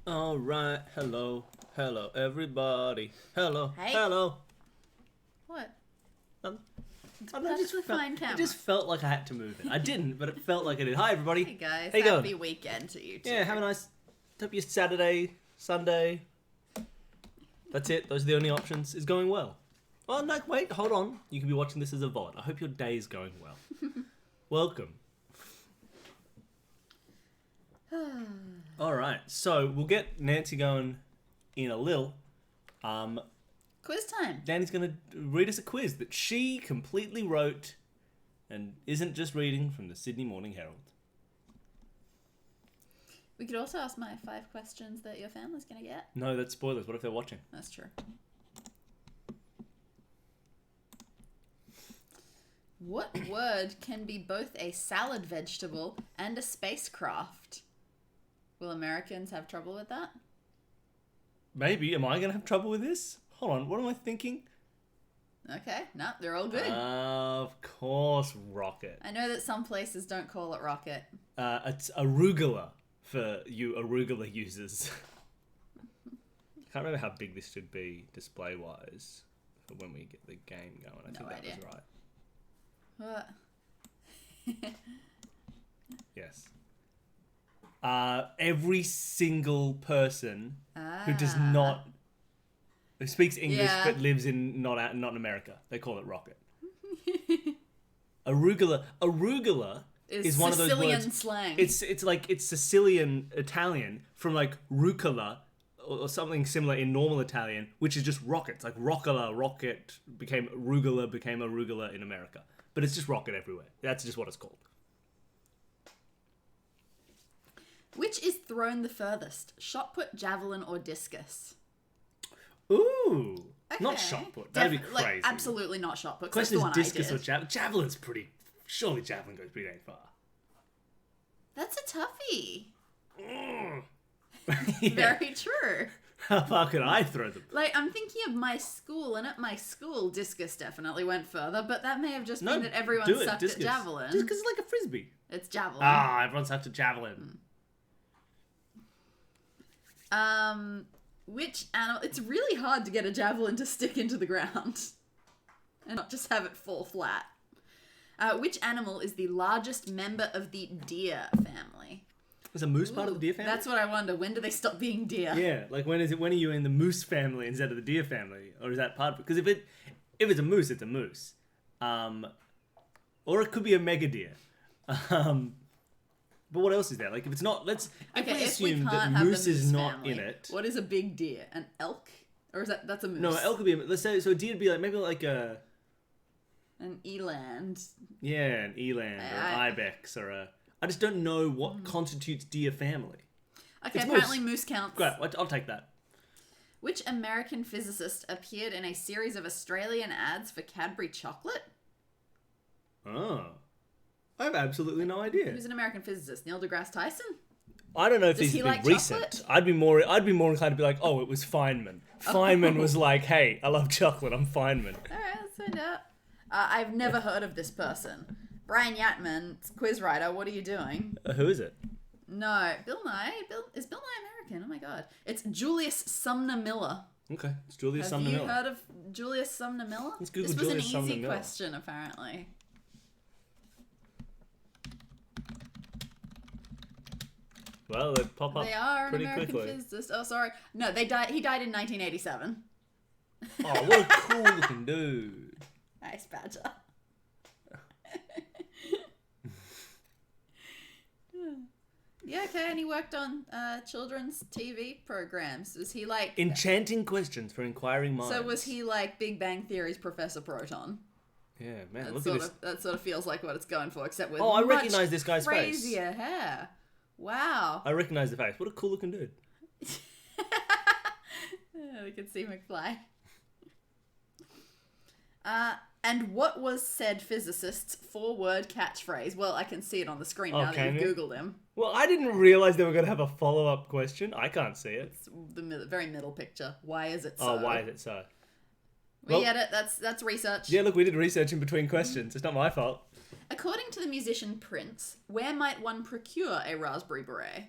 All right, hello, everybody. Hello, Hey. hello. What? Um, It's I don't know, it perfectly fine it camera. just felt like I had to move it. I didn't, but it felt like I did. Hi, everybody. Hey guys, How you happy going? weekend to you too. Yeah, have a nice. Hope your Saturday, Sunday. That's it. Those are the only options. Is going well. Oh no! Wait, hold on. You can be watching this as a VOD. I hope your day is going well. Welcome. All right, so we'll get Nancy going in a little. Quiz time. Danny's going to read us a quiz that she completely wrote and isn't just reading from the Sydney Morning Herald. We could also ask my 5 questions that your family's gonna get. No, that's spoilers. What if they're watching? That's true. What word can be both a salad vegetable and a spacecraft? Will Americans have trouble with that? Maybe. Am I going to have trouble with this? Hold on. What am I thinking? Okay, no, they're all good. Of course, rocket. I know that some places don't call it rocket. It's arugula for you arugula users. I can't remember how big this should be display-wise for when we get the game going. I think that idea. was right. What? Yes. Every single person who does not, who speaks English but lives in not in America, they call it rocket. Arugula is one of those Sicilian words. slang. It's like it's Sicilian Italian from like rucola or something similar in normal Italian, which is just rockets. Like rocket became arugula in America, but it's just rocket everywhere. That's just what it's called. Which is thrown the furthest? Shot put, javelin, or discus? Ooh, not Okay. shot put. That'd be crazy. Like, absolutely not shot put. 'cause Question that's is the one discus I or did. javelin? Javelin's pretty. Surely javelin goes pretty dang far. That's a toughie. Yeah. Very true. How far could I throw them? Like, I'm thinking of my school, and at my school, discus definitely went further, but that may have just been that everyone do it, sucked discus. at javelin. Just because it's like a frisbee. It's javelin. Ah, everyone sucked at javelin. Which animal... It's really hard to get a javelin to stick into the ground and not just have it fall flat. Which animal is the largest member of the deer family? Is a moose part of the deer family? That's what I wonder. When do they stop being deer? Yeah, like when are you in the moose family instead of the deer family, or is that part of it? Because if it's a moose, it's a moose, or it could be a mega deer. But what else is there? Like if it's not, if we assume that moose is not family, in it. What is a big deer? An elk, or is that's a moose? No, elk could be. Let's say so. A deer would be like maybe like a An eland. yeah, an eland or an ibex or a. I just don't know what constitutes deer family. Okay, It's apparently moose counts. Great, I'll take that. Which American physicist appeared in a series of Australian ads for Cadbury chocolate? Oh, I have absolutely no idea. Who's an American physicist? Neil deGrasse Tyson? I don't know if Does these he have been like recent. chocolate? I'd be more inclined to be like, oh, it was Feynman. Feynman was like, hey, I love chocolate. I'm Feynman. All right, let's find out. I've never heard of this person. Brian Yatman, quiz writer. What are you doing? Who is it? No, Bill Nye. Is Bill Nye American? Oh my god, it's Julius Sumner Miller. Okay, it's Julius Have Sumner you Miller. heard of Julius Sumner Miller? Let's Google This was Julius an Sumner easy Miller. question, apparently. Well, they pop up They are an pretty American quickly. physicist. Oh, sorry. No, they died. He died in 1987. Oh, what a cool looking dude. Nice badger. Yeah, okay, and he worked on children's TV programs. Was he like... Enchanting questions for inquiring minds. So was he like Big Bang Theory's Professor Proton? Yeah, man, That look sort at this. of, that sort of feels like what it's going for, except with I much recognise this guy's face. crazier hair. Wow. I recognise the face. What a cool looking dude. We can see McFly. And what was said physicist's 4-word catchphrase? Well, I can see it on the screen now that you've Googled him. Well, I didn't realise they were going to have a follow-up question. I can't see it. It's the very middle picture. Why is it so? Oh, why is it so? We get it. That's research. Yeah, look, we did research in between questions. It's not my fault. According to the musician Prince, where might one procure a raspberry beret?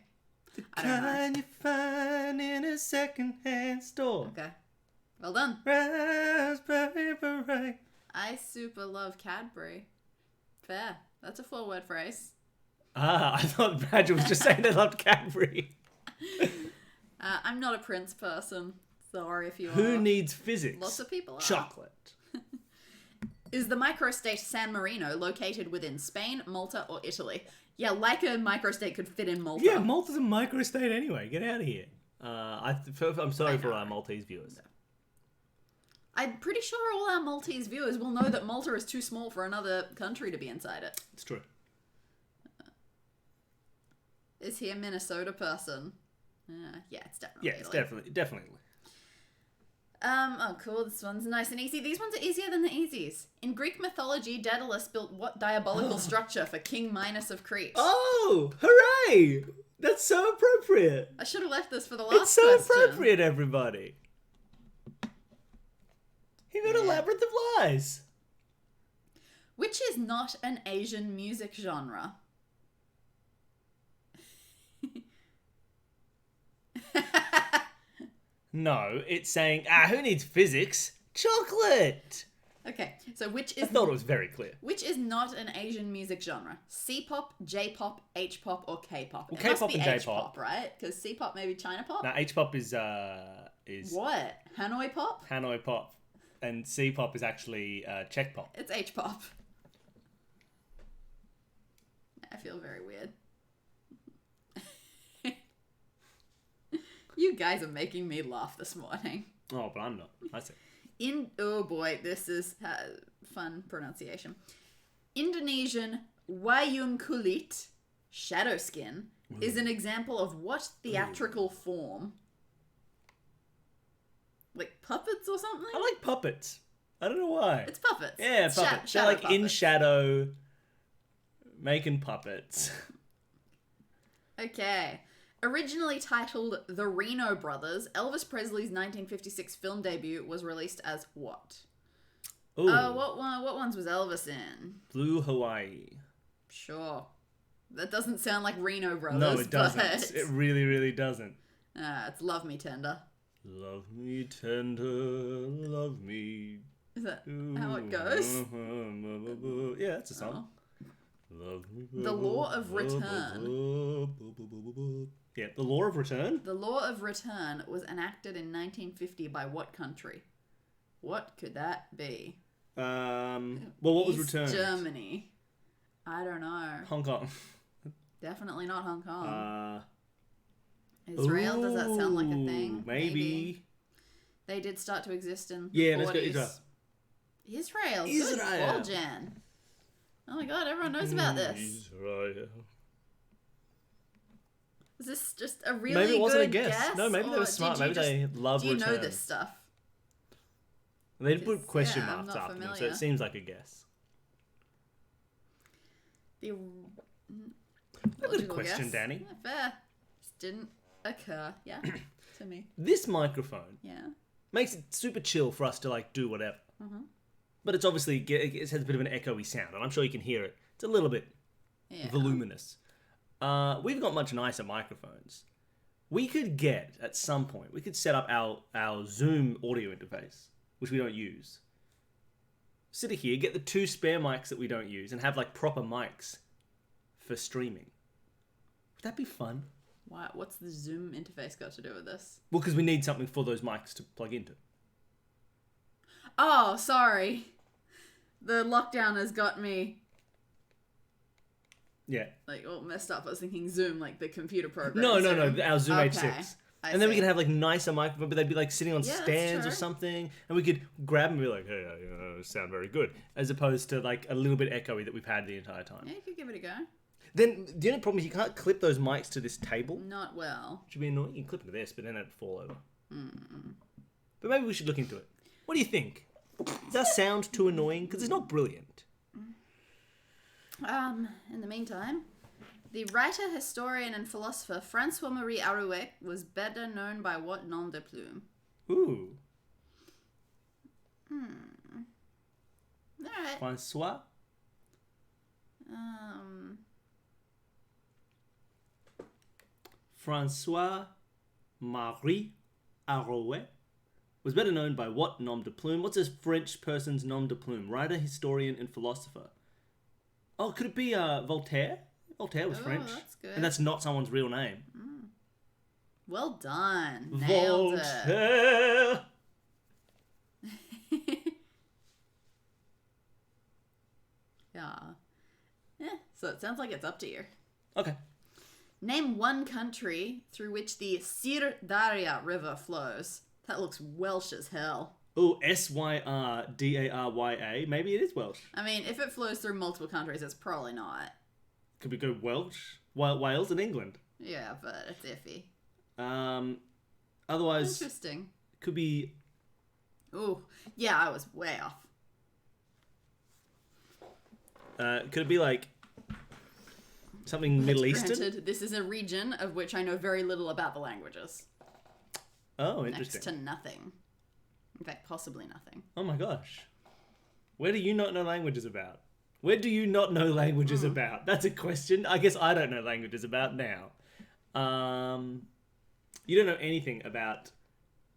I don't know. Kind you find in a second-hand store. Okay. Well done. Raspberry beret. I super love Cadbury. Fair. That's a 4-word phrase. Ah, I thought Badger was just saying they loved Cadbury. I'm not a Prince person. Sorry if you are. Who needs physics? Lots of people are. Chocolate. Is the microstate San Marino located within Spain, Malta, or Italy? Yeah, like a microstate could fit in Malta. Yeah, Malta's a microstate anyway. Get out of here. I'm sorry for our Maltese viewers. I'm pretty sure all our Maltese viewers will know that Malta is too small for another country to be inside it. It's true. Is he a Minnesota person? Yeah, it's definitely. Yeah, it's Italy. definitely. Oh, cool. This one's nice and easy. These ones are easier than the easies. In Greek mythology, Daedalus built what diabolical structure for King Minos of Crete? Oh, hooray! That's so appropriate. I should have left this for the last It's so question. appropriate, everybody. He made a labyrinth of lies. Which is not an Asian music genre? No, it's saying, who needs physics? Chocolate! Okay, so which I is thought it was very clear. which is not an Asian music genre? C-pop, J-pop, H-pop, or K-pop? Well, It must K-pop be and J-pop. H-pop, right? Because C-pop maybe China pop? Now, H-pop is What? Hanoi pop? Hanoi pop, and C-pop is actually Czech pop. It's H-pop. I feel very weird. You guys are making me laugh this morning. Oh, but I'm not. I see. Oh boy, this is fun pronunciation. Indonesian wayang kulit, shadow skin, is an example of what theatrical form? Like puppets or something? I like puppets. I don't know why. It's puppets. Yeah, It's puppets. They're shadow like in puppets. shadow, making puppets. Okay. Originally titled The Reno Brothers, Elvis Presley's 1956 film debut was released as what? Ooh, What ones was Elvis in? Blue Hawaii. Sure. That doesn't sound like Reno Brothers. No, it doesn't. But... It really, really doesn't. It's Love Me Tender. Love me tender, love me. Is that how it goes? Yeah, that's a song. Oh. Love me. The Law of Return. Yeah, The Law of Return? The Law of Return was enacted in 1950 by what country? What could that be? Well, what was East returned? Germany. I don't know. Hong Kong. Definitely not Hong Kong. Israel, does that sound like a thing? Maybe. They did start to exist in Yeah, the let's go 40s. Israel. Israel. Good Israel. call, Jan. Oh my god, everyone knows about this. Israel. Is this just a really Maybe it wasn't a good guess. No, maybe they or were smart. did you Maybe they love Do you return. know this stuff? They put Because, question yeah, I'm marks not after them, so familiar. it seems like a guess. The A good logical question, guess. Danny. Yeah, fair. Just didn't occur. Yeah, to me. This microphone Yeah. makes it super chill for us to like do whatever. Mm-hmm. But it's obviously it has a bit of an echoey sound, and I'm sure you can hear it. It's a little bit Yeah. voluminous. We've got much nicer microphones. We could get at some point. We could set up our Zoom audio interface, which we don't use. Sit here, get the 2 spare mics that we don't use, and have like proper mics for streaming. Would that be fun? Why? What's the Zoom interface got to do with this? Well, because we need something for those mics to plug into. Oh, sorry. The lockdown has got me Yeah. like all messed up. I was thinking Zoom, like the computer program. No, Zoom. our Zoom Okay, H6. I And then we see. can have like nicer microphones, but they'd be like sitting on Yeah, that's stands or true. something, and we could grab them and be like, "Hey, sound very good," as opposed to like a little bit echoey that we've had the entire time. Yeah, you could give it a go. Then the only problem is you can't clip those mics to this table, Not well. which would be annoying. You can clip them to this, but then it'd fall over. But maybe we should look into it. What do you think? Does that sound too annoying? Because it's not brilliant. In the meantime, the writer, historian, and philosopher François-Marie Arouet was better known by what nom de plume? Ooh, Alright. Francois. François-Marie Arouet was better known by what nom de plume? What's this French person's nom de plume? Writer, historian, and philosopher. Oh, could it be Voltaire? Voltaire was French. That's good. And that's not someone's real name. Well done. Nailed it. Voltaire! Yeah. So it sounds like it's up to you. Okay. Name one country through which the Sir Daria River flows. That looks Welsh as hell. Oh, Syrdarya. Maybe it is Welsh. I mean, if it flows through multiple countries, it's probably not. Could we go Welsh? Wales and England. Yeah, but it's iffy. Otherwise, Interesting. could be... Ooh, yeah, I was way off. could it be like something Middle Eastern? Granted, this is a region of which I know very little about the languages. Oh, interesting. Next to nothing. In fact, possibly nothing. Oh my gosh. Where do you not know languages about? Where do you not know languages about? That's a question. I guess I don't know languages about now. You don't know anything about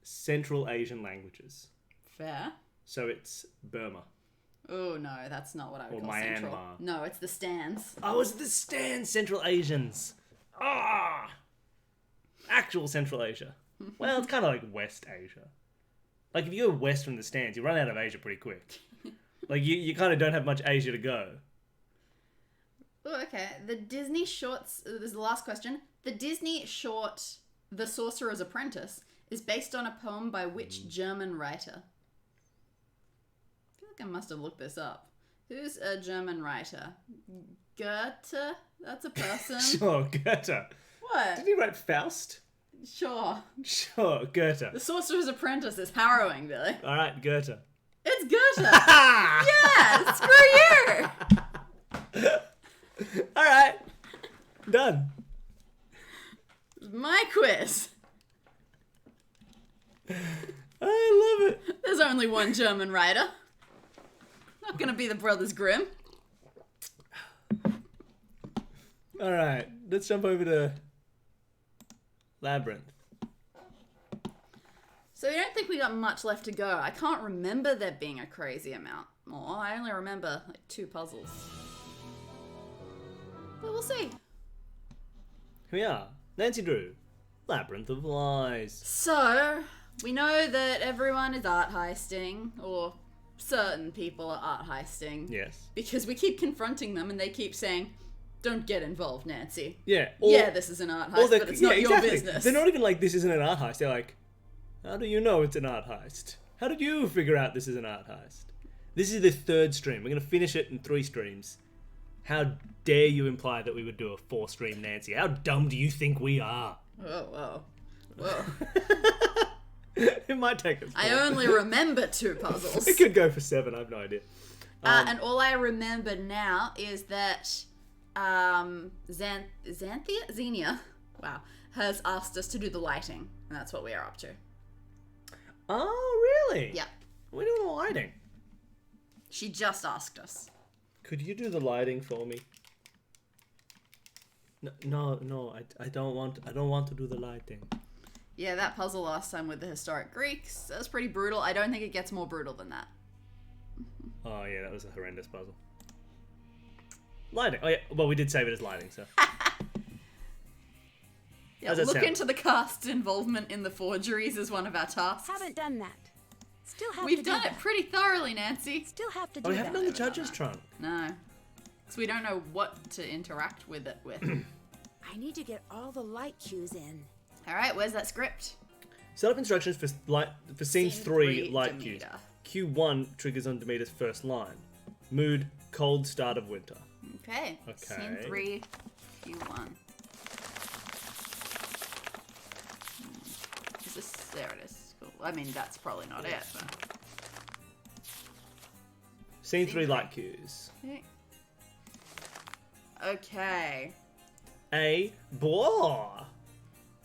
Central Asian languages. Fair. So it's Burma. Oh, no, that's not what I would Or call Central. Myanmar. No, it's the stands. Oh, it's the stand Central Asians. Ah! Actual Central Asia. Well, it's kind of like West Asia. Like, if you go west from the stands, you run out of Asia pretty quick. Like, you kind of don't have much Asia to go. Oh, okay. The Disney shorts... This is the last question. The Disney short, The Sorcerer's Apprentice, is based on a poem by which German writer? I feel like I must have looked this up. Who's a German writer? Goethe? That's a person. Sure, Goethe. What? Did he write Faust? Sure. Sure, Goethe. The Sorcerer's Apprentice is harrowing, Billy. All right, Goethe. It's Goethe! Yeah! Screw you! All right. Done. My quiz. I love it. There's only one German writer. Not gonna be the Brothers Grimm. All right. Let's jump over to Labyrinth. So we don't think we got much left to go. I can't remember there being a crazy amount more. I only remember like 2 puzzles. But we'll see. Here we are. Nancy Drew. Labyrinth of Lies. So, we know that everyone is art heisting, or certain people are art heisting. Yes. Because we keep confronting them and they keep saying, don't get involved, Nancy. Yeah. Yeah, this is an art heist, but it's not your business. They're not even like, this isn't an art heist. They're like, how do you know it's an art heist? How did you figure out this is an art heist? This is the 3rd stream. We're going to finish it in 3 streams. How dare you imply that we would do a 4-stream, Nancy? How dumb do you think we are? Whoa. Whoa. It might take us 4. I only remember 2 puzzles. It could go for 7, I have no idea. And all I remember now is that Xenia, wow, has asked us to do the lighting, and that's what we are up to. Oh, really? Yeah. We're doing the lighting. She just asked us. Could you do the lighting for me? No, I don't want to do the lighting. Yeah, that puzzle last time with the historic Greeks, that was pretty brutal. I don't think it gets more brutal than that. Oh yeah, that was a horrendous puzzle. Lighting. Oh yeah, well we did save it as lighting, so. Yeah, look into the cast's involvement in the forgeries as one of our tasks. Haven't done that. Still have We've to do done that. it pretty thoroughly, Nancy. Still have to do Oh, we that. haven't done the judge's trunk. No. So we don't know what to interact with it with. I need to get all the light cues in. Alright, where's that script? Set up instructions for scene 3 light Demeter. cues. Q1 triggers on Demeter's first line. Mood, cold start of winter. Okay. Okay. Scene 3, Q1. Is this... There it is. Cool. I mean, that's probably not it, but... Scene 3 light cues. Okay. Okay. A boar.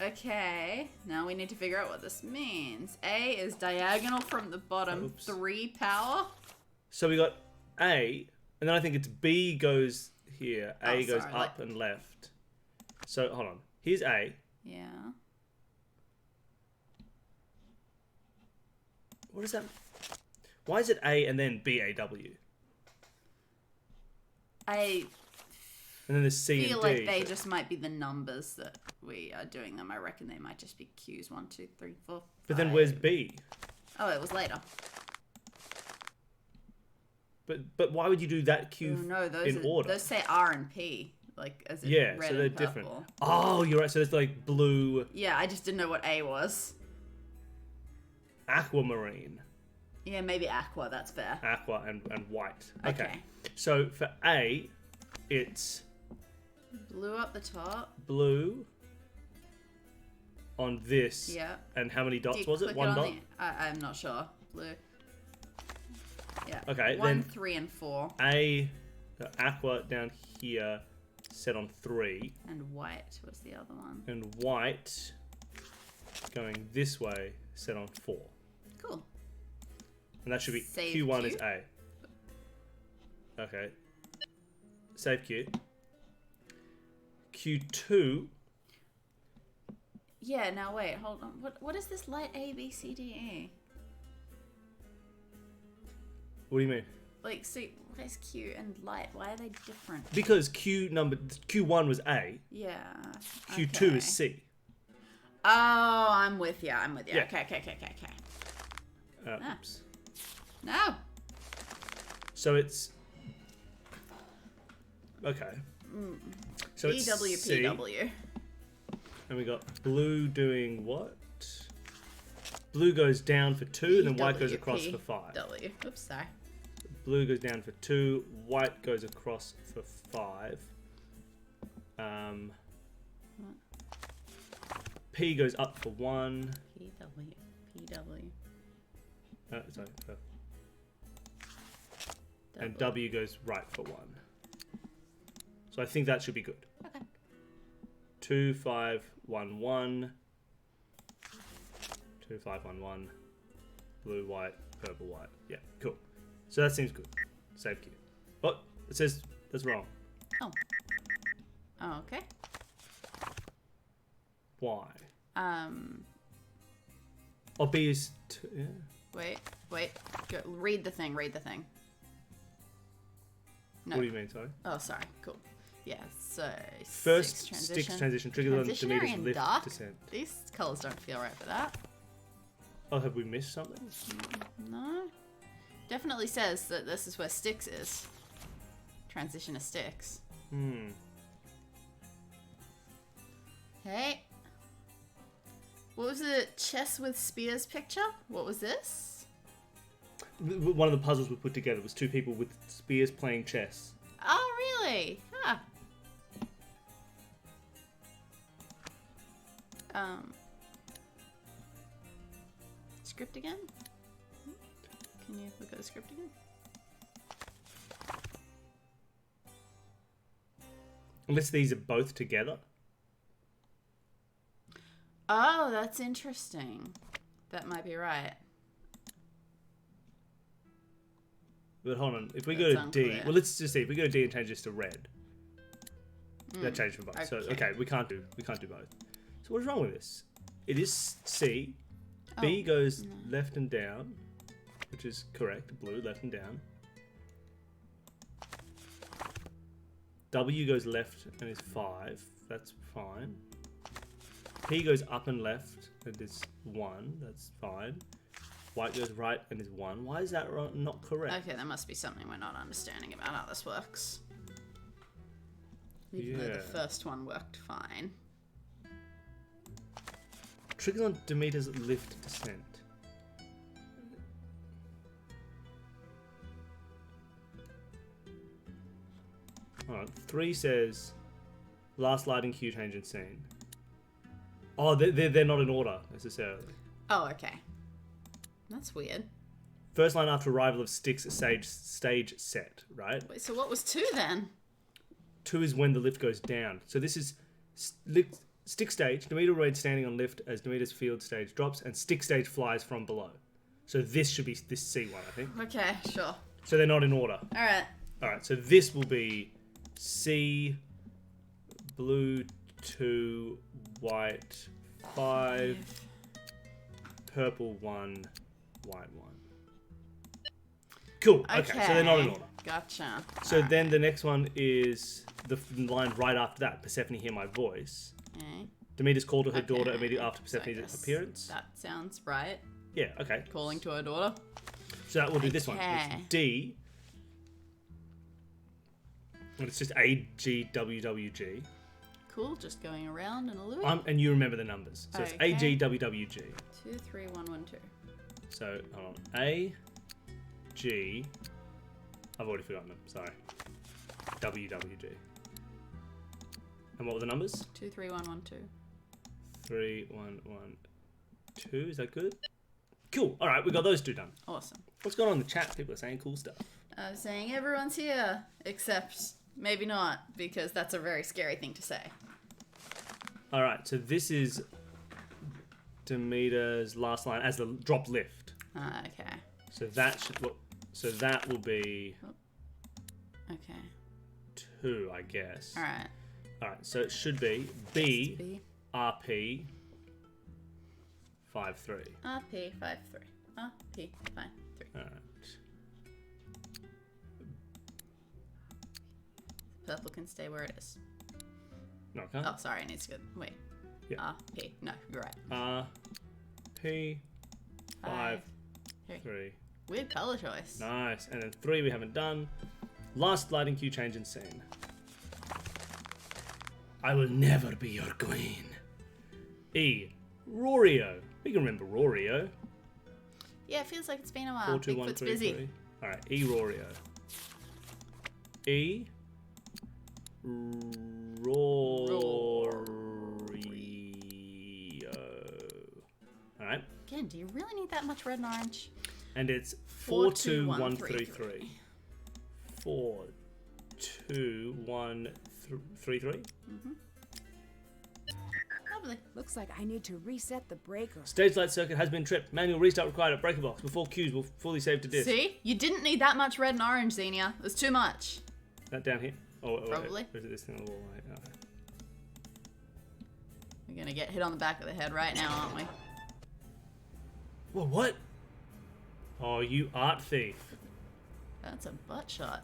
Okay. Now we need to figure out what this means. A is diagonal from the bottom. Oops. 3 power. So we got A, and then I think it's B goes here. A Oh, goes sorry, up and left. So hold on. Here's A. Yeah. What is that? Why is it A and then BAW? I And then there's C feel and D. like they just might be the numbers that we are doing them. I reckon they might just be Q's 1, 2, 3, 4. But then where's B? Oh, it was later. But why would you do that Q Oh, no, in order? those say R and P, like as in Yeah, red so they're and purple. different. Oh, you're right. So there's like blue, Yeah, I just didn't know what A was. aquamarine, Yeah, maybe aqua. That's fair. aqua, and white. Okay. Okay. So for A, it's Blue up the top. blue on this. Yeah. And how many Do dots you was it? click One on dot? I'm not sure. Blue. Yeah. Okay, 1, then- 3, and 4. A, the aqua down here, set on 3. And white was the other one. And white, going this way, set on 4. Cool. And that should be Save Q1 Q? is A. Okay. Save Q. Q2. Yeah, now wait, hold on. What is this light A, B, C, D, E? What do you mean? Like, see, why is Q and light? Why are they different? Because Q1 was A. Yeah. Q2 okay. is C. Oh, I'm with you. Yeah. Okay. Oops. No. So it's okay. So it's C, BWPW. and we got blue doing what? Blue goes down for 2, and then white goes across for 5. W. Oops, sorry. Blue goes down for 2, white goes across for 5. P goes up for 1. PW. Sorry. And W goes right for 1. So I think that should be good. Okay. 2, 5, 1, 1. 2, 5, 1, 1. Blue, white, purple, white. Yeah, cool. So that seems good. Save Q. Oh, it says that's wrong. Oh. Oh, okay. Why? Um. Oh, B is... yeah. Wait. Go, read the thing. No. What do you mean, sorry? Oh, sorry. Cool. Yeah, so... First sticks sticks transition triggers on Transitionary Demeter's and lift dark? descent. These colours don't feel right for that. Oh, have we missed something? No. Definitely says that this is where Styx is. Transition to Styx. Hey. What was the chess with spears picture? What was this? One of the puzzles we put together was 2 people with spears playing chess. Oh, really? Huh. Script again? Can you look at the script again? Unless these are both together. Oh, that's interesting. That might be right. But hold on, if we That's go to D, unclear. well, let's just see. If we go to D and change this to red, that changed for both. So okay. okay, we can't do both. So what is wrong with this? It is C. B goes left and down, which is correct. Blue left and down. W goes left and is 5. That's fine. P goes up and left and is 1. That's fine. White goes right and is 1. Why is that not correct? Okay, there must be something we're not understanding about how this works. Even though the Yeah. first one worked fine. Triggers on Demeter's lift descent. Alright, 3 says last lighting cue change in scene. Oh, they're not in order necessarily. Oh, okay. That's weird. First line after arrival of Styx stage set, right? Wait, so what was 2 then? 2 is when the lift goes down. So this is Styx stage. Demeter remains standing on lift as Demeter's field stage drops, and Styx stage flies from below. So this should be this C1, I think. Okay, sure. So they're not in order. Alright. Alright, so this will be C, blue 2, white 5, purple 1, white 1. Cool. Okay, so they're not in order. Gotcha. So then the next one is the line right after that. Persephone, hear my voice. Okay. Demeter's call to her daughter Okay. immediately after So I Persephone's guess appearance. That sounds right. Yeah, okay. Calling to her daughter. So that will do this one. Okay. It's D. And it's just A, G, W, W, G. Cool, just going around in a loop. And you remember the numbers. So it's A, Okay. G, W, W, G. 2, 3, 1, 1, 2. So, hold on. A, G. I've already forgotten them. Sorry. W, W, G. And what were the numbers? 2, 3, 1, 1, 2. 3, 1, 1, 2. Is that good? Cool. All right, we got those two done. Awesome. What's going on in the chat? People are saying cool stuff. I was saying everyone's here, except maybe not, because that's a very scary thing to say. All right, so this is Demeter's last line as the drop lift. Okay. So that should look. So that will be Okay. 2, I guess. All right. All right, so it should be B, B. RP 5, 3. RP 5 3. RP 5 3. All right. Purple can stay where it is. No, I can't. Oh, sorry, it needs to go. Wait. Yeah. RP. No, you're right. RP 5, 3. 3. Weird color choice. Nice. And then 3 we haven't done. Last lighting cue change in scene. I will never be your queen. E. Rorio. We can remember Rorio. Yeah, it feels like it's been a while. 4, 2, 1, Bigfoot's 3, busy. 3. Alright, E. Rorio. E. Rorio. Alright. Again, do you really need that much red and orange? And it's 4, 2, 1, 3, 3. 4, 2, 1, 3, 3. Lovely. Looks like I need to reset the breaker. Stage light circuit has been tripped. Manual restart required at breaker box before cues will fully save to disk. See? You didn't need that much red and orange, Xenia. There's too much. That down here? Oh, Probably. Wait. Or is it this thing on the wall? Right? Okay. We're gonna get hit on the back of the head right now, aren't we? Well, what? Oh, you art thief. That's a butt shot.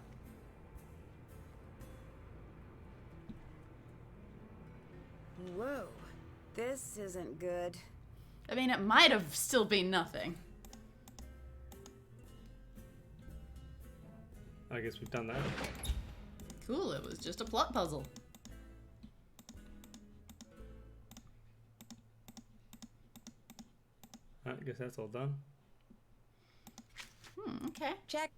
Whoa, this isn't good. I mean, it might have still been nothing. I guess we've done that. Cool, it was just a plot puzzle. I guess that's all done. Okay. Check.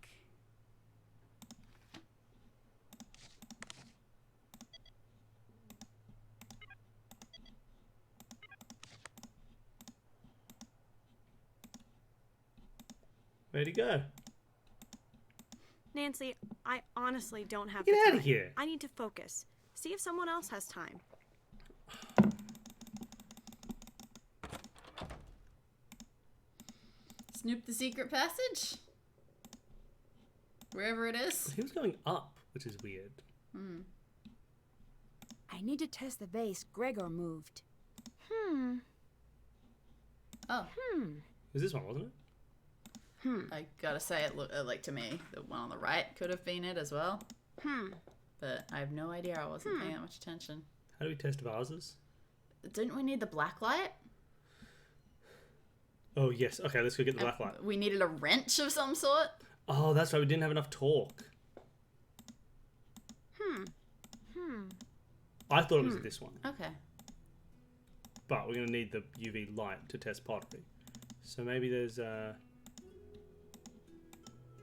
Where'd he go? Nancy, I honestly don't have Get the out time. of here. I need to focus. See if someone else has time. Snoop the secret passage? Wherever it is. He was going up, which is weird. I need to test the vase Gregor moved. Oh, It was this one, wasn't it? I gotta say, it looked like to me, the one on the right could have been it as well. But I have no idea. I wasn't paying that much attention. How do we test vases? Didn't we need the black light? Oh, yes. Okay, let's go get the black light. We needed a wrench of some sort. Oh, that's right. We didn't have enough torque. I thought it was this one. Okay. But we're going to need the UV light to test pottery. So maybe there's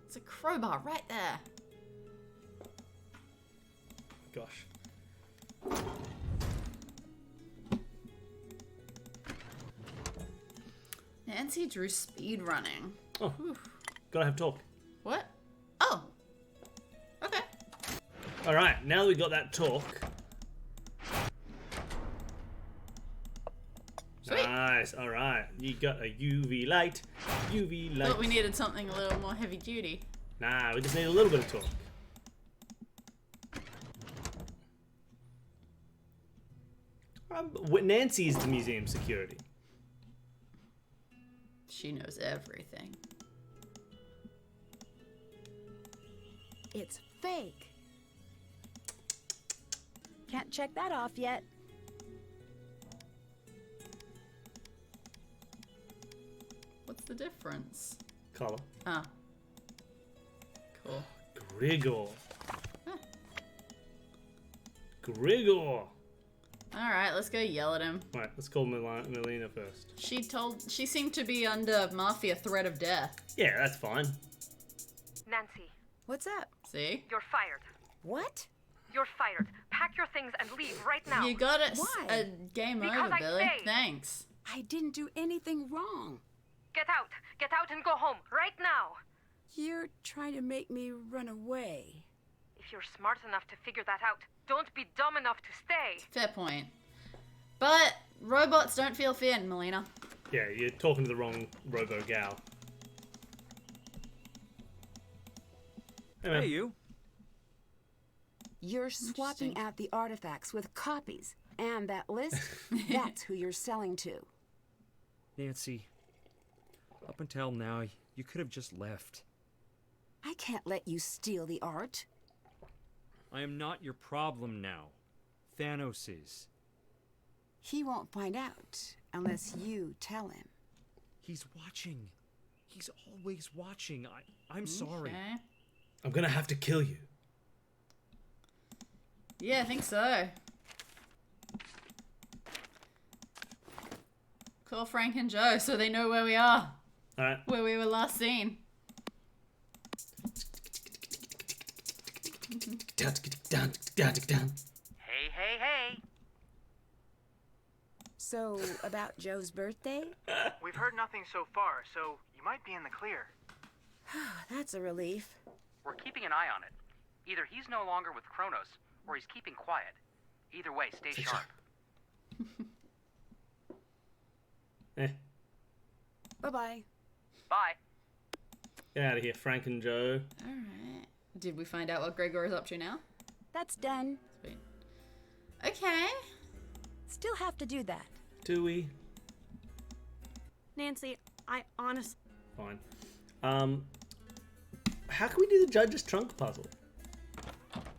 It's a crowbar right there. Gosh. Nancy drew speed running. Oh, gotta have torque. What? Oh. Okay. All right, now that we got that torque. Sweet. Nice. All right, you got a UV light. UV light. Thought we needed something a little more heavy duty. Nah, we just need a little bit of torque. Nancy is the museum security. She knows everything. It's fake. Can't check that off yet. What's the difference? Color. Ah. Cool. Grigor. Huh. Grigor. Alright, let's go yell at him. Right, let's call Melina first. She seemed to be under mafia threat of death. Yeah, that's fine. Nancy, What's up? See? you're fired. What? You're fired. Pack your things and leave right now. You got it. Why? Game Because over, I Billy. say. Thanks. I didn't do anything wrong. Get out. Get out and go home right now. You're trying to make me run away. If you're smart enough to figure that out, don't be dumb enough to stay. Fair point. But robots don't feel fear, Melina. Yeah, you're talking to the wrong robo gal. Hey, man. Hey, you. You're swapping out the artifacts with copies. And that list, that's who you're selling to. Nancy, up until now, you could have just left. I can't let you steal the art. I am not your problem now. Thanos is. He won't find out unless you tell him. He's watching. He's always watching. I'm sorry. Okay. I'm gonna have to kill you. Yeah, I think so. Call Frank and Joe so they know where we are. Alright. Where we were last seen. Hey, hey, hey. So, about Joe's birthday? We've heard nothing so far, so you might be in the clear. That's a relief. We're keeping an eye on it. Either he's no longer with Kronos, or he's keeping quiet. Either way, stay sharp. Eh, Bye-bye. Bye. get out of here, Frank and Joe. Alright. Did we find out what Gregor is up to now? That's done. Sweet. Okay. Still have to do that. Do we? Nancy, I honestly. Fine. How can we do the judge's trunk puzzle?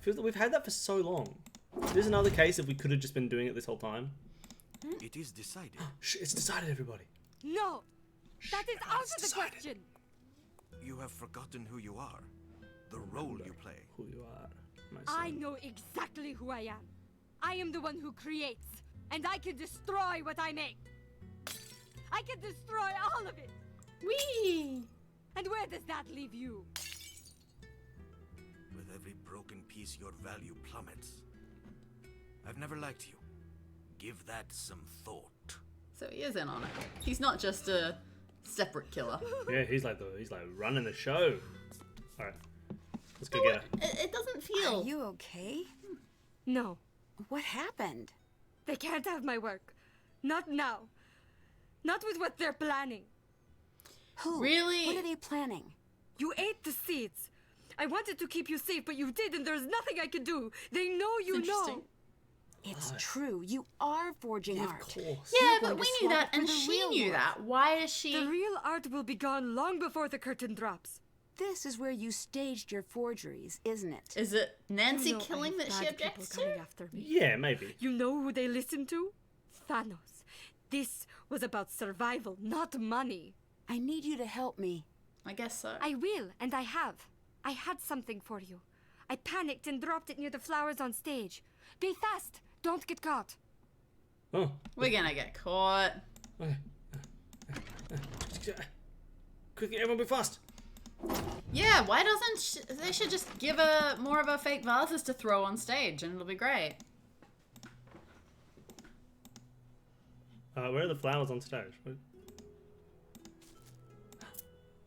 Feels that we've had that for so long. There's another case if we could have just been doing it this whole time. It is decided. Shh, it's decided, everybody. No! That is out it's of the decided. question! You have forgotten who you are, the role you play. Who you are, my I son. know exactly who I am. I am the one who creates, and I can destroy what I make. I can destroy all of it. Whee! And where does that leave you? With every broken piece, your value plummets. I've never liked you. Give that some thought. So he is in on it. He's not just a separate killer. Yeah, he's like running the show. All right, let's go get her. It doesn't feel. Are you okay? No, What happened? they can't have my work. Not now. Not with what they're planning. Who? Really? What are they planning? You ate the seeds. I wanted to keep you safe, but you did, and there's nothing I can do. They know you Interesting. know. It's true. You are forging Yeah, of art. course. Yeah, You're but going we to knew swap that, it for and the she real knew world. that. Why is she? The real art will be gone long before the curtain drops. This is where you staged your forgeries, isn't it? Is it Nancy You know I killing have that she bad people objects coming to? after me. Yeah, maybe. You know who they listen to? Thanos. This was about survival, not money. I need you to help me. I guess so. I will, and I have. I had something for you. I panicked and dropped it near the flowers on stage. Be fast. Don't get caught. Oh. We're gonna get caught. Okay. Quickly, everyone be fast. Yeah, why doesn't they should just give her more of her fake vases to throw on stage and it'll be great. Where are the flowers on stage?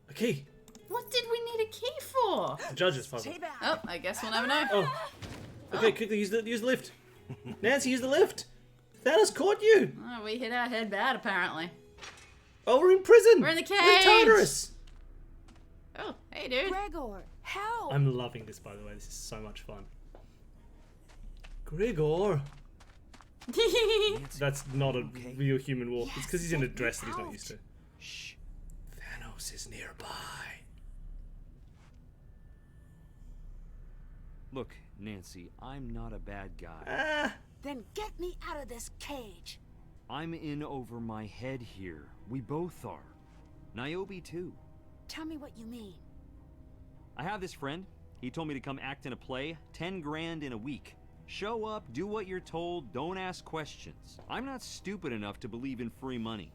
A key. What did we need a key for? The judge's puzzle. Oh, I guess we'll never know. Oh. Okay, quickly use the lift. Nancy, use the lift. Thanos caught you. Oh, we hit our head bad apparently. Oh, we're in prison. We're in the We're in cage. Tartarus. Oh, hey dude. Gregor, help! I'm loving this, by the way. This is so much fun. Gregor. That's not a real human walk. It's because he's in a dress that he's not used to. Shh. Thanos is nearby. Look, Nancy, I'm not a bad guy. Then get me out of this cage. I'm in over my head here. We both are. Niobe, too. Tell me what you mean. I have this friend. He told me to come act in a play, 10 grand in a week. Show up, do what you're told, don't ask questions. I'm not stupid enough to believe in free money.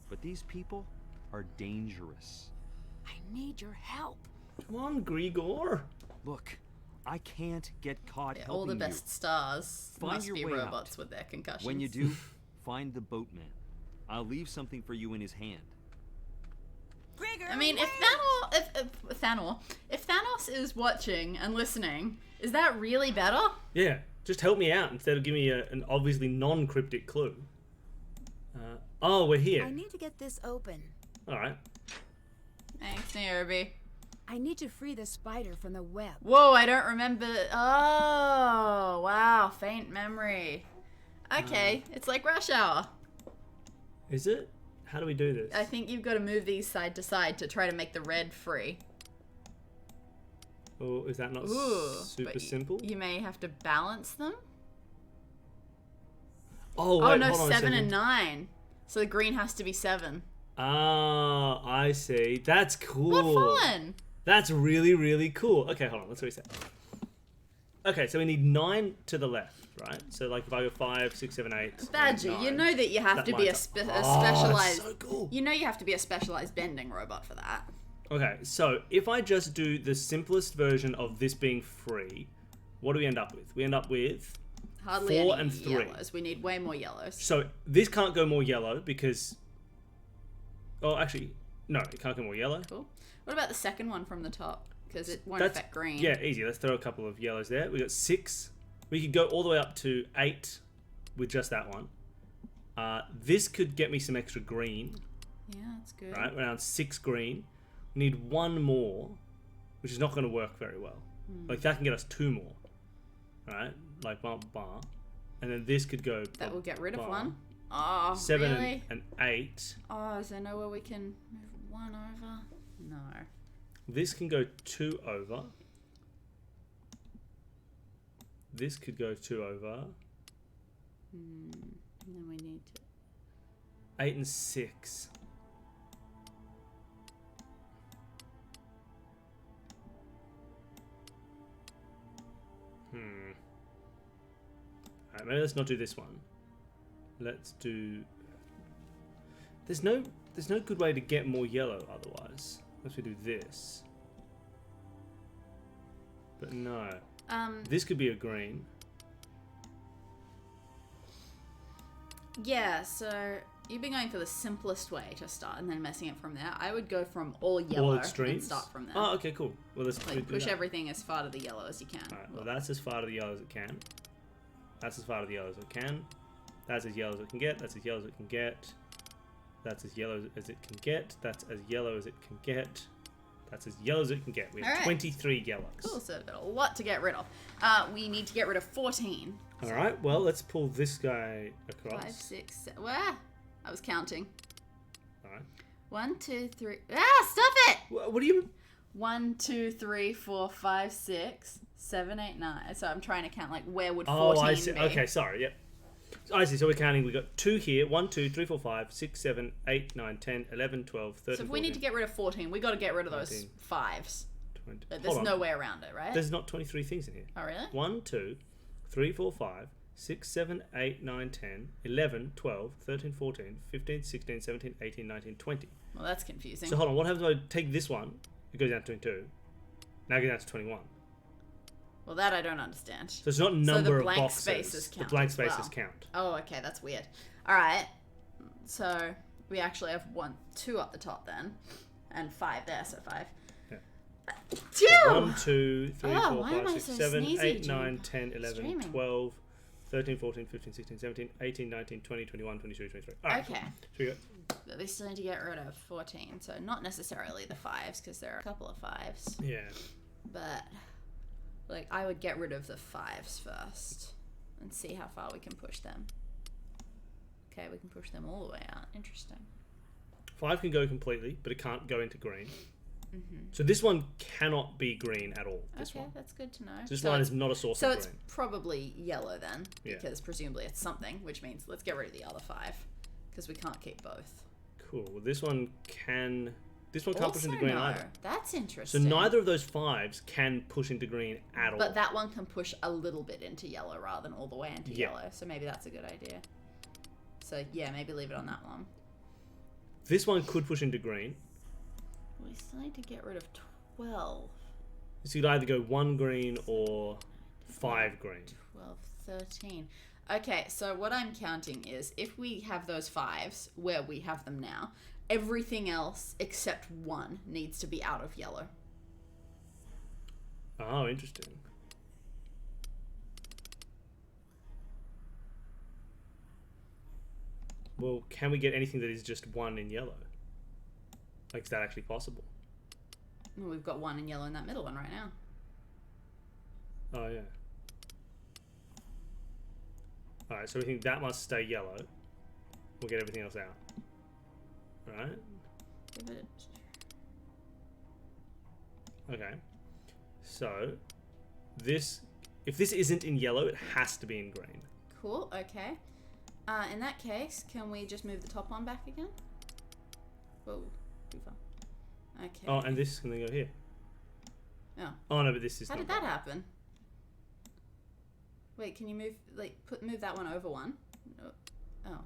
But these people are dangerous. I need your help. Come on, Grigor. Look, I can't get caught helping All the you. best stars Find must your be way robots out. with their concussions. When you do, find the boatman. I'll leave something for you in his hand. I mean, if Thanos is watching and listening, is that really better? Yeah, just help me out instead of giving me an obviously non-cryptic clue. Oh, we're here. I need to get this open. All right. Thanks, Nairobi. I need to free the spider from the web. Whoa, I don't remember. Oh, wow, faint memory. Okay, it's like Rush Hour. Is it? How do we do this? I think you've got to move these side to side to try to make the red free. Oh, is that not Ooh, super but simple? You may have to balance them. Oh, Oh wait, no, hold on a 7 and second. 9. So the green has to be 7. Ah, I see. That's cool. What fun! That's really, really cool. Okay, hold on. Let's reset. Okay, so we need 9 to the left, right? So, like, if I go 5, 6, 7, 8. Badger, 9, you know that you have that to be a lines up. Oh, specialized. so cool. You know you have to be a specialized bending robot for that. Okay, so if I just do the simplest version of this being free, what do we end up with? We end up with Hardly 4 any and 3. yellows. We need way more yellows. So this can't go more yellow because... Oh, actually, no, it can't go more yellow. Cool. What about the second one from the top? Because it won't That's, affect green. Yeah, easy. Let's throw a couple of yellows there. We got 6. We could go all the way up to 8 with just that one. This could get me some extra green. Yeah, that's good. Right, around 6 green. We need 1 more, which is not going to work very well. Like, that can get us 2 more. Right? Like, bar. And then this could go... That will get rid of bar. 1. Oh, 7 really? and 8. Oh, is there nowhere we can move 1 over? No. This can go 2 over. This could go 2 over. And then we need to... 8 and 6. Alright, maybe let's not do this one. Let's do... There's no good way to get more yellow otherwise. Unless we do this. But no. This could be a green. Yeah, so you've been going for the simplest way to start and then messing it from there. I would go from all yellow All extremes? and start from there. Oh, okay, cool. Well, let's Like, do push that. everything as far to the yellow as you can. Alright, well that's as far to the yellow as it can. That's as far to the yellow as it can. That's as yellow as it can get. That's as yellow as it can get. That's as yellow as it can get. That's as yellow as it can get. That's as yellow as it can get. We have Alright. 23 yellows. Cool, so we've got a lot to get rid of. We need to get rid of 14. Alright, well, let's pull this guy across. 5, 6, 7. Where? I was counting. Alright. 1, 2, 3. Ah, stop it! What do you... 1, 2, 3, 4, 5, 6, 7, 8, 9. So I'm trying to count, like, where would 14 Oh, I see. be? Okay, sorry, yep. I see, so we're counting. We've got 2 here. 1, 2, 3, 4, 5, 6, 7, 8, 9, 10, 11, 12, 13, So if we need to get rid of 14, we got to get rid of those 19, 5s. 20. There's Hold on. no way around it, right? There's not 23 things in here. Oh, really? 1, 2, 3, 4, 5, 6, 7, 8, 9, 10, 11, 12, 13, 14, 15, 16, 17, 18, 19, 20. Well, that's confusing. So hold on, what happens if I take this one? It goes down to 22. Now it goes down to 21. Well, that I don't understand. So it's not number the blank of boxes. spaces count the blank as well. spaces count. Oh, okay, that's weird. All right, so we actually have 1, 2 up the top then, and 5 there, so 5. Yeah. 2! 1, 2, 3, Oh, 4, why am 5, I 6, so 7, sneezy, 8, Jim? 9, 10, 11, Streaming. 12, 13, 14, 15, 16, 17, 18, 19, 20, 21, 22, 23. All right, Okay. cool. So we got But we still need to get rid of 14, so not necessarily the 5s, because there are a couple of 5s. yeah. But, like, I would get rid of the 5s first, and see how far we can push them. Okay, we can push them all the way out. Interesting. 5 can go completely, but it can't go into green. So this one cannot be green at all. This Okay, one. that's good to know. So this So line it's- is not a source So of it's green. probably yellow then, Yeah. because presumably it's something, which means let's get rid of the other 5, because we can't keep both. Cool. Well, this one can. This one can't push Also, into green no. either. That's So interesting. neither of those 5s can push into green at all. But that one can push a little bit into yellow rather than all the way into Yeah. yellow. So maybe that's a good idea. So yeah, maybe leave it on that one. This one could push into green. We still need to get rid of 12. So you'd either go 1 green or 5 green. 12, 13. Okay, so what I'm counting is if we have those 5s where we have them now, everything else except 1 needs to be out of yellow. Oh, interesting. Well, can we get anything that is just 1 in yellow? Like, is that actually possible? Well, we've got 1 in yellow in that middle one right now. Oh, yeah. Alright, so we think that must stay yellow. We'll get everything else out. Alright? Give it. Okay. So, this... If this isn't in yellow, it has to be in green. Cool, okay. In that case, can we just move the top one back again? Whoa, too far. Okay. Oh, and this can then go here. Oh. Oh, no, but this is How not did that right. happen? Wait, can you move, like, move that one over 1? Oh.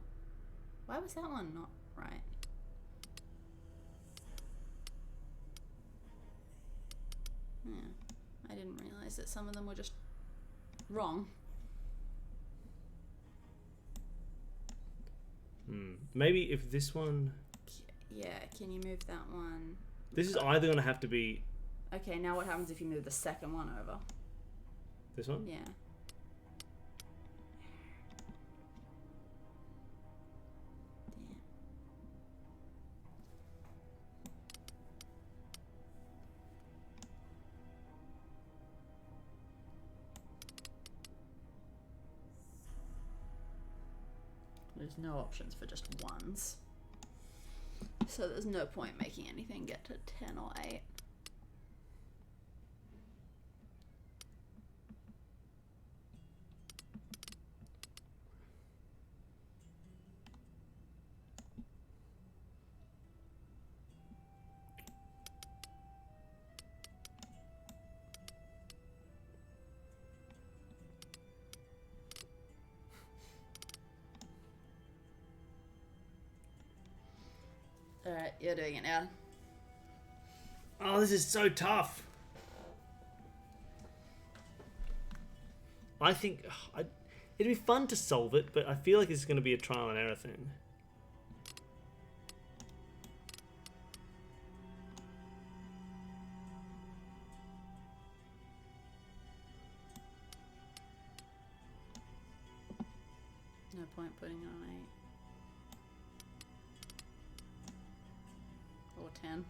Why was that one not right? Yeah. I didn't realize that some of them were just wrong. Maybe if this one... Yeah, can you move that one? This is either going to have to be... Okay, now what happens if you move the second one over? This one? Yeah. There's no options for just 1s. So there's no point making anything get to 10 or 8. Alright, you're doing it now. Oh, this is so tough. I think... it'd be fun to solve it, but I feel like it's going to be a trial and error thing. No point putting it on 8. Or 10.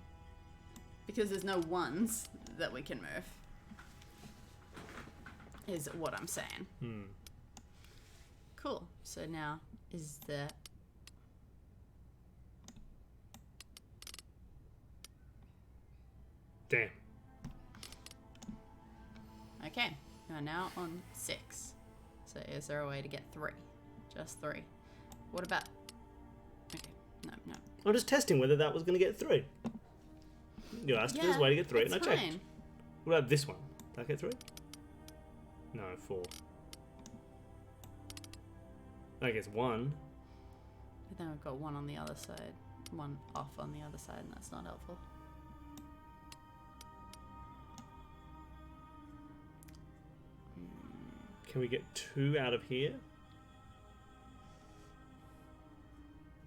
Because there's no 1s that we can move. Is what I'm saying. Cool. So now, is the... Damn. Okay. We're now on 6. So is there a way to get 3? Just 3. What about... Okay. No. I'm just testing whether that was going to get 3. You asked if there's a way to get 3, and I it's checked. fine. What about this one? Did that get 3? No, 4. I guess 1. But then we've got 1 on the other side. 1 off on the other side, and that's not helpful. Can we get 2 out of here?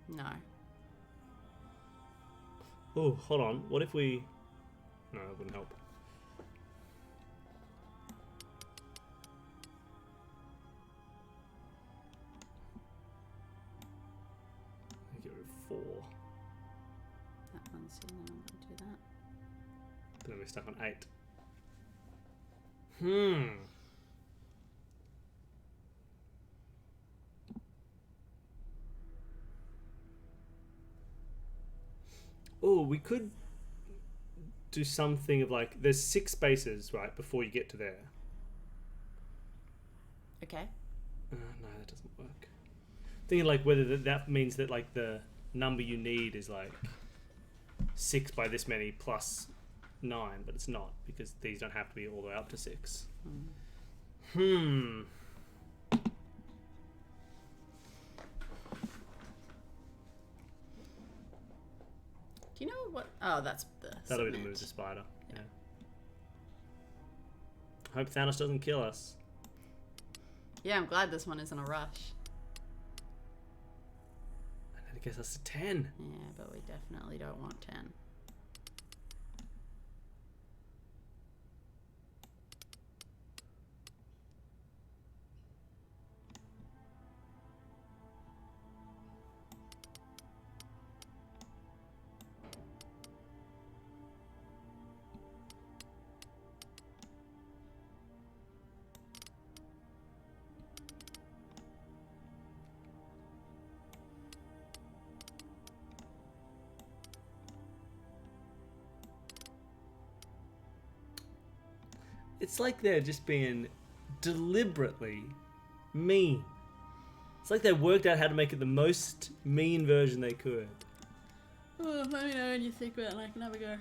No. Oh, hold on. What if we... No, that wouldn't help. Get rid of 4. That one's so then I'm going to do that. But then we're stuck on 8. Oh, we could do something of like, there's 6 spaces, right, before you get to there. Okay. No, that doesn't work. Thinking like whether that means that like the number you need is like 6 by this many plus 9, but it's not, because these don't have to be all the way up to 6. Do you know what? Oh, that's the. That'll be to submit. move the spider. Yeah. Hope Thanos doesn't kill us. Yeah, I'm glad this one isn't a rush. And then it gets us to 10. Yeah, but we definitely don't want 10. It's like they're just being deliberately mean. It's like they worked out how to make it the most mean version they could. Oh, let me know when you think about it and I can have a go.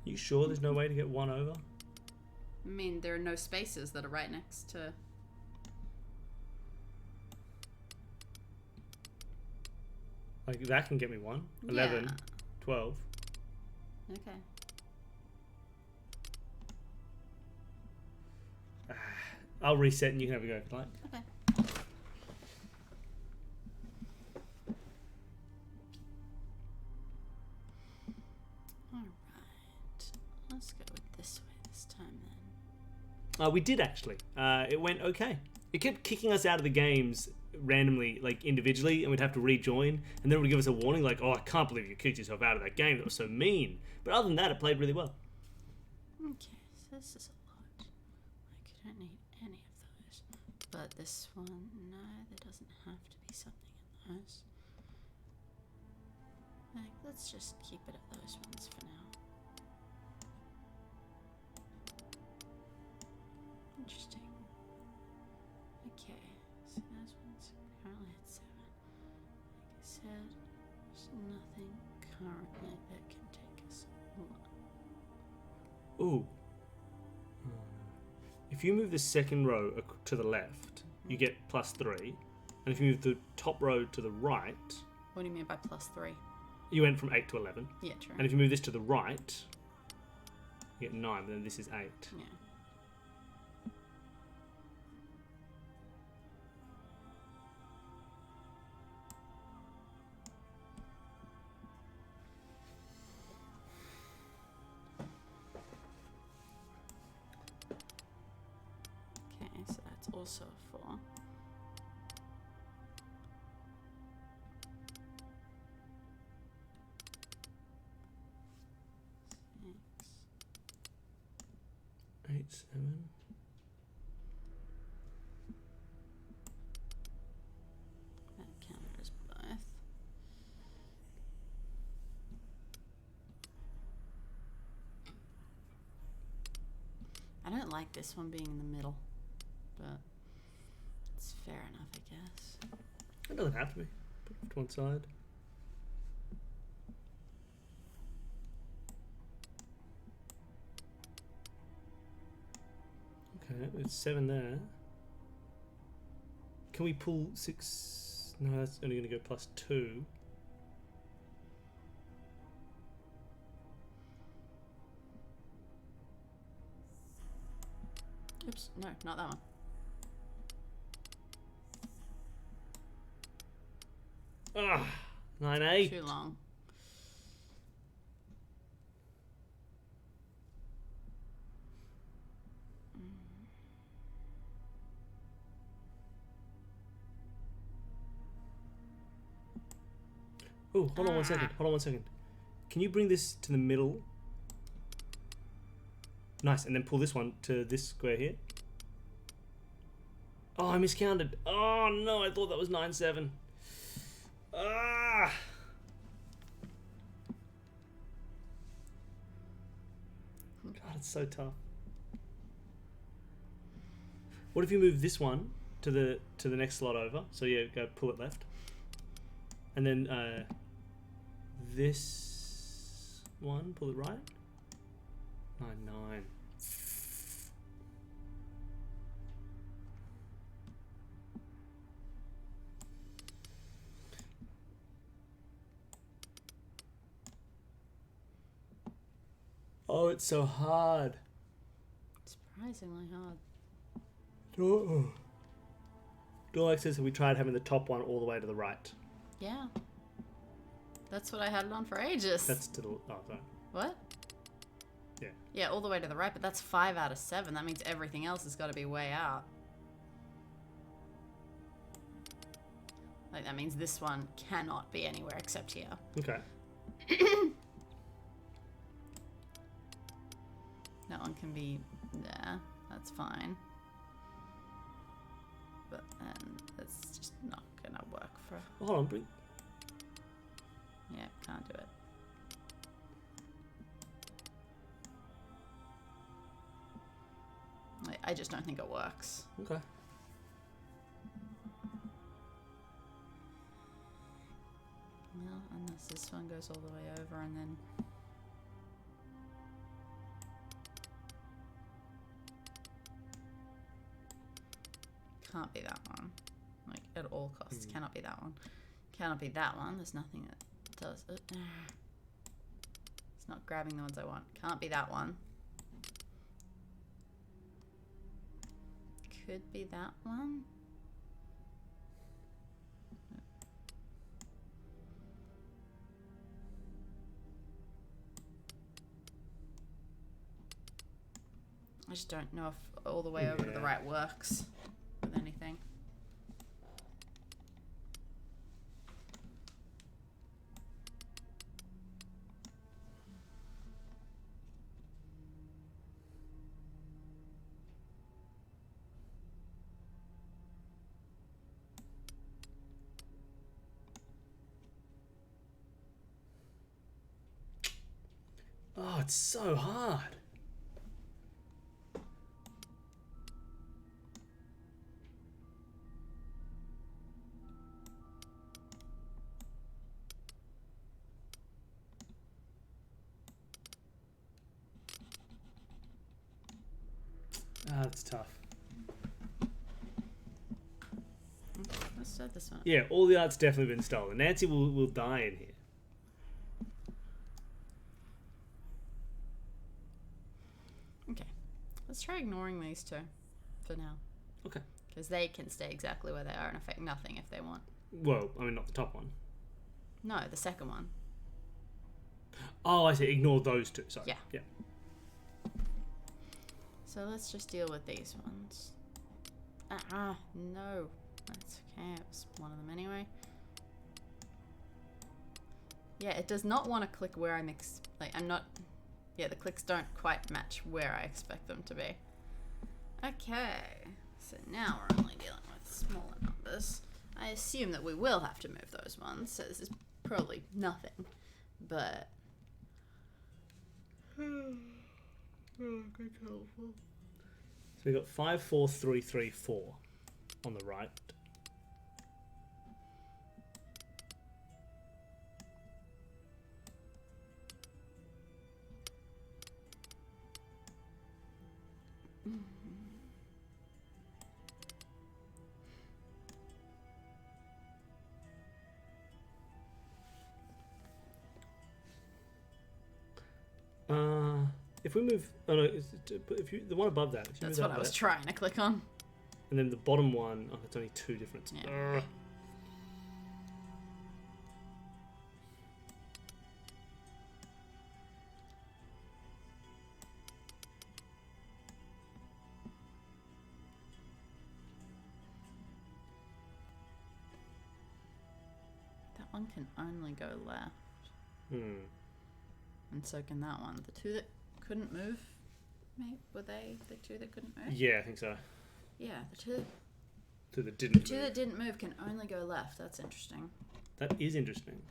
You sure there's no way to get 1 over? I mean, there are no spaces that are right next to. Like, that can get me 1. 11. Yeah. 12. Okay. I'll reset and you can have a go if you like. Okay. Alright. Let's go with this way this time then. We did actually. It went okay. It kept kicking us out of the games randomly, like individually, and we'd have to rejoin, and then it would give us a warning like, oh, I can't believe you kicked yourself out of that game. That was so mean. But other than that, it played really well. Okay, so this is a lot. I couldn't need any of those. But this one, no, there doesn't have to be something in those. Like, let's just keep it at those ones for now. Interesting. Okay, so those ones currently at 7. Like I said, there's nothing currently that can take us on. Ooh. If you move the second row to the left, you get +3. And if you move the top row to the right, What do you mean by +3? you went from 8 to 11. Yeah, true. And if you move this to the right, you get 9, but then this is 8. Yeah. Okay, so that's also a 4. Six. 8, 7. That counters both. I don't like this one being in the middle, but it's fair enough, I guess. It doesn't have to be. Put it off to one side. Okay, it's 7 there. Can we pull 6? No, that's only going to go +2. Oops, no, not that one. Ah, 9-8. Too long. Oh, hold on 1 second. Hold on 1 second. Can you bring this to the middle? Nice, and then pull this one to this square here. Oh, I miscounted. Oh no, I thought that was 9-7. Ah! God, it's so tough. What if you move this one to the next slot over? So yeah, go pull it left, and then this one pull it right. 9-9. Oh, it's so hard. Surprisingly hard. Oh. Dorlax says that we tried having the top one all the way to the right. Yeah. That's what I had it on for ages. That's to the... Oh, sorry. What? Yeah. Yeah, all the way to the right, but that's 5 out of 7. That means everything else has got to be way out. Like, that means this one cannot be anywhere except here. Okay. That one can be there. That's fine. But then it's just not gonna work for... Oh, hold on, bring... Yeah, can't do it. I just don't think it works. Okay. Well, unless this one goes all the way over and then... Can't be that one. Like, at all costs. Cannot be that one. Cannot be that one. There's nothing that does it. It's not grabbing the ones I want. Can't be that one. Could be that one. I just don't know if all the way over to the right works with anything. Oh, it's so hard. Ah, that's tough. Let's start this one. Yeah, all the art's definitely been stolen. Nancy will die in here. Okay. Let's try ignoring these two for now. Okay. Because they can stay exactly where they are and affect nothing if they want. Well, I mean, not the top one. No, the second one. Oh, I see. Ignore those two. Sorry. Yeah. Yeah. So let's just deal with these ones. No. That's okay. It was one of them anyway. Yeah, it does not want to click where I'm I'm not... Yeah, the clicks don't quite match where I expect them to be. Okay. So now we're only dealing with smaller numbers. I assume that we will have to move those ones, so this is probably nothing. But... So we got 5, 4, 3, 3, 4 on the right. If we move, oh no, if you the one above that. If you That's move what that I was left, trying to click on. and then the bottom one, oh, it's only 2 difference. Yeah. one can only go left. And so can that one. The two that couldn't move, maybe, were they the two that couldn't move? Yeah, I think so. Yeah, the two That didn't. that didn't move can only go left. That's interesting. That is interesting.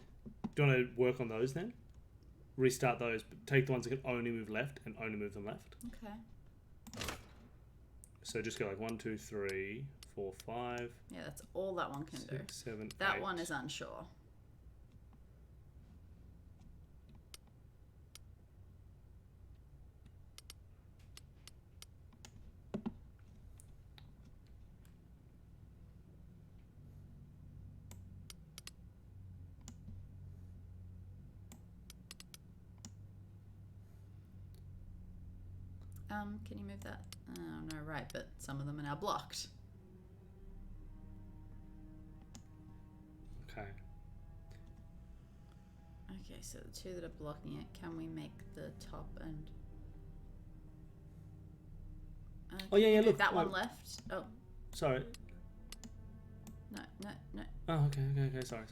Do you want to work on those then? Restart those, but take the ones that can only move left and only move them left. Okay. So just go like 1, 2, 3, 4, 5. Yeah, that's all that one can do. 6, 7, That 8. one is unsure. Can you move that? Oh, no, right, but some of them are now blocked. Okay. Okay, so the two that are blocking it, can we make the top and... Oh, yeah, move look. that one left? Oh, Sorry. no. Oh, okay. Sorry.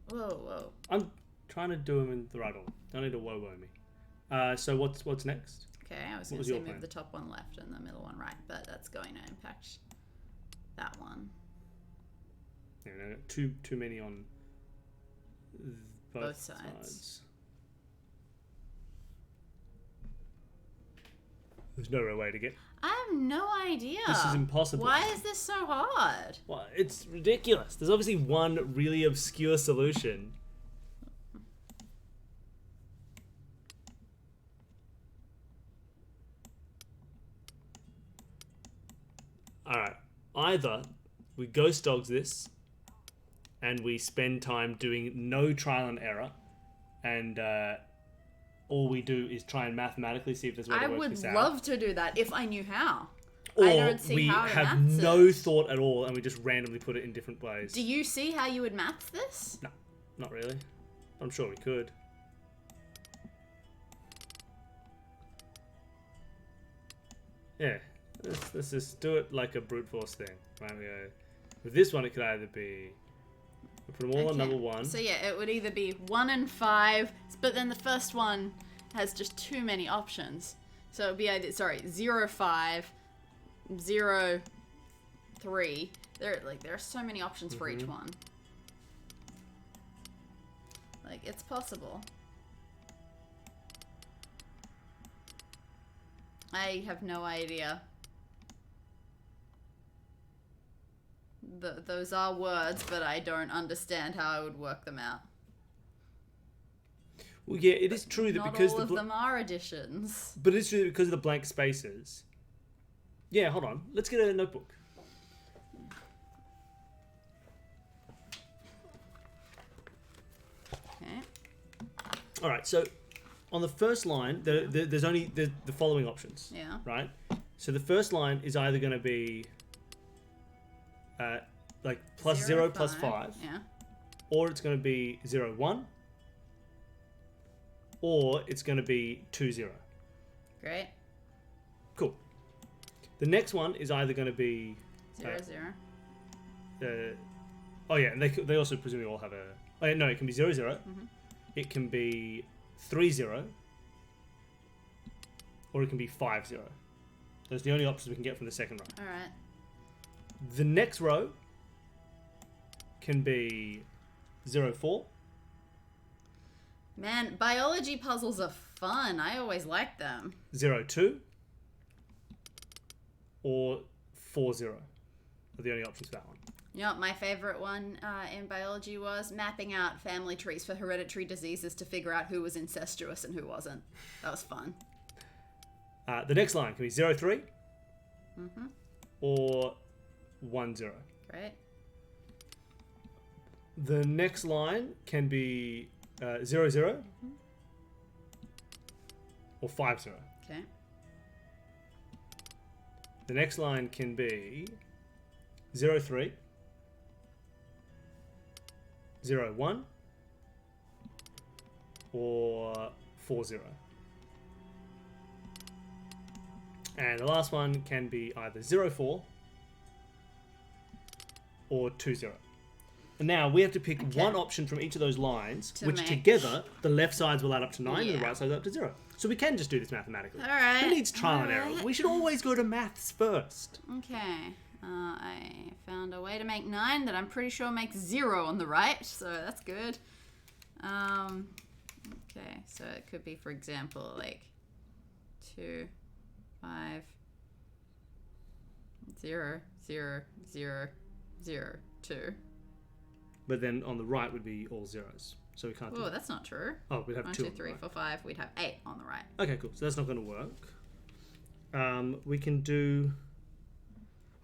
Whoa. I'm trying to do them in the right order. Don't need to whoa me. So what's next? Okay, I was What going was to say your move plan? the top one left and the middle one right, but that's going to impact that one. Yeah, no, too many on both sides. There's no real way to get. I have no idea. This is impossible. Why is this so hard? Well, it's ridiculous. There's obviously one really obscure solution. Alright, either we ghost dogs this and we spend time doing no trial and error and all we do is try and mathematically see if there's a way to I work would this out. love to do that if I knew how. Or I don't see we how to have maths no it. thought at all and we just randomly put it in different ways. Do you see how you would math this? No, not really. I'm sure we could. Yeah, let's just do it like a brute force thing. Right, we go. With this one, it could either be... We put them all on number 1. So yeah, it would either be 1 and 5, but then the first one has just too many options. So it would be either, 0, 5, 0, 3. There are so many options for each one. Like, it's possible. I have no idea. Those are words, but I don't understand how I would work them out. Well, yeah, it is true that Not because all of them are additions. But it's true that because of the blank spaces. Yeah, hold on. Let's get a notebook. Okay. All right, so on the first line, there's only the following options. Yeah. Right? So the first line is either going to be like plus 0 plus 5. Yeah. Or it's going to be 0, 1. Or it's going to be 2, 0. Great. Cool. The next one is either going to be 0, 0. Oh yeah, and they also presumably all have a... Oh, yeah, no, it can be 0, 0. It can be 3, 0. Or it can be 5, 0. Those are the only options we can get from the second row. Alright. The next row can be 0, 4. Man, biology puzzles are fun. I always like them. 0, 2. Or 4, 0. Are the only options for that one. You know what my favorite one in biology was? Mapping out family trees for hereditary diseases to figure out who was incestuous and who wasn't. That was fun. The next line can be 0, 3. Or 1, 0. Great. The next line can be 0, 0. Or 5, 0. Okay. The next line can be 0, 3. 0, 1. Or 4, 0. And the last one can be either 0, 4. Or 2, 0. And now we have to pick Okay. one option from each of those lines, To which make- together, the left sides will add up to 9 and the Yeah. right sides up to 0. So we can just do this mathematically. All right. Who needs trial and error? All right. We should always go to maths first. Okay. I found a way to make 9 that I'm pretty sure makes 0 on the right, so that's good. Okay, so it could be, for example, like 2, 5, 0, 0, 0, 0, 2. But then on the right would be all zeros. So we can't do Oh, that. that's not true. Oh, we'd have 1, 2 2, on the 3, right. 4, 5. We'd have 8 on the right. Okay, cool. So that's not going to work. We can do...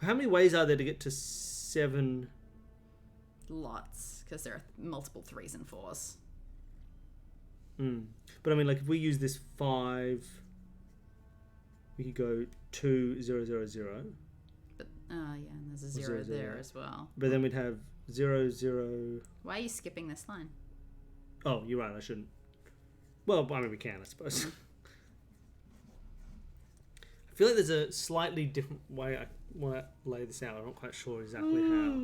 How many ways are there to get to 7? Lots, because there are multiple 3s and 4s. But I mean, like, if we use this 5, we could go 2, 0, 0, 0. But, yeah, and there's a 0 0, there 0. as well. But then we'd have 0, 0... Why are you skipping this line? Oh, you're right, I shouldn't. Well, I mean, we can, I suppose. I feel like there's a slightly different way I want to lay this out. I'm not quite sure exactly how.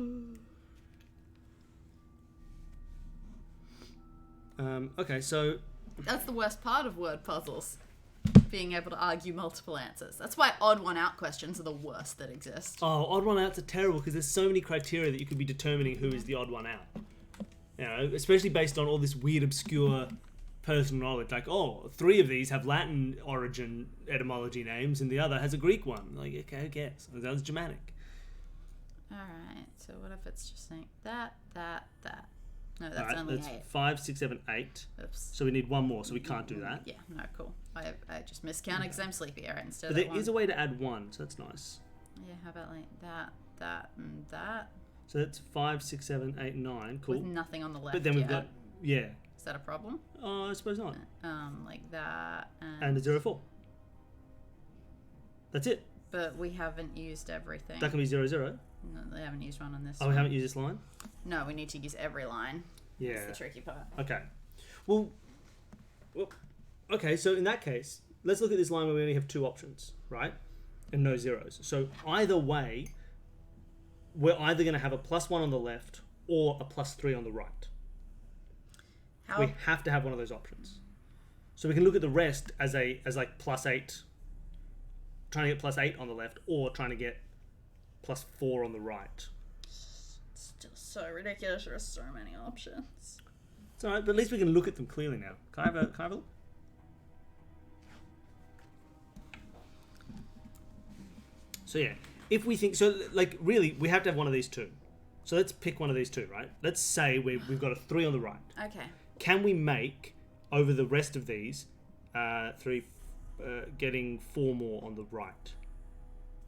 Okay, so... That's the worst part of word puzzles. Being able to argue multiple answers. That's why odd one out questions are the worst that exist. Oh, odd one outs are terrible because there's so many criteria that you could be determining who is the odd one out. You know, especially based on all this weird, obscure personal knowledge. Like, oh, 3 of these have Latin origin etymology names and the other has a Greek one. Like, okay, who cares? That was Germanic. Alright, so what if it's just saying that? No, that's Alright, only that's 8. 5, 6, 7, 8. Oops. So we need one more, so we can't do that. Yeah, no, cool. I just miscounted because I'm sleepy. Alright, instead But of there that is a way to add 1, so that's nice. Yeah, how about like that, and that? So that's 5, 6, 7, 8, 9. Cool. With nothing on the left. But then we've yet. got, yeah. Is that a problem? Oh, I suppose not. Like that And a 0, 4. That's it. But we haven't used everything. That can be 0, 0. No, they haven't used one on this Oh, one. we haven't used this line? No, we need to use every line. Yeah. That's the tricky part. Okay. Well, okay, so in that case, let's look at this line where we only have 2 options, right? And no zeros. So either way, we're either going to have a +1 on the left or a +3 on the right. How? We have to have one of those options. So we can look at the rest as like +8, trying to get +8 on the left, or trying to get +4 on the right. It's just so ridiculous. There are so many options. It's alright, but at least we can look at them clearly now. Can I have a look? So yeah, if we think so, like really, we have to have one of these 2. So let's pick one of these 2, right? Let's say we've got a 3 on the right. Okay. Can we make over the rest of these 3, getting 4 more on the right?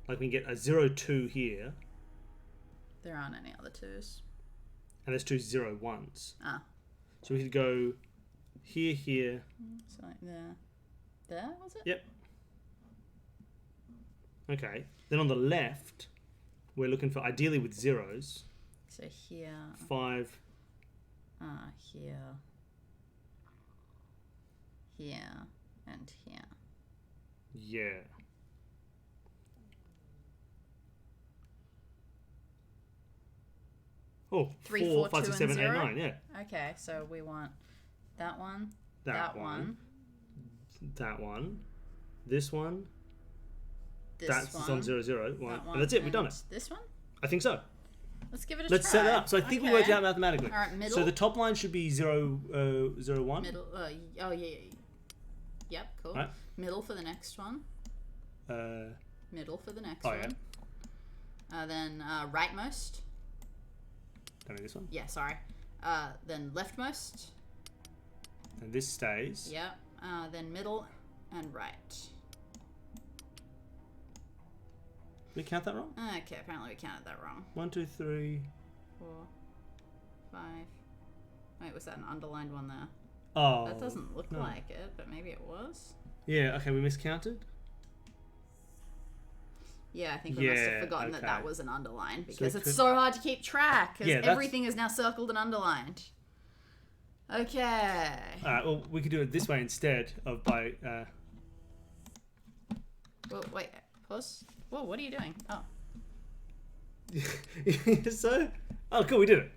Like we can get a 0, 2 here, There aren't any other 2s. and there's 2 0, 1s. Ah. So we could go here, here. So like there. There, was it? Yep. Okay. Then on the left, we're looking for ideally with zeros. So here. 5. Here. Here. And here. Yeah. Oh, 3, 4, 4, 5, 6, 2, and 7, 8, 0? 9. Yeah. Okay, so we want that one. That one. That one. This one. That's one. on 0, 0. One. That one. And that's it. We've done and it. This one? I think so. Let's give it a Let's try. set it up. So I think we worked it out mathematically. All right, middle. So the top line should be 0, 0, 1. Middle. Oh, yeah. Yep, cool. Right. Middle for the next one. Middle for the next Oh, one. yeah. Then rightmost. Don't need this one. Yeah, sorry. Then leftmost. And this stays. Yep. Then middle and right. Did we count that wrong? Okay, apparently we counted that wrong. 1, 2, 3. 4, 5. Wait, was that an underlined one there? Oh. That doesn't look no. like it, but maybe it was. Yeah, okay, we miscounted. Yeah, I think we must have Yeah, forgotten that okay. that was an underline because it it's could- so hard to keep track because Yeah, that's- everything is now circled and underlined. Okay. Alright, well, we could do it this way instead of by... Well, wait, pause. Whoa, what are you doing? Oh. So... Oh, cool, we did it.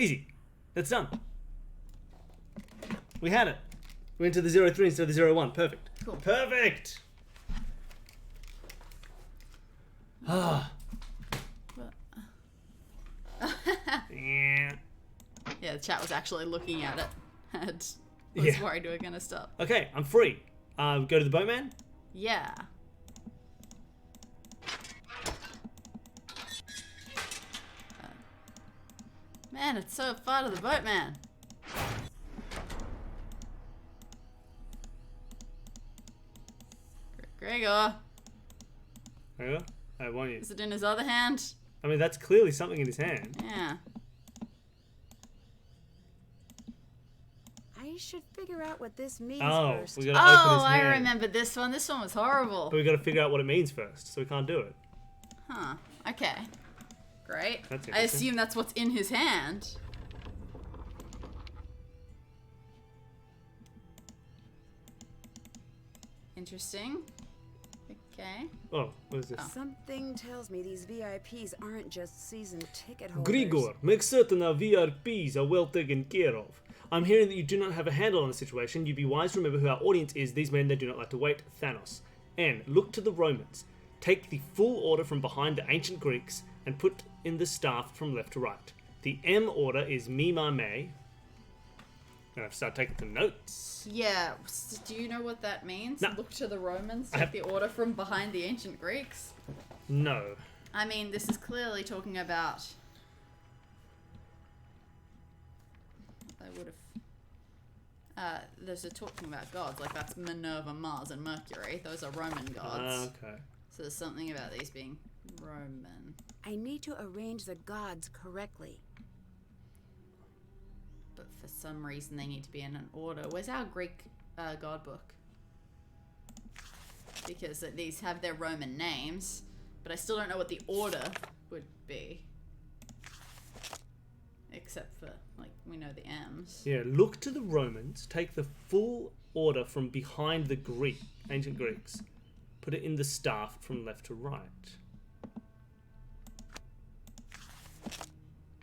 Easy. That's done. We had it. We went to the 03 instead of the 01. Perfect. Cool. Perfect. Ah. Yeah. Yeah, the chat was actually looking at it. And was worried we were going to stop. Okay, I'm free. Go to the boatman. Yeah. Man, it's so far to the boatman. Gregor. Gregor, I want you. Is it in his other hand? I mean, that's clearly something in his hand. Yeah. I should figure out what this means Oh, first. we gotta open his I hand. remember this one. This one was horrible. But we gotta figure out what it means first, so we can't do it. Huh. Okay. Great. That's I interesting. assume that's what's in his hand. Interesting. Okay. Oh, what is this? Something tells me these VIPs aren't just season ticket holders. Grigor, make certain our VRPs are well taken care of. I'm hearing that you do not have a handle on the situation. You'd be wise to remember who our audience is. These men, they do not like to wait. Thanos. N, look to the Romans. Take the full order from behind the ancient Greeks and put in the staff from left to right. The M order is me, my, may. I'm gonna start taking some notes. Yeah. Do you know what that means? No. Look to the Romans, take the order from behind the ancient Greeks? No. I mean, this is clearly talking about... I would have... Those are talking about gods, like that's Minerva, Mars, and Mercury. Those are Roman gods. Okay. So there's something about these being Roman. I need to arrange the gods correctly. But for some reason they need to be in an order. Where's our Greek god book? Because these have their Roman names, but I still don't know what the order would be. Except for, like, we know the M's. Yeah, look to the Romans, take the full order from behind the ancient Greeks, put it in the staff from left to right.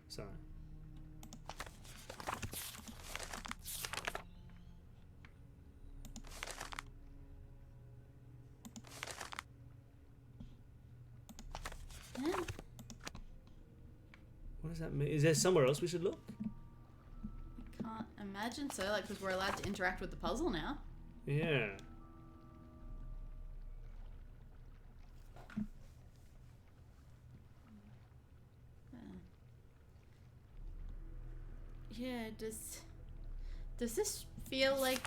So. Yeah. What does that mean? Is there somewhere else we should look? Can't imagine so, like, because we're allowed to interact with the puzzle now. Yeah. Yeah, does this feel like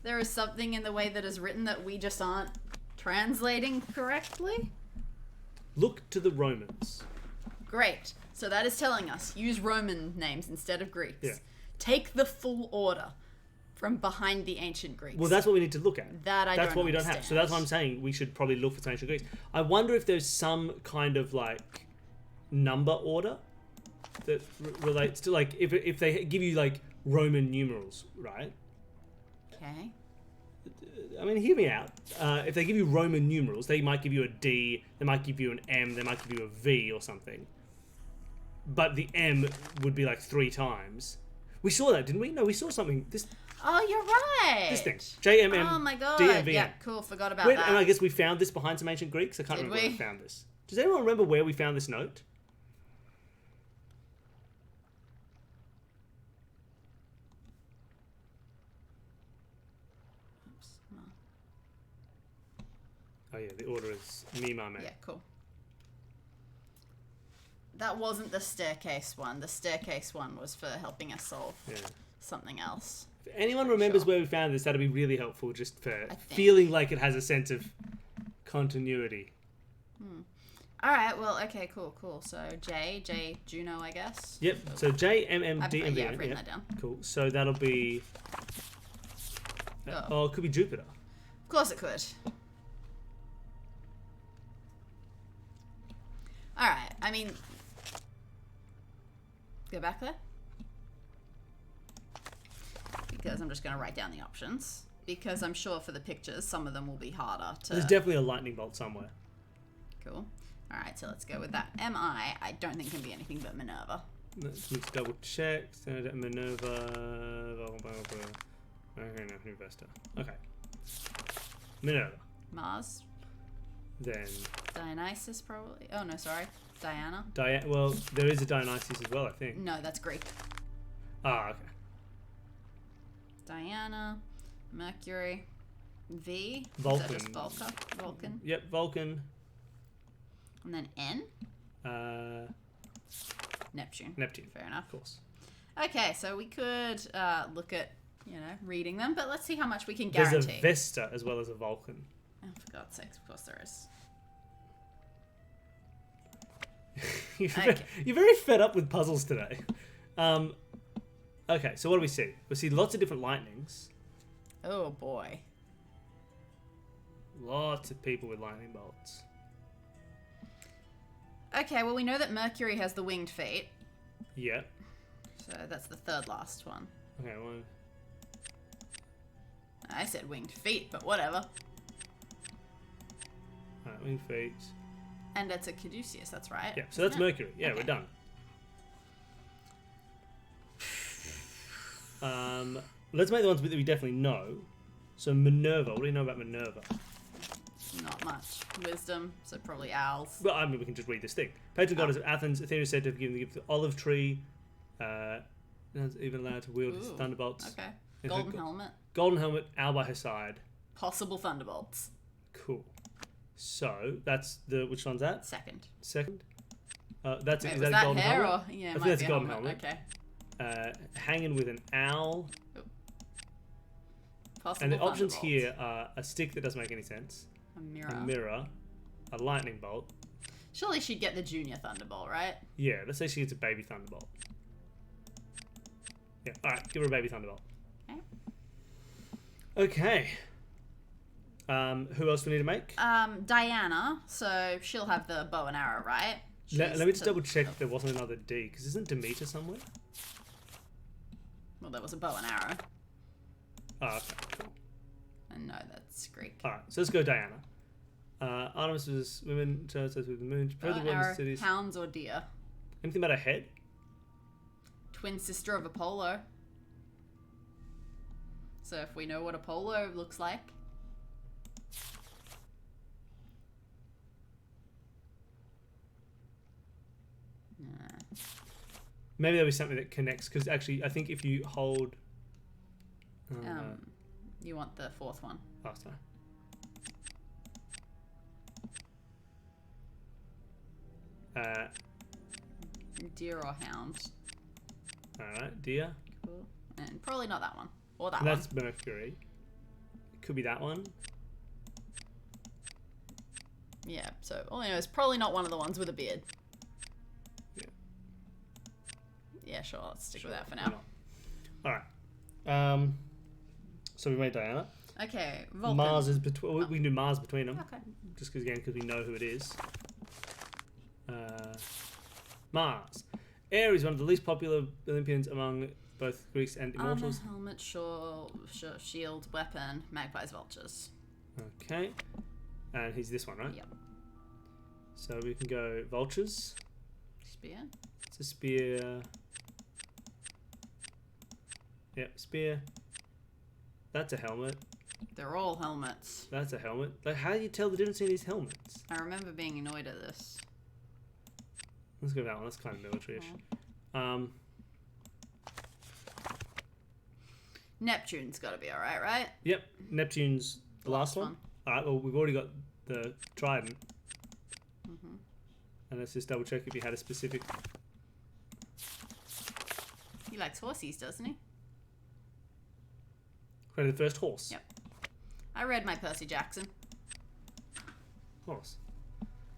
there is something in the way that is written that we just aren't translating correctly? Look to the Romans. Great. So that is telling us, use Roman names instead of Greeks. Yeah. Take the full order from behind the ancient Greeks. Well, that's what we need to look at. That's what we don't have. So that's why I'm saying we should probably look for some ancient Greeks. I wonder if there's some kind of, like, number order that relates to, like, if they give you, like, Roman numerals, right? Okay. I mean, hear me out. If they give you Roman numerals, they might give you a D, they might give you an M, they might give you a V or something. But the M would be like 3 times. We saw that, didn't we? No, we saw something. Oh, you're right. This thing. JMM. Oh my god. DMVM. Yeah, cool. Forgot about Wait, that. and I guess we found this behind some ancient Greeks. I can't Did remember where we? we found this. Does anyone remember where we found this note? Oops, no. Oh yeah, the order is me, my man. Yeah, cool. That wasn't the staircase one. The staircase one was for helping us solve something else. If anyone remembers where we found this, that'd be really helpful, just for feeling like it has a sense of continuity. All right. Well. Okay. Cool. So J Juno, I guess. Yep. So J M M D M V. I've written that down. Cool. So that'll be. Oh, it could be Jupiter. Of course it could. All right. I mean, go back there. Because I'm just going to write down the options. Because I'm sure for the pictures, some of them will be harder to... There's definitely a lightning bolt somewhere. Cool. Alright, so let's go with that. M-I don't think can be anything but Minerva. Let's just double check. Minerva. Okay, no, new Vesta. Okay. Minerva. Mars. Then Dionysus, probably. Oh, no, sorry. Diana. Well, there is a Dionysus as well, I think. No, that's Greek. Ah, okay. Diana. Mercury. V. Vulcan. Is that just Vulcan? Yep, Vulcan. And then N. Neptune. Fair enough. Of course. Okay, so we could look at, reading them, but let's see how much we can guarantee. There's a Vesta as well as a Vulcan. Oh, for God's sakes, of course there is. You're very fed up with puzzles today. Okay, so what do we see? We see lots of different lightnings. Oh, boy. Lots of people with lightning bolts. Okay, well, we know that Mercury has the winged feet. Yeah. So that's the third last one. Okay, one. I said winged feet, but whatever. Alright, winged feet. And it's a Caduceus, that's right. Yeah, so that's Mercury. Yeah, Okay. we're done. Let's make the ones that we definitely know. So Minerva, what do you know about Minerva? Not much. Wisdom, so probably owls. Well, I mean, we can just read this thing. Patron goddess of Athens, Athena is said to have given the gift of the olive tree. Even allowed to wield his Ooh, thunderbolts. Okay. Yeah, Golden helmet. Golden helmet, owl by her side. Possible thunderbolts. Cool. So that's the which one's that? Second. Second. That's Wait, is was that a that golden hair helmet? or yeah? I It think might that's be a golden helmet. Okay. Hanging with an owl. Possible And the options thunderbolts. here are a stick that doesn't make any sense, A mirror. a mirror, a lightning bolt. Surely she'd get the junior thunderbolt, right? Yeah, let's say she gets a baby thunderbolt. Yeah, alright, give her a baby thunderbolt. Okay. Who else do we need to make? Diana. So she'll have the bow and arrow, right? Let me just double check there wasn't another D, because isn't Demeter somewhere? Well, there was a bow and arrow. Oh, okay, cool. And no, that's Greek. Alright, so let's go Diana. Artemis was women, with the moon. Bow and arrow, hounds or deer? Anything about her head? Twin sister of Apollo. So if we know what Apollo looks like. Maybe there'll be something that connects, because actually, I think if you hold... You want the fourth one. Oh, sorry. Deer or hound. Alright, deer. Cool. And probably not that one. Or that And one. that's Mercury. It could be that one. Yeah, so all I know is probably not one of the ones with a beard. Yeah. Yeah, sure, let's stick with that for why now. not? Alright. So we made Diana. Okay, Vulcan. Mars is between. We can do Mars between them. Okay. Just because we know who it is. Mars. Ares, one of the least popular Olympians among both Greeks and immortals. Armor, helmet, shield, weapon, magpies, vultures. Okay. And he's this one, right? Yep. So we can go vultures. Spear. It's a spear. Yep, spear. That's a helmet. They're all helmets. That's a helmet. Like, how do you tell the difference in these helmets? I remember being annoyed at this. Let's go with that one. That's kind of military-ish. Neptune's got to be alright, right? Yep. Neptune's the last one. Alright, well, we've already got the trident. And let's just double check if he had a specific... He likes horsies, doesn't he? Created the first horse. Yep. I read my Percy Jackson. Horse.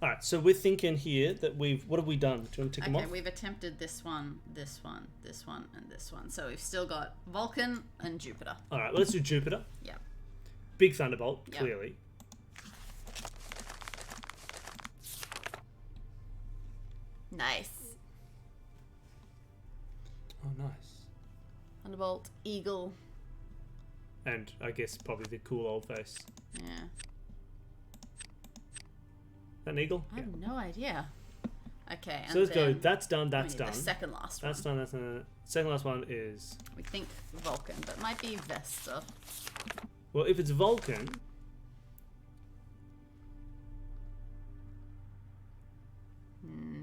Alright, so we're thinking here that what have we done? Do you want to tick them off? Okay, we've attempted this one, this one, this one, and this one. So we've still got Vulcan and Jupiter. Alright, well, let's do Jupiter. Yep. Big thunderbolt, Yep. clearly. Nice. Oh, nice. Thunderbolt, Eagle. And I guess probably the cool old face. Yeah. That an eagle? I have no idea. Okay, and So let's go. then That's done. we That's need done. The second last one. That's done. That's done. Second last one is. We think Vulcan, but it might be Vesta. Well, if it's Vulcan.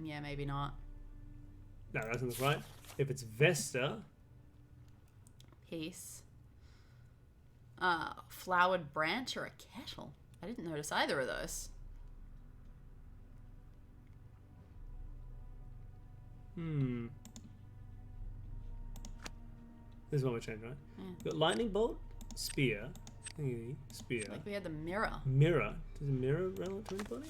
Yeah, maybe not. No, that doesn't look right. If it's Vesta. Peace. Flowered branch or a kettle? I didn't notice either of those. This is what we're changing, right? Yeah. We've got lightning bolt, spear, thingy, spear. Like we had the mirror. Mirror. Does a mirror relevant to anybody?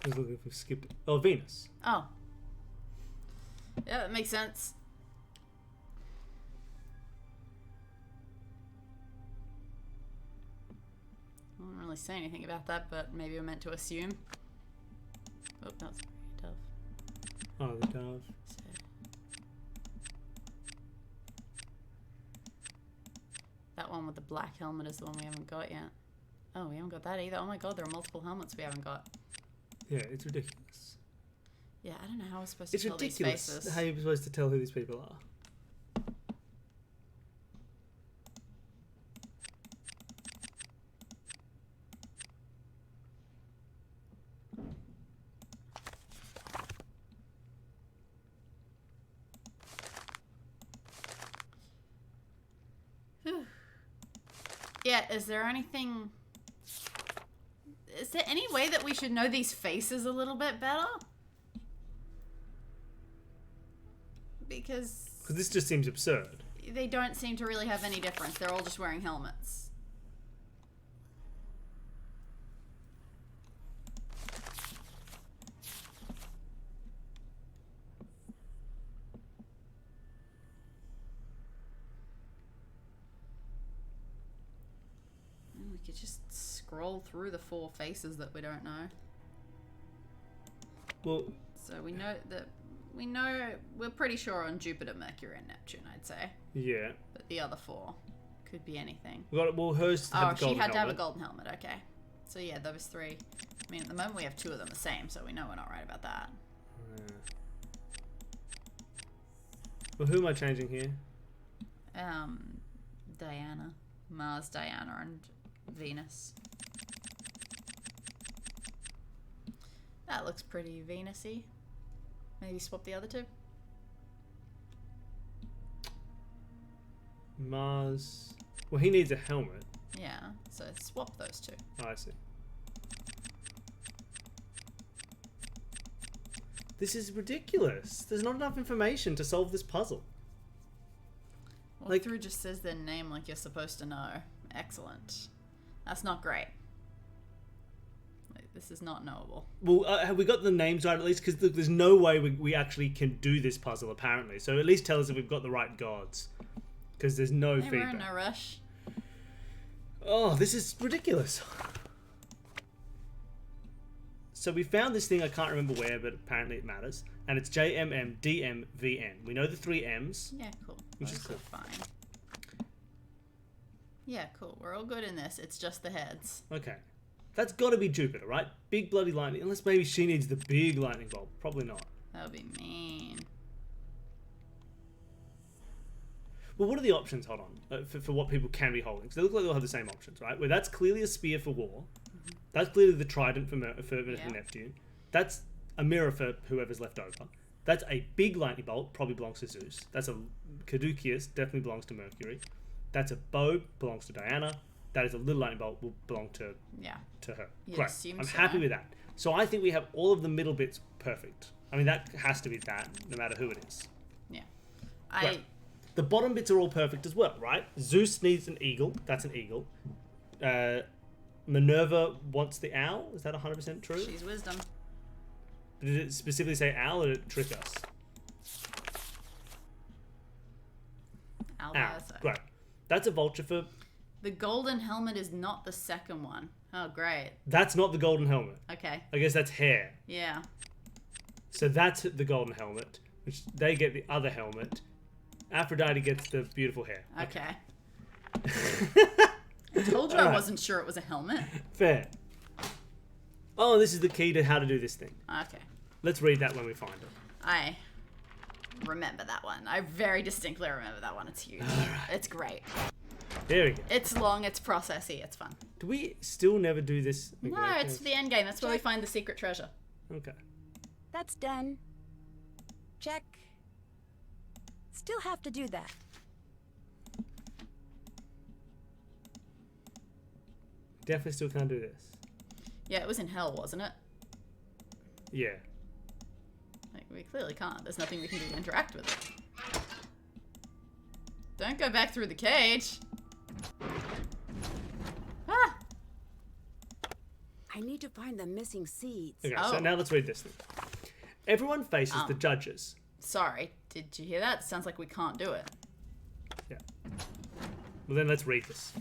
Just looking if we've skipped. Oh, Venus. Oh. Yeah, that makes sense. I don't really say anything about that, but maybe we're meant to assume. Oh, that's very tough. Oh, the dove. So. That one with the black helmet is the one we haven't got yet. Oh, we haven't got that either. Oh my god, there are multiple helmets we haven't got. Yeah, it's ridiculous. Yeah, I don't know how we're supposed to It's tell ridiculous these faces. how you're supposed to tell who these people are. Yeah, is there anything... Is there any way that we should know these faces a little bit better? Because this just seems absurd. they don't seem to really have any difference. They're all just wearing helmets. We could just scroll through the 4 faces that we don't know. Well, so we know that we're pretty sure on Jupiter, Mercury, and Neptune, I'd say. Yeah. But the other 4 could be anything. Well, hers had the golden she had to have a helmet. golden helmet. Okay. So yeah, those 3. I mean, at the moment we have 2 of them the same, so we know we're not right about that. Yeah. Well, who am I changing here? Diana, Mars, Diana, and Venus. That looks pretty Venus-y. Maybe swap the other 2. Mars. Well, he needs a helmet. Yeah, so swap those 2. Oh, I see. This is ridiculous. There's not enough information to solve this puzzle. Well, Like- through just says their name like you're supposed to know. Excellent. That's not great. Like, this is not knowable. Well, have we got the names right at least? Because there's no way we actually can do this puzzle, apparently. So at least tell us if we've got the right gods. Because there's no Hey, we're feedback. in no rush. Oh, this is ridiculous. So we found this thing, I can't remember where, but apparently it matters. And it's JMMDMVN. We know the 3 M's. Yeah, cool. Which Those is cool. are fine. Yeah, cool. We're all good in this. It's just the heads. Okay. That's got to be Jupiter, right? Big bloody lightning. Unless maybe she needs the big lightning bolt. Probably not. That would be mean. Well, what are the options? Hold on. For what people can be holding. Because they look like they'll have the same options, right? Where that's clearly a spear for war. That's clearly the trident for Venus and Neptune. That's a mirror for whoever's left over. That's a big lightning bolt, probably belongs to Zeus. That's a caduceus, definitely belongs to Mercury. That's a bow, belongs to Diana. That is a little lightning bolt, will belong to her. You'd Great. assume I'm so. happy with that. So I think we have all of the middle bits perfect. I mean, that has to be that, no matter who it is. Yeah. Right. The bottom bits are all perfect as well, right? Zeus needs an eagle. That's an eagle. Minerva wants the owl. Is that 100% true? She's wisdom. Did it specifically say owl or did it trick us? Owl. Great. That's a vulture for... The golden helmet is not the second one. Oh, great. That's not the golden helmet. Okay. I guess that's hair. Yeah. So that's the golden helmet, which they get the other helmet. Aphrodite gets the beautiful hair. Okay. I told you I wasn't sure it was a helmet. Fair. Oh, this is the key to how to do this thing. Okay. Let's read that when we find it. I remember that one. I very distinctly remember that one. It's huge. It's great. There we go. It's long, it's processy, it's fun. Do we still never do this? No, it's the end game. That's where we find the secret treasure. Okay. That's done. Check. Still have to do that. Definitely still can't do this. Yeah, it was in hell, wasn't it? Yeah. Like, we clearly can't. There's nothing we can do to interact with it. Don't go back through the cage. Ah! I need to find the missing seeds. Okay, Oh. so now let's read this thing. Everyone faces the judges. Sorry. Did you hear that? Sounds like we can't do it. Yeah. Well, then let's read this.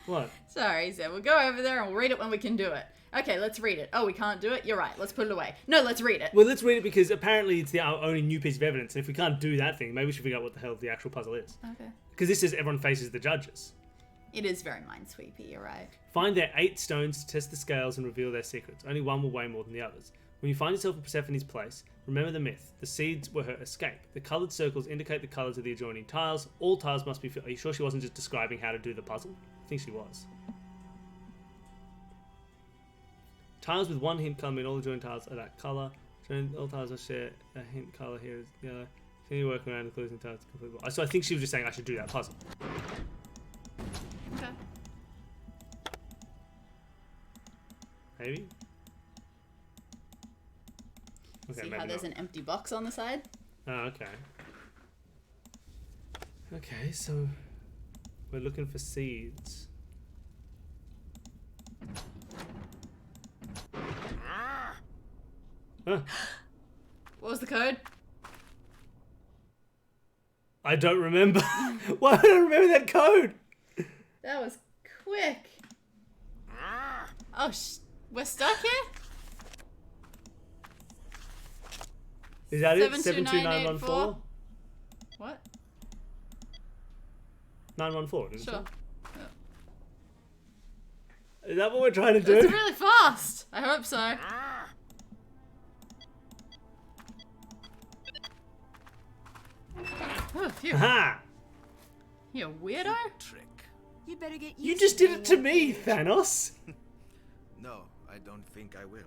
What? Sorry, so we'll go over there and we'll read it when we can do it. Okay, let's read it. Oh, we can't do it? You're right. Let's put it away. No, let's read it. Well, let's read it because apparently it's our only new piece of evidence. And if we can't do that thing, maybe we should figure out what the hell the actual puzzle is. Okay. Because this says everyone faces the judges. It is very minesweepy, you're right. Find their 8 stones to test the scales and reveal their secrets. Only one will weigh more than the others. When you find yourself in Persephone's place, remember the myth. The seeds were her escape. The coloured circles indicate the colours of the adjoining tiles. All tiles must be filled. Are you sure she wasn't just describing how to do the puzzle? I think she was. Tiles with one hint colour mean all adjoining tiles are that colour. All tiles will share a hint colour here is yellow. Continue working around the clues and tiles to complete. So I think she was just saying I should do that puzzle. Okay. Maybe? Okay, See maybe how there's not. an empty box on the side? Oh, okay. Okay, so we're looking for seeds. Huh. What was the code? I don't remember. Why don't I remember that code? That was quick. Oh, we're stuck here? Is that it? 72914? What? 914, isn't Sure. it? Is that what we're trying to do? It's really fast. I hope so. Oh, phew. Ha! You weirdo? Trick. You better get used You just did being it to in a me, cage. Thanos. No, I don't think I will.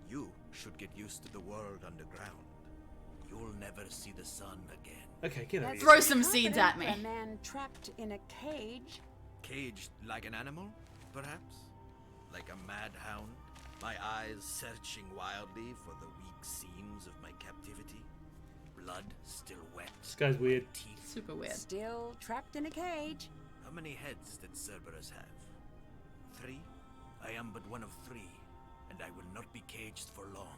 You should get used to the world underground. You'll never see the sun again. Okay, get over That's here. Throw some seeds at me. A man trapped in a cage. Caged like an animal, perhaps? Like a mad hound? My eyes searching wildly for the weak seams of my captivity? Blood still wet. This guy's weird. Teeth. Super weird. Still trapped in a cage. How many heads did Cerberus have? 3? I am but one of 3, and I will not be caged for long.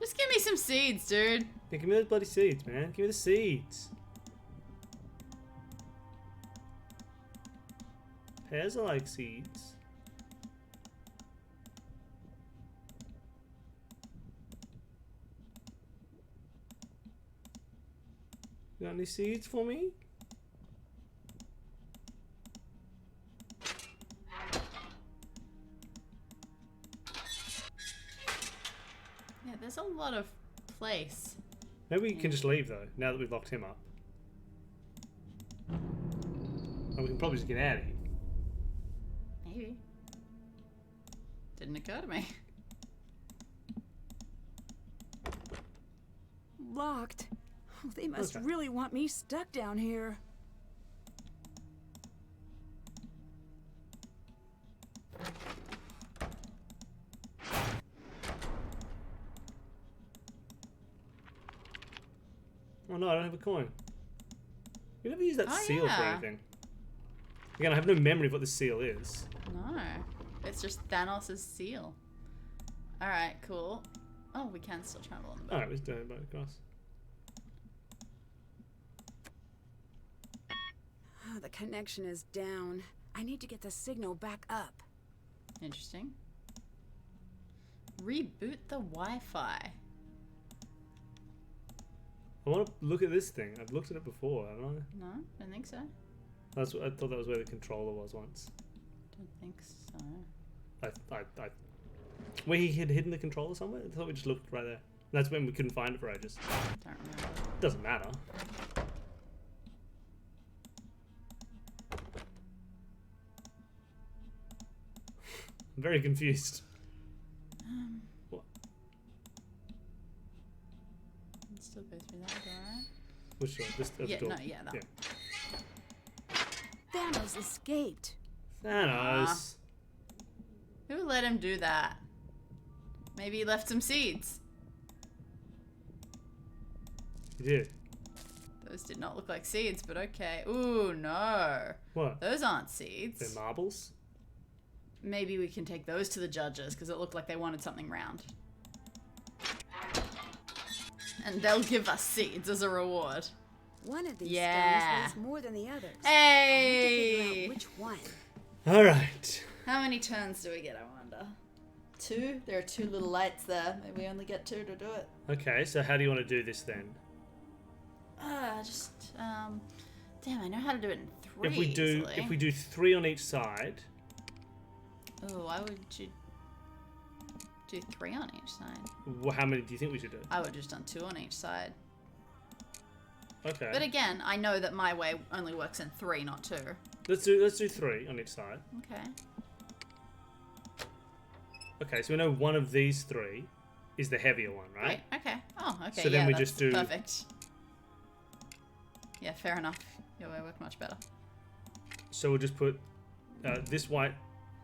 Just give me some seeds, dude. Yeah, give me those bloody seeds, man. Give me the seeds. Pears are like seeds. You got any seeds for me? Yeah, there's a lot of place. Maybe we can just leave though, now that we've locked him up. And we can probably just get out of here. Maybe. Didn't occur to me. Locked. Oh, they must Okay. really want me stuck down here. Oh no, I don't have a coin. We never use that Oh, seal for yeah. anything. Again, I have no memory of what the seal is. No. It's just Thanos' seal. Alright, cool. Oh, we can still travel on the boat. Alright, let's do it boat across. Oh, the connection is down. I need to get the signal back up. Interesting. Reboot the Wi-Fi. I want to look at this thing. I've looked at it before, haven't I? No, don't think so. I thought that was where the controller was once. Don't think so. Where he had hidden the controller somewhere? I thought we just looked right there. That's when we couldn't find it for ages. Don't remember. Doesn't matter. I'm very confused. What? Let's still go through that door, right? Which door? This Yeah, door. no, yeah, that one. Thanos escaped. Thanos. Who let him do that? Maybe he left some seeds. He did. Those did not look like seeds, but okay. Ooh, no. What? Those aren't seeds. They're marbles? Maybe we can take those to the judges because it looked like they wanted something round. And they'll give us seeds as a reward. One of these Yeah. stones weighs more than the others. Hey! Which one? Alright. How many turns do we get, I wonder? 2? There are 2 little lights there. Maybe we only get 2 to do it. Okay, so how do you want to do this then? Damn, I know how to do it in 3 If we do 3 on each side. Oh, why would you do 3 on each side? Well, how many do you think we should do? I would have just done 2 on each side. Okay. But again, I know that my way only works in 3, not 2. Let's do 3 on each side. Okay. Okay, so we know one of these 3 is the heavier one, right? Great. Okay. Oh, okay. So then yeah, we that's just do- perfect. Yeah, fair enough. Your way worked much better. So we'll just put this white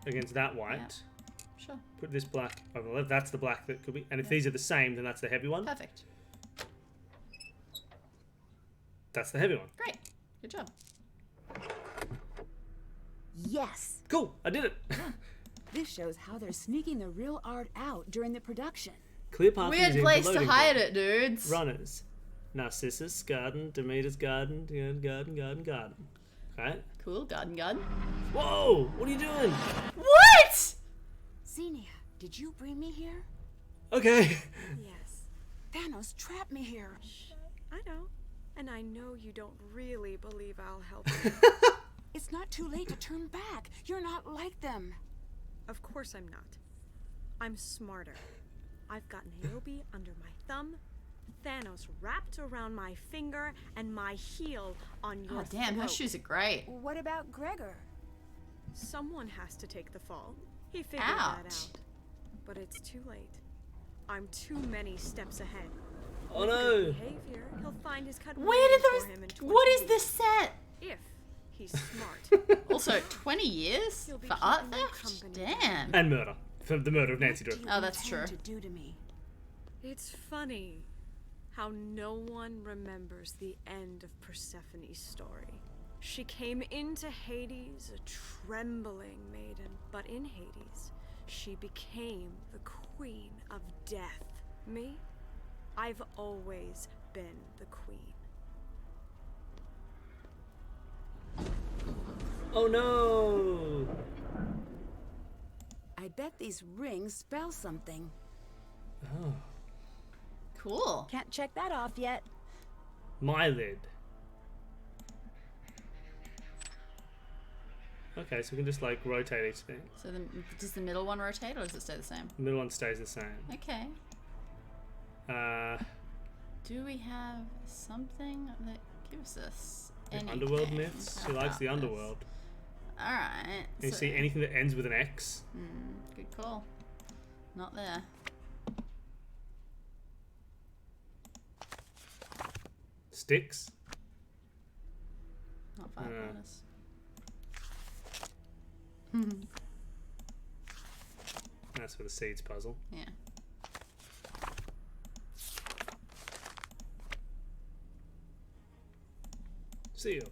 against that white. Yeah. Sure. Put this black over the left. That's the black that could be. And if these are the same, then that's the heavy one. Perfect. That's the heavy one. Great. Good job. Yes. Cool. I did it. This shows how they're sneaking the real art out during the production. Cleopatra Weird Museum place to loading hide bay. it, dudes. Runners. Narcissus garden, Demeter's garden, garden. Okay. Cool. Garden. Whoa! What are you doing? What? Xenia, did you bring me here? Okay. Yes, Thanos trapped me here. I know. And I know you don't really believe I'll help you. It's not too late to turn back. You're not like them. Of course I'm not. I'm smarter. I've got Niobe under my thumb, Thanos wrapped around my finger, and my heel on your Oh, damn. Her throat. shoes are great. What about Gregor? Someone has to take the fall. He figured Ouch. that out. But it's too late. I'm too many steps ahead. Oh With no. good behavior, he'll find his cut Where did waiting for him in those... 20 What is years. this set? If he's smart. Also, 20 years He'll be for art keeping me theft? company. Damn. And murder. For the murder of Nancy What Drew. do you Oh, that's intend true. to do to me? It's funny how no one remembers the end of Persephone's story. She came into Hades a trembling maiden, but in Hades, she became the queen of death. Me? I've always been the queen. Oh no! I bet these rings spell something. Oh. Cool. Can't check that off yet. My lid. Okay, so we can just like rotate each thing. So does the middle one rotate or does it stay the same? The middle one stays the same. Okay. Do we have something that gives us anything Underworld myths? She likes about the this? underworld. Alright. Can you see anything that ends with an X? Good call. Not there. Sticks? Not five minutes. That's for the seeds puzzle. Yeah. Seal.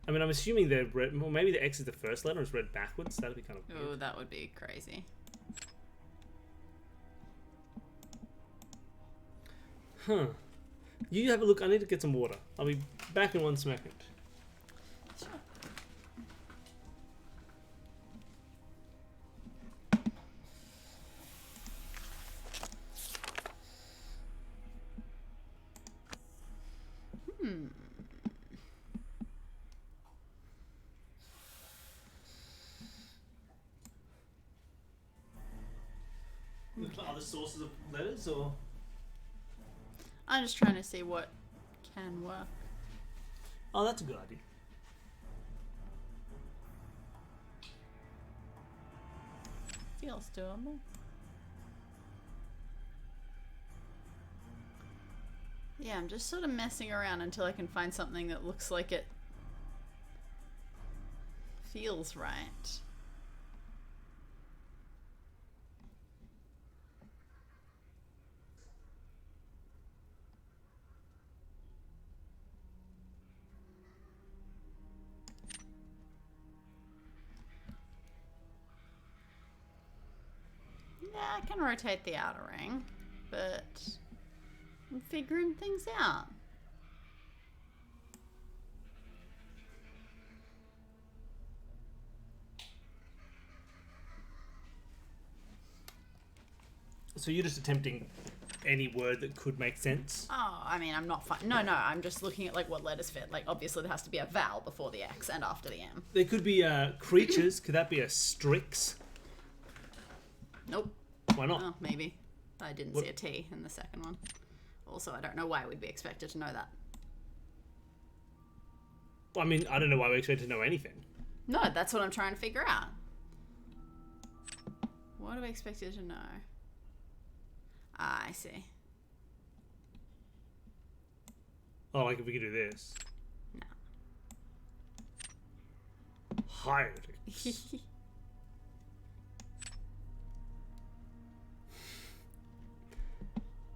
I mean, I'm assuming they're read. Well, maybe the X is the first letter. It's read backwards. That'd be kind of Oh, weird. that would be crazy. Huh. You have a look. I need to get some water. I'll be back in 1 second. other sources of letters, or? I'm just trying to see what can work. Oh, that's a good idea. Feels doable. Yeah, I'm just sort of messing around until I can find something that looks like it feels right. Yeah, I can rotate the outer ring, but I'm figuring things out. So you're just attempting any word that could make sense? Oh, I mean, I'm not no, I'm just looking at like what letters fit. Like, obviously there has to be a vowel before the X and after the M. There could be creatures. Could that be a Strix? Nope. Why not? Oh, maybe. I didn't see a T in the second one. Also, I don't know why we'd be expected to know that. Well, I mean, I don't know why we expect to know anything. No, that's what I'm trying to figure out. What are we expected to know? Ah, I see. Oh, like if we could do this. No. Hieroglyphs.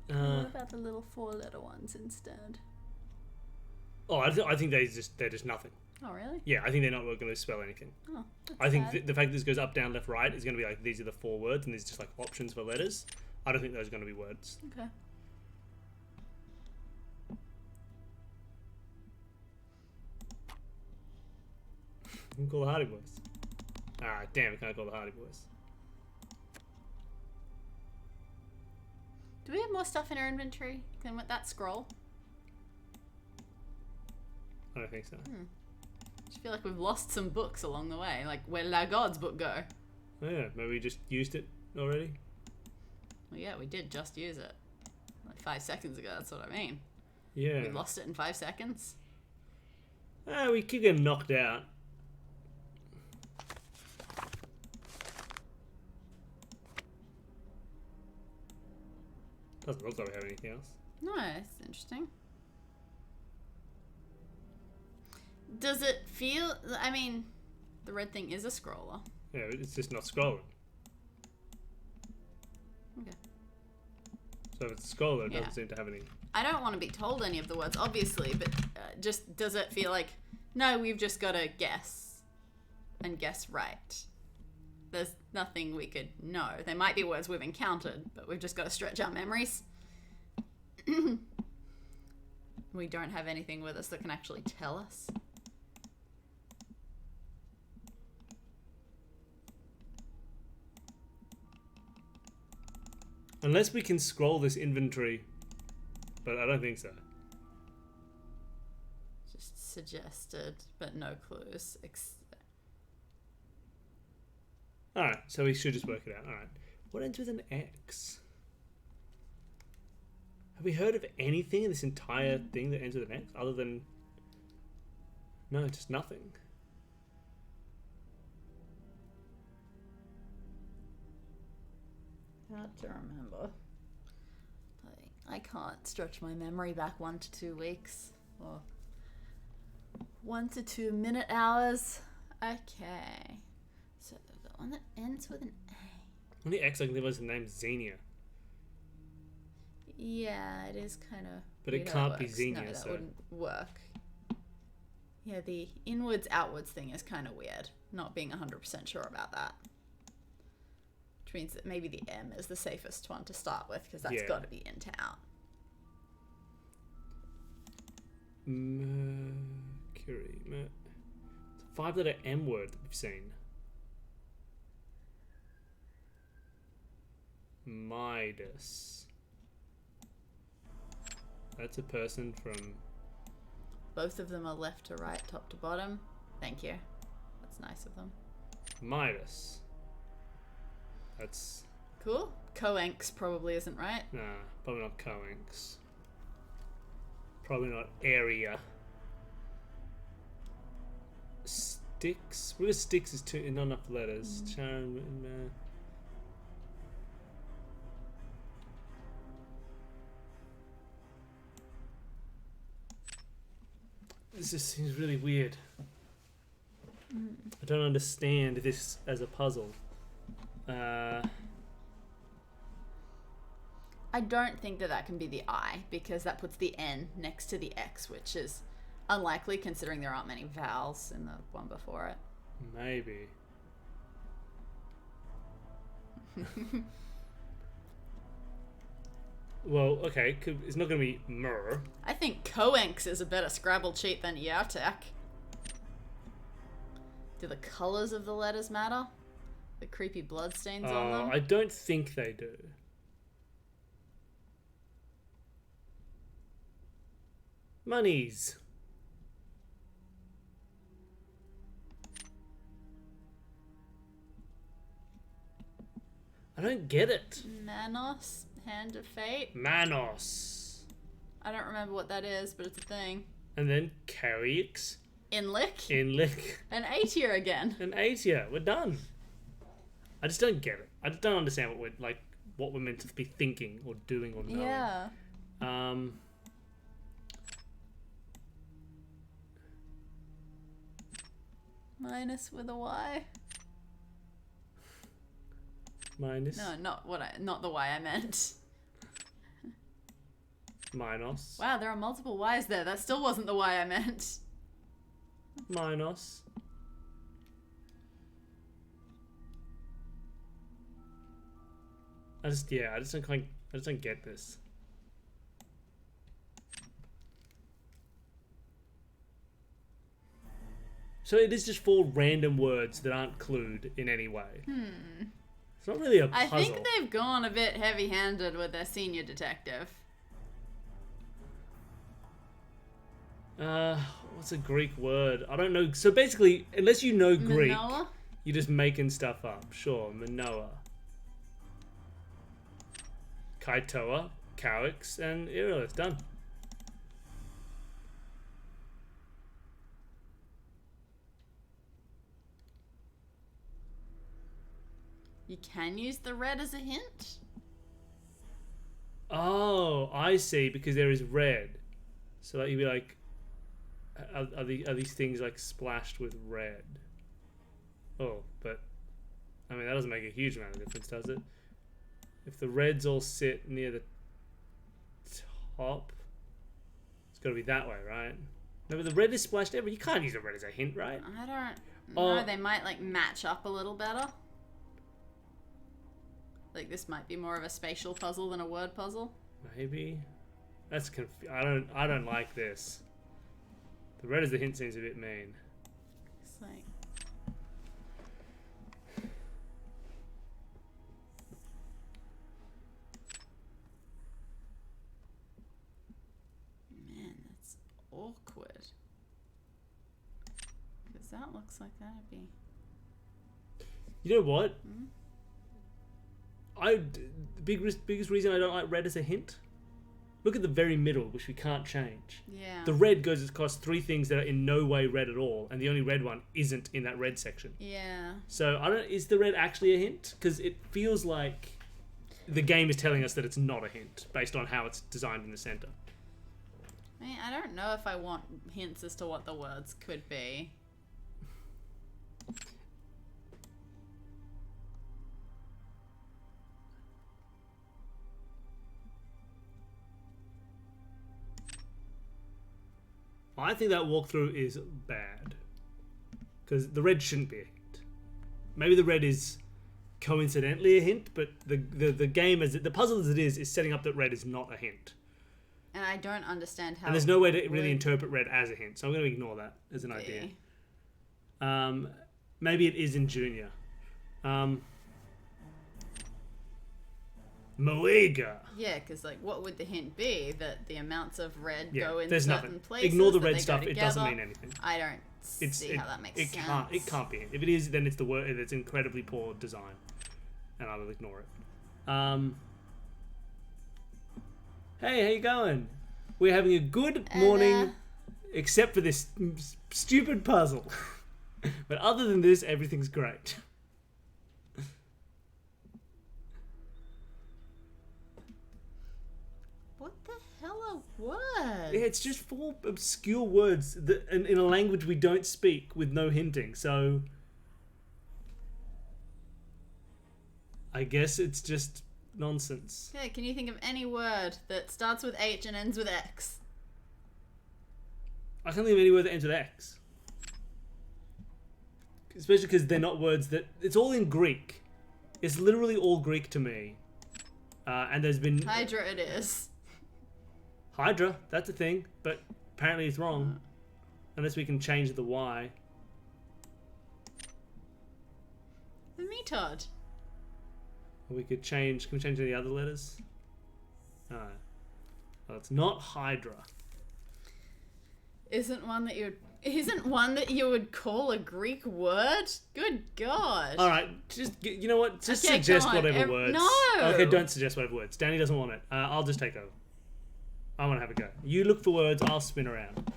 What about the little 4-letter ones instead? Oh, I think they're just nothing. Oh, really? Yeah, I think they're not going to spell anything. Oh, that's I think sad. the fact that this goes up, down, left, right is going to be like, these are the 4 words, and there's just like options for letters. I don't think those are going to be words. Okay. You can call the Hardy Boys. Ah, damn, we can't call the Hardy Boys. Do we have more stuff in our inventory than with that scroll? I don't think so. I just feel like we've lost some books along the way. Like, where did our God's book go? Oh, yeah, maybe we just used it already. Well, yeah, we did just use it. Like 5 seconds ago, that's what I mean. Yeah. We lost it in 5 seconds. We keep getting knocked out. Doesn't look like we have anything else. No, it's interesting. Does it feel... I mean, the red thing is a scroller. Yeah, it's just not scrolling. Okay. So if it's a scroller, it Yeah. doesn't seem to have any... I don't want to be told any of the words, obviously, but just does it feel like, no, we've just got to guess and guess right? There's nothing we could know. There might be words we've encountered, but we've just got to stretch our memories. We don't have anything with us that can actually tell us. Unless we can scroll this inventory, but I don't think so. Just suggested, but no clues. Alright, so we should just work it out. Alright. What ends with an X? Have we heard of anything in this entire thing that ends with an X other than... No, just nothing. Hard to remember. I can't stretch my memory back 1 to 2 weeks. Or 1 to 2 minute hours. Okay. So the one that ends with an A. Only X I can think of is the name Xenia. Yeah, it is kind of. But it can't be No, Xenia, that so... wouldn't work. Yeah, the inwards outwards thing is kind of weird. Not being 100% sure about that. Which means that maybe the M is the safest one to start with, because that's got to be in to out. Mercury. It's a 5-letter M word that we've seen. Midas. That's a person from... Both of them are left to right, top to bottom. Thank you. That's nice of them. Midas. That's... Cool. Coenx probably isn't right. Nah, probably not coenx. Probably not area. Sticks? What is sticks is not enough letters. Charm, this just seems really weird. I don't understand this as a puzzle. I don't think that can be the I, because that puts the N next to the X, which is unlikely considering there aren't many vowels in the one before it. Maybe. Well, okay, it's not going to be mer. I think Coenx is a better Scrabble cheat than Yartek. Do the colors of the letters matter? The creepy bloodstains on them? I don't think they do. Monies. I don't get it. Manos? Hand of Fate? Manos. I don't remember what that is, but it's a thing. And then Carriex. Inlick? Inlick. An A tier again. An A tier. We're done. I just don't get it. I just don't understand what we're meant to be thinking or doing or knowing. Yeah. Minus with a Y? Minus. No, not the Y I meant. Minus. Wow, there are multiple Y's there. That still wasn't the Y I meant. Minus. I just don't get this. So it is just 4 random words that aren't clued in any way. It's not really a puzzle. I think they've gone a bit heavy-handed with their senior detective. What's a Greek word? I don't know. So basically, unless you know Greek, Manoa? you're just making stuff up. Sure, Manoa. Kaitoa, Cowix, and Irilith. Done. You can use the red as a hint? Oh, I see. Because there is red, so like you'd be like, are these things like splashed with red? Oh, but I mean that doesn't make a huge amount of difference, does it? If the reds all sit near the top, it's got to be that way, right? No, but the red is splashed everywhere. You can't use the red as a hint, right? I don't know. They might like match up a little better. Like this might be more of a spatial puzzle than a word puzzle. Maybe. That's I don't like this. The red as a hint seems a bit mean. It's like man, that's awkward. Because that looks like that'd be. You know what? The biggest reason I don't like red as a hint. Look at the very middle, which we can't change. Yeah. The red goes across 3 things that are in no way red at all, and the only red one isn't in that red section. Yeah. So is the red actually a hint? Because it feels like the game is telling us that it's not a hint based on how it's designed in the center. I mean, I don't know if I want hints as to what the words could be. I think that walkthrough is bad. Because the red shouldn't be a hint. Maybe the red is coincidentally a hint, but the game, the puzzle as it is setting up that red is not a hint. And I don't understand how... And there's no way to really interpret red as a hint, so I'm going to ignore that as an idea. Maybe it is in Junior. Moega. Yeah, because like, what would the hint be? That the amounts of red go in there's certain nothing. places. Ignore the that red they stuff. go It doesn't together? mean anything. I don't see how that makes sense. It can't be. If it is, then it's the word. It's incredibly poor design, and I will ignore it. Hey, how you going? We're having a good morning, except for this stupid puzzle. But other than this, everything's great. What the hell are words? Yeah, it's just 4 obscure words that, in a language we don't speak with no hinting, so... I guess it's just nonsense. Yeah, can you think of any word that starts with H and ends with X? I can't think of any word that ends with X. Especially because they're not words that... It's all in Greek. It's literally all Greek to me. And there's been... Hydra it is. Hydra, that's a thing, but apparently it's wrong. Unless we can change the Y. The metod. Or we could change... Can we change any other letters? No. Well, it's not Hydra. Isn't one that you would call a Greek word? Good God. Alright, just... You know what? Just Okay, suggest come on. whatever words. No! Okay, don't suggest whatever words. Danny doesn't want it. I'll just take over. I want to have a go. You look for words, I'll spin around.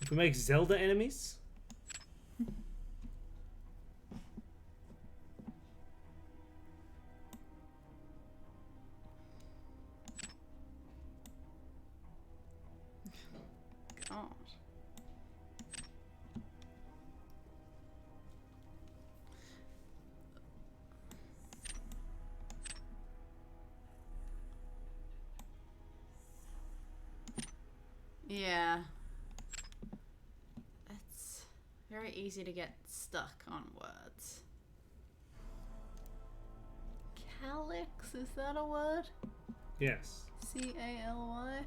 If we make Zelda enemies... God. Yeah. It's very easy to get stuck on words. Calyx, is that a word? Yes. C-A-L-Y?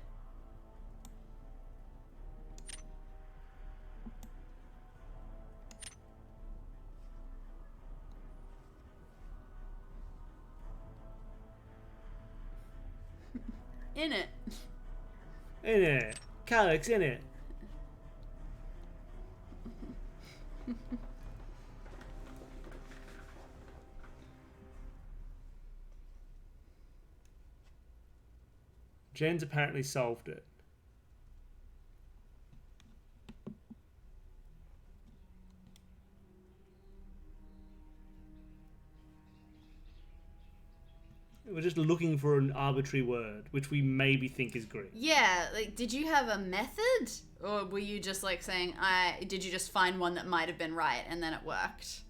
In it. In it. Calyx, in it. Jen's apparently solved it. We're just looking for an arbitrary word, which we maybe think is Greek. Yeah, like, did you have a method? Or were you just like saying, did you just find one that might have been right and then it worked?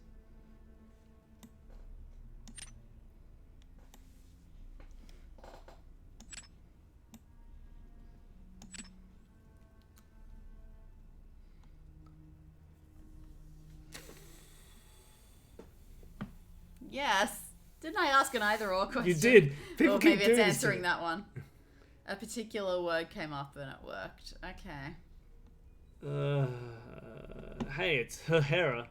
Yes. Didn't I ask an either or question? You did. People or keep maybe it's doing this to answering me. that one. A particular word came up and it worked. Okay. Hey, it's Hera.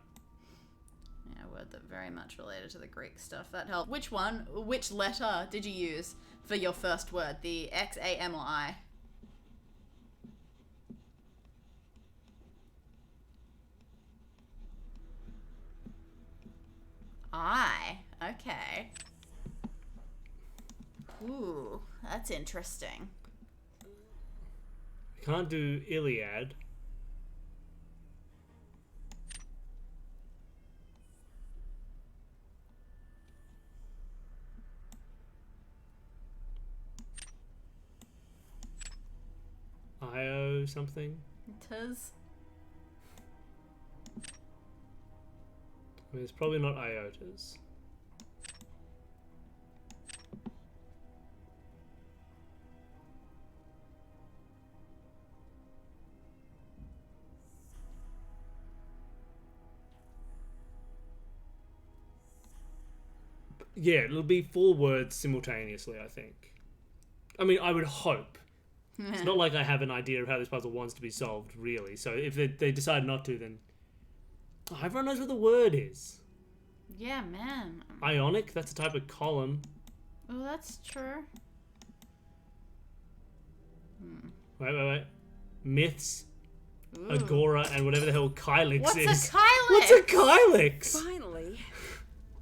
Yeah, a word that very much related to the Greek stuff. That helped. Which letter did you use for your first word? The X, A, M, or I? I. Okay. Ooh, that's interesting. Can't do Iliad. Io something. Tis. I mean, it's probably not iotas. Yeah, it'll be 4 words simultaneously, I think. I mean, I would hope. It's not like I have an idea of how this puzzle wants to be solved, really. So if they decide not to, then... Oh, everyone knows what the word is. Yeah, man. Ionic? That's a type of column. Oh, that's true. Wait. Myths, Ooh. agora, and whatever the hell Kylix What's is. a Kylix? What's a Kylix? Finally,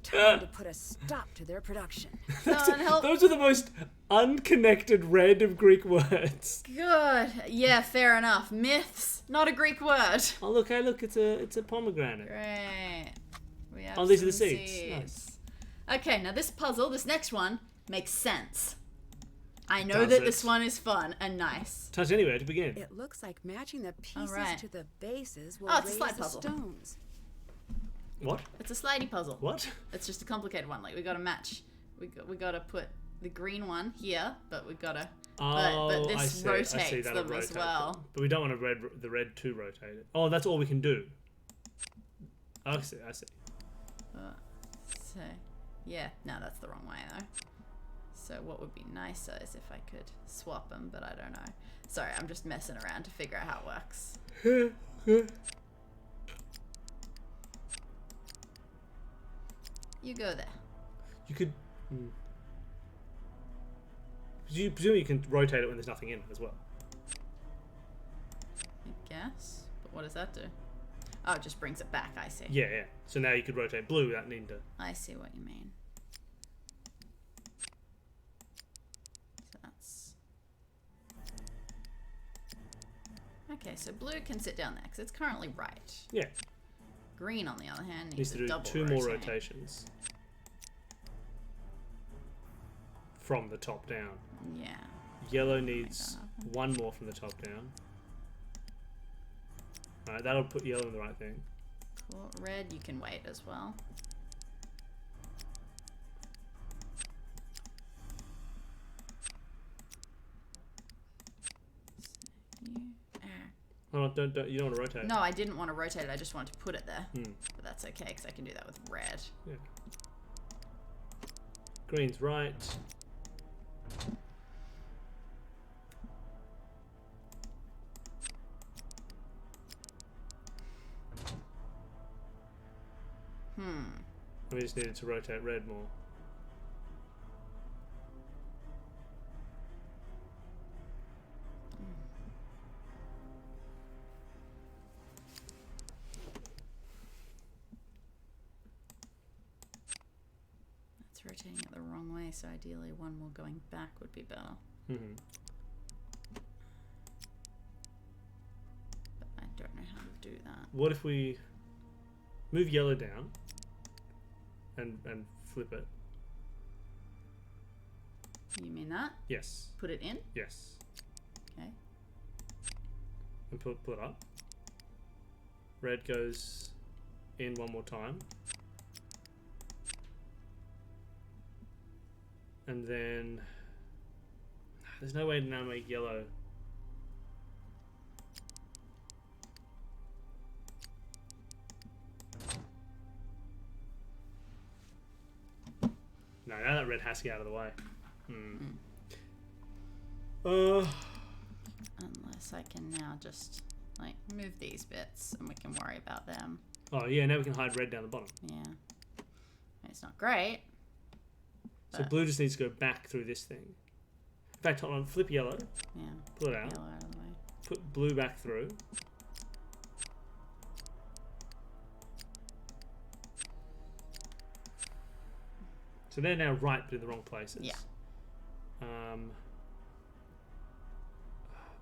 time to put a stop to their production. Someone help. Those are the most unconnected random Greek words. Good. Yeah, fair enough. Myths, not a Greek word. Oh look, hey look, it's a pomegranate. Great. We have Oh, these are the some seeds. Nice. Okay, now this puzzle, this next one, makes sense. I know Does that it? this one is fun and nice. Touch anywhere to begin. It looks like matching the pieces Alright. to the bases will Oh, it's a raise slide the puzzle. stones. What? It's a slidey puzzle. What? It's just a complicated one. Like, we gotta match. We gotta put the green one here, but we gotta... Oh, but I this see. rotates I see that'll them as rotate well. them. But we don't want the red to rotate it. Oh, that's all we can do. I see. So, yeah. No, that's the wrong way, though. So what would be nicer is if I could swap them, but I don't know. Sorry, I'm just messing around to figure out how it works. You go there. You could... You presume you can rotate it when there's nothing in it as well. I guess. But what does that do? Oh, it just brings it back, I see. Yeah. So now you could rotate blue without needing to... I see what you mean. So that's... Okay, so blue can sit down there, because it's currently right. Yeah. Green, on the other hand, Needs to do double 2 more rotate. rotations. From the top down. Yeah. Yellow needs 1 more from the top down. Alright, that'll put yellow in the right thing. Cool. Red, you can wait as well. Oh, don't, you don't want to rotate. No, I didn't want to rotate it. I just wanted to put it there. Hmm. But that's okay, because I can do that with red. Yeah. Green's right. We just needed to rotate red more. It's rotating it the wrong way, so ideally one more going back would be better. Mm-hmm. But I don't know how to do that. What if we move yellow down and flip it? You mean that? Yes. Put it in? Yes. Okay. And pull it up. Red goes in 1 more time. And then there's no way to now make yellow. No, now that red has to get out of the way. Unless I can now just, like, move these bits and we can worry about them. Oh yeah, now we can hide red down the bottom. Yeah. It's not great. So blue just needs to go back through this thing. In fact, hold on, flip yellow. Yeah. Pull it out. Yellow out of the way. Put blue back through. So they're now right, but in the wrong places. Yeah.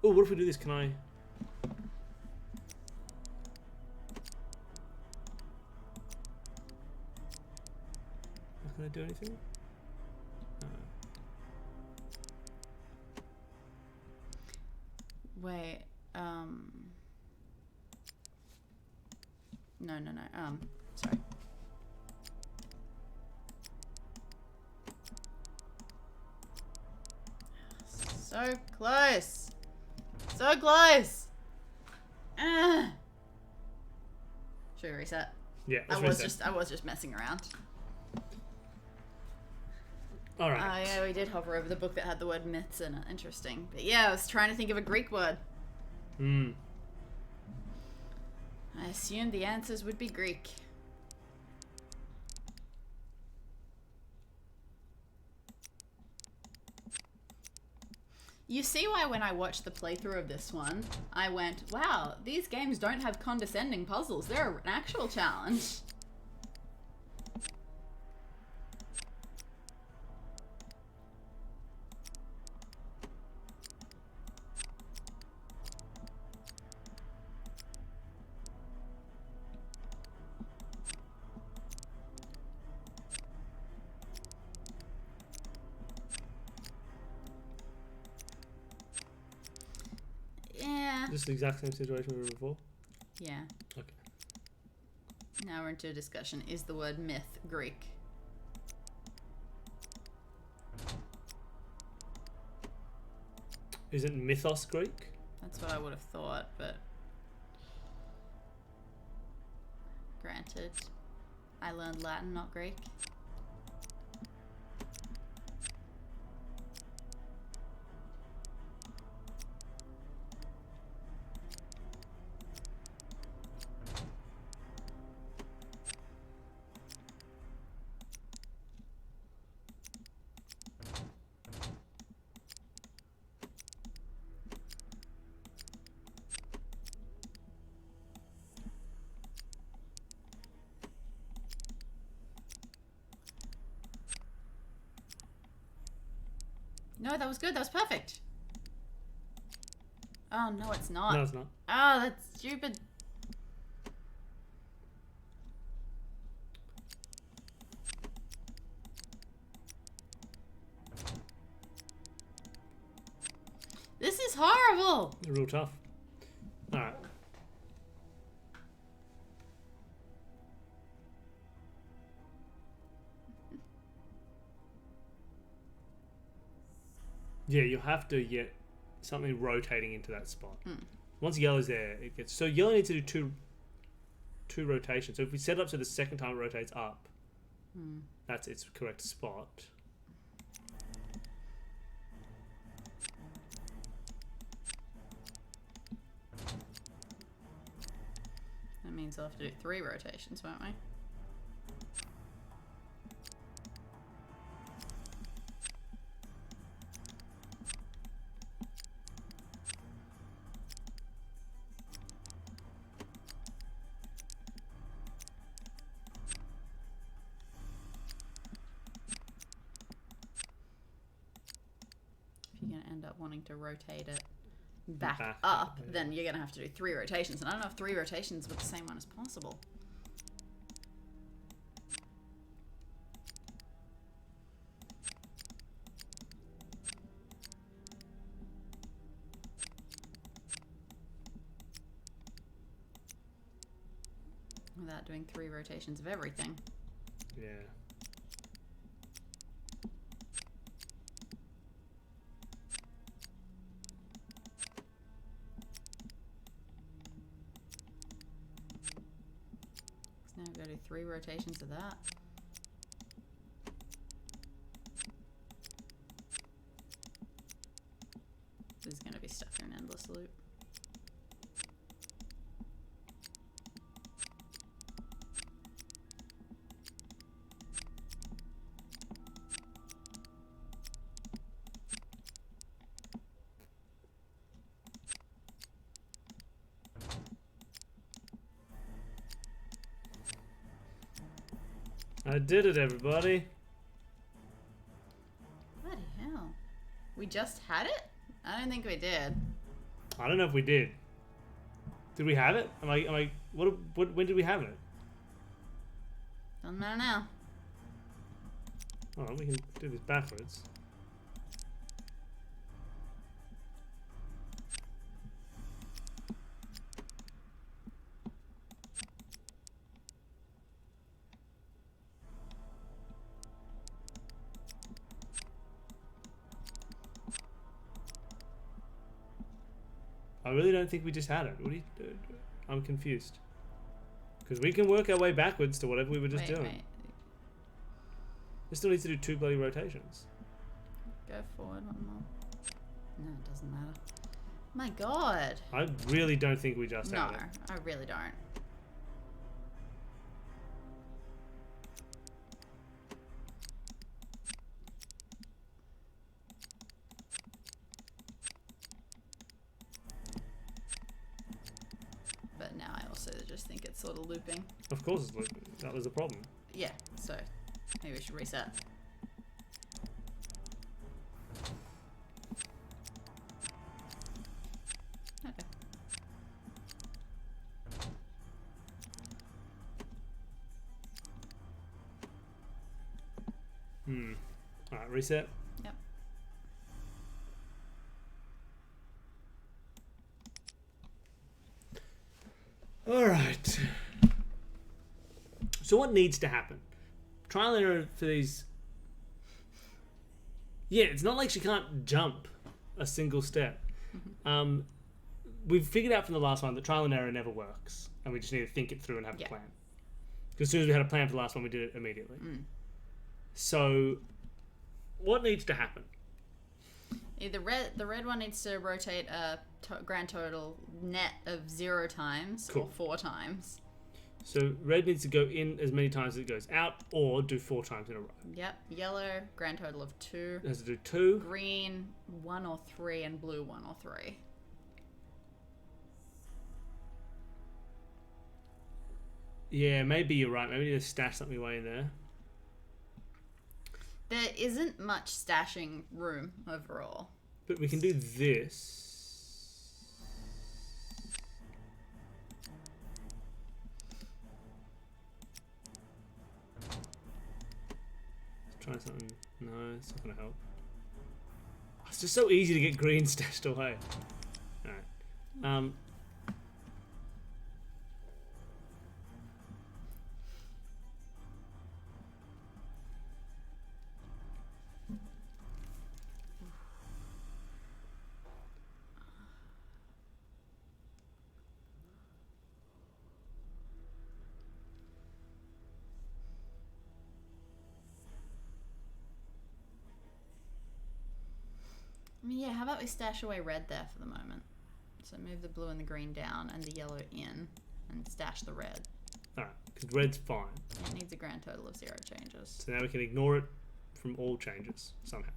Oh, what if we do this? Can I? Can I do anything? Wait, no, sorry. So close! So close! Should we reset? Yeah, I let's was reset. just messing around. All right. Oh yeah, we did hover over the book that had the word myths in it. Interesting. But yeah, I was trying to think of a Greek word. I assumed the answers would be Greek. You see why when I watched the playthrough of this one, I went, wow, these games don't have condescending puzzles. They're an actual challenge. Yeah. Just the exact same situation we were before? Yeah. Okay. Now we're into a discussion. Is the word myth Greek? Isn't mythos Greek? That's what I would have thought, but granted, I learned Latin, not Greek. No, that was good. That was perfect. Oh, no, it's not. No, it's not. Oh, that's stupid. This is horrible. They're real tough. Alright. Yeah, you have to get something rotating into that spot. Once yellow's there, it gets... So yellow needs to do two rotations. So if we set it up so the second time it rotates up, that's its correct spot. That means I'll have to do 3 rotations, won't we? If you're going to end up wanting to rotate it back up, yeah. then you're going to have to do 3 rotations. And I don't know if 3 rotations with the same one is possible. Without doing 3 rotations of everything. Yeah. Now I've got to do 3 rotations of that. This is going to be stuck in an endless loop. I did it, everybody. Bloody hell. We just had it? I don't think we did. I don't know if we did. Did we have it? What, when did we have it? Doesn't matter now. Oh, we can do this backwards. I really don't think we just had it. What do you do? I'm confused. Because we can work our way backwards to whatever we were just doing. Wait. This still needs to do 2 bloody rotations. Go forward one more. No, it doesn't matter. My god. I really don't think we just No, had it. I really don't. sort of looping. Of course it's looping. That was the problem. Yeah, so maybe we should reset. Okay. Alright, reset. Yep. Alright. So what needs to happen? Trial and error for these... Yeah, it's not like she can't jump a single step. We've figured out from the last one that trial and error never works. And we just need to think it through and have a plan. Because as soon as we had a plan for the last one, we did it immediately. So, what needs to happen? The red one needs to rotate a grand total net of 0 times or 4 times. So red needs to go in as many times as it goes out, or do 4 times in a row. Yep. Yellow, grand total of 2. It has to do 2. Green, 1 or 3, and blue, 1 or 3. Yeah, maybe you're right. Maybe we need to stash something away in there. There isn't much stashing room overall. But we can do this. Try something. No, it's not going to help. It's just so easy to get green stashed away. Alright. Yeah, how about we stash away red there for the moment? So move the blue and the green down and the yellow in and stash the red. Alright, because red's fine. It needs a grand total of 0 changes. So now we can ignore it from all changes somehow.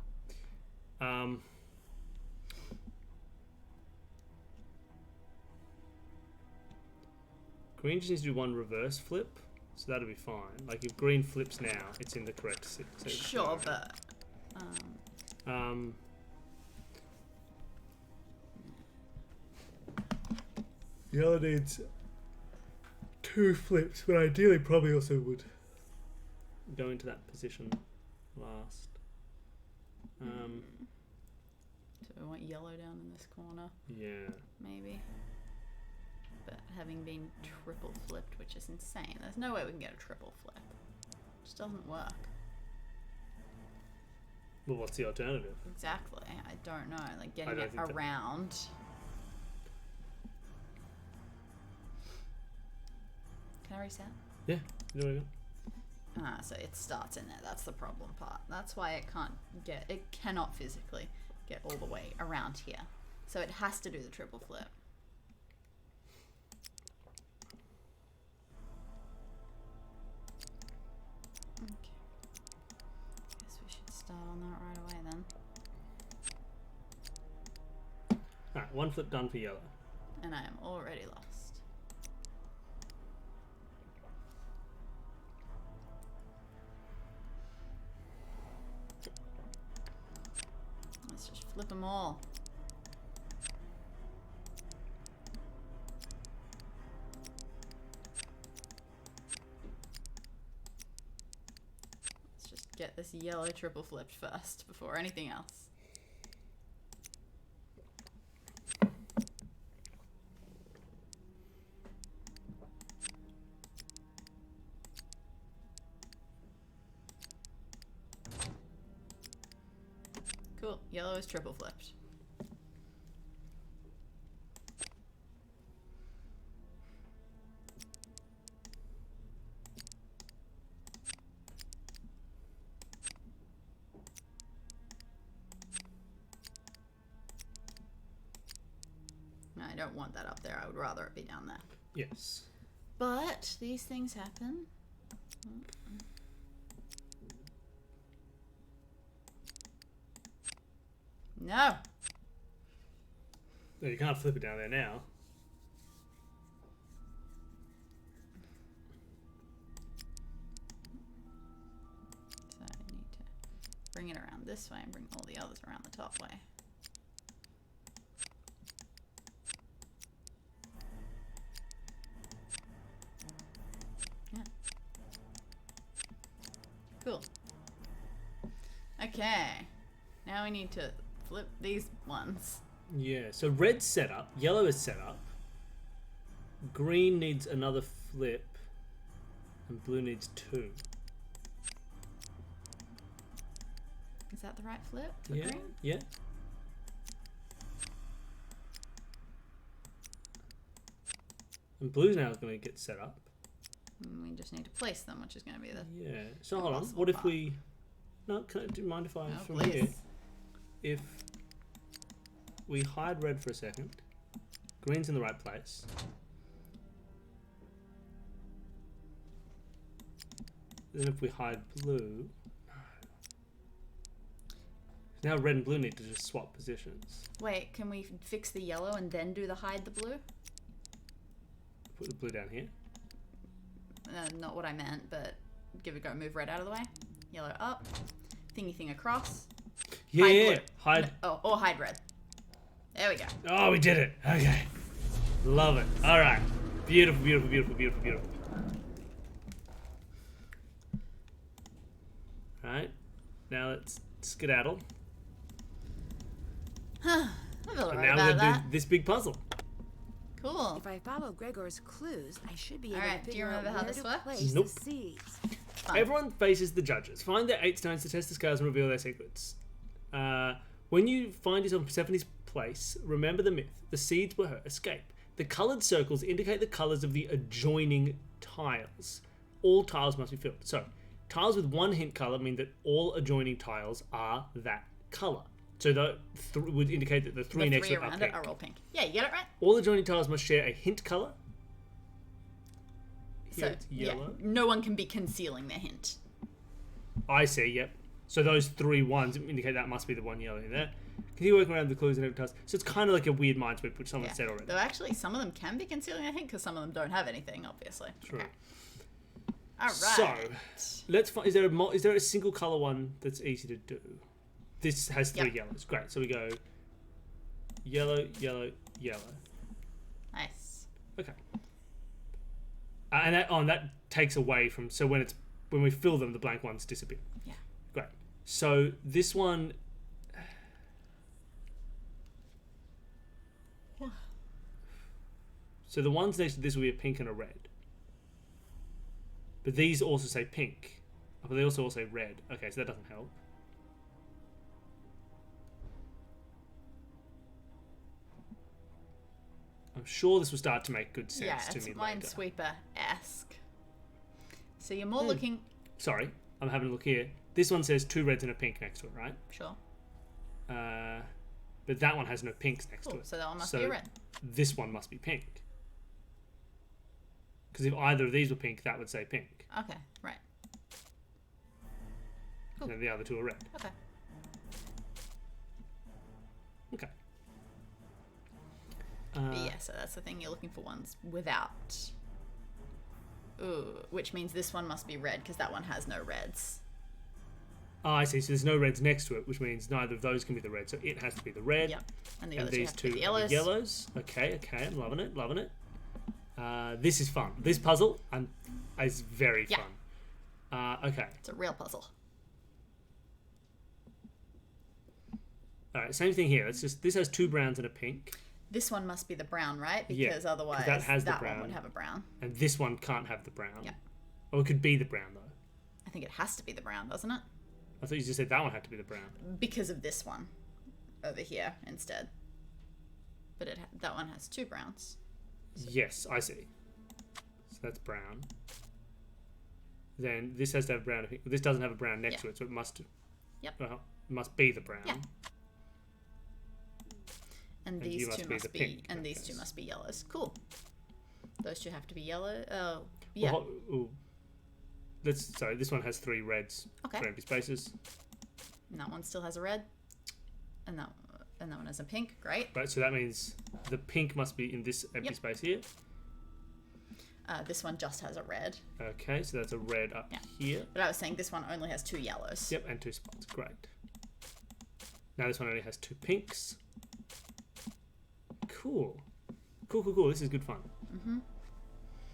Green just needs to do 1 reverse flip, so that'll be fine. Like if green flips now, it's in the correct sequence. Sure, but yellow needs 2 flips, but ideally probably also would go into that position last. So we want yellow down in this corner. Yeah. Maybe. But having been triple flipped, which is insane. There's no way we can get a triple flip. It just doesn't work. Well, what's the alternative? Exactly. I don't know. Like getting it around. Can I reset? Yeah. There we go. So it starts in there. That's the problem part. That's why it cannot physically get all the way around here. So it has to do the triple flip. Okay. Guess we should start on that right away then. Alright, 1 flip done for yellow. And I am already lost. Let's just flip them all. Let's just get this yellow triple flipped first before anything else. Cool. Yellow is triple flipped. No, I don't want that up there. I would rather it be down there. Yes. But these things happen. No. No, you can't flip it down there now. bring it around this way and bring all the others around the top way. Yeah. Cool. Okay. Now we need to flip these ones. Yeah, so red's set up, yellow is set up, green needs another flip, and blue needs 2. Is that the right flip for Yeah, green? yeah. And blue's now going to get set up. And we just need to place them, which is going to be the... Yeah. So hold on. Possible What if part. we? No, do you mind if I Oh, from please. here? If we hide red for a second, green's in the right place. Then if we hide blue, now red and blue need to just swap positions. Wait, can we fix the yellow and then do the hide the blue? Put the blue down here. Not what I meant, but give it a go. Move red out of the way. Yellow up. Thingy thing across. Yeah, Hide yeah, blue. hide. No, oh, or hide red. There we go. Oh, we did it. Okay. Love it. All right. Beautiful, beautiful, beautiful, beautiful, beautiful. All right. Now let's skedaddle. I feel And right now about we're going to that. do this big puzzle. Cool. If I follow Gregor's clues, I should be able Alright, to do you figure out remember how where this to works? place Nope. the seeds. Fun. Everyone faces the judges. Find their 8 stones to test the scales and reveal their secrets. When you find yourself in Persephone's place, remember the myth. The seeds were her escape. The coloured circles indicate the colours of the adjoining tiles. All tiles must be filled. So, tiles with one hint colour mean that all adjoining tiles are that colour. So that would indicate that the three The next three to it are around pink. it are all pink. Yeah, you get it right? All adjoining tiles must share a hint colour. Here So, it's yeah, yellow. no one can be concealing their hint. I see, yep. So those 3 ones indicate that must be the one yellow in there. Continue working around the clues and every task. So it's kind of like a weird mind sweep, which someone Yeah. said already. Though actually, some of them can be concealing their hint because some of them don't have anything, obviously. True. Okay. All right. So let's find. Is there a single color one that's easy to do? This has 3 Yep. yellows. Great. So we go yellow, yellow, yellow. Nice. Okay. And that takes away from. So when we fill them, the blank ones disappear. Yeah. Great. So this one. So the ones next to this will be a pink and a red. But these also say pink. Oh, but they also all say red. Okay, so that doesn't help. I'm sure this will start to make good sense Yeah, to it's me later. Minesweeper-esque. So you're more looking... Sorry, I'm having a look here. This one says 2 reds and a pink next to it, right? Sure. But that one has no pinks next to Cool, it. so that one must be a red. This one must be pink. Because if either of these were pink, that would say pink. Okay, right. And then the other 2 are red. Okay. Okay. But yeah, so that's the thing. You're looking for ones without... Ooh, which means this one must be red because that one has no reds. Oh, I see. So there's no reds next to it, which means neither of those can be the red. So it has to be the red. Yep. And the And other two these have to be the are yellows. the yellows. Okay, I'm loving it, loving it. This is fun. This puzzle is very Yeah. fun. Okay. It's a real puzzle. All right, same thing here. This has 2 browns and a pink. This one must be the brown, right? Yeah, Because 'cause otherwise that has the one brown. would have a brown. And this one can't have the brown. Yeah. Or it could be the brown, though. I think it has to be the brown, doesn't it? I thought you just said that one had to be the brown. Because of this one over here instead. But that one has 2 browns. Yes, I see. So that's brown. Then this has to have brown and pink. This doesn't have a brown next Yeah. to it, so it must... Yep. Well, must be the brown. Yeah. And these you must two be must the be, pink, and I these two guess. must be yellows. Cool. Those 2 have to be yellow. Oh, yeah. Well, sorry, this one has 3 reds Okay. for empty spaces. And that one still has a red. And that one has a pink. Great. Right, so that means the pink must be in this empty Yep. space here. This one just has a red. Okay, so that's a red up here. But I was saying this one only has 2 yellows. Yep, and 2 spots. Great. Now this one only has 2 pinks. Cool. Cool. This is good fun.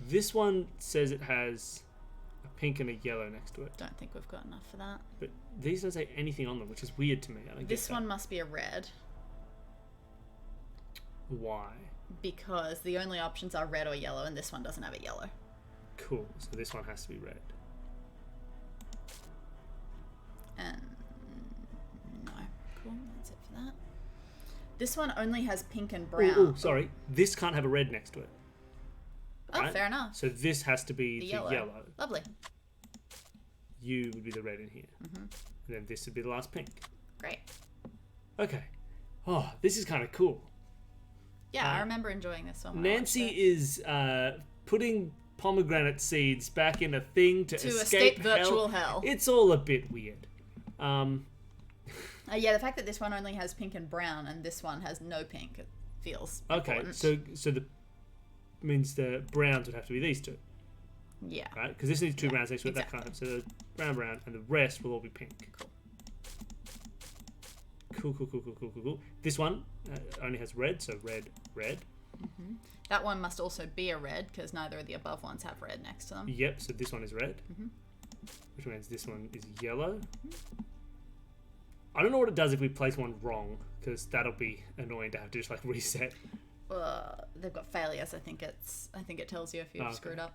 This one says it has a pink and a yellow next to it. Don't think we've got enough for that. But these don't say anything on them, which is weird to me. I don't This get one that. must be a red. Why? Because the only options are red or yellow, and this one doesn't have a yellow. Cool. So this one has to be red. And no. Cool, that's it for that. This one only has pink and brown. Oh, sorry. This can't have a red next to it. Oh, right? fair enough. So this has to be the yellow. Lovely. You would be the red in here. And then this would be the last pink. Great. Okay. Oh, this is kind of cool. Yeah, I remember enjoying this one. When I Nancy watched it. is putting pomegranate seeds back in a thing to escape virtual hell. It's all a bit weird. Yeah, the fact that this one only has pink and brown and this one has no pink, it feels Okay, important. so the means the browns would have to be these two, Yeah. right? Because this needs 2 browns next to it. exactly. That kind of. So the brown, and the rest will all be pink. Cool. This one only has red, so red. That one must also be a red because neither of the above ones have red next to them. Yep. So this one is red, which means this one is yellow. I don't know what it does if we place one wrong, because that'll be annoying to have to just like reset. They've got failures. I think it tells you if you've okay. screwed up.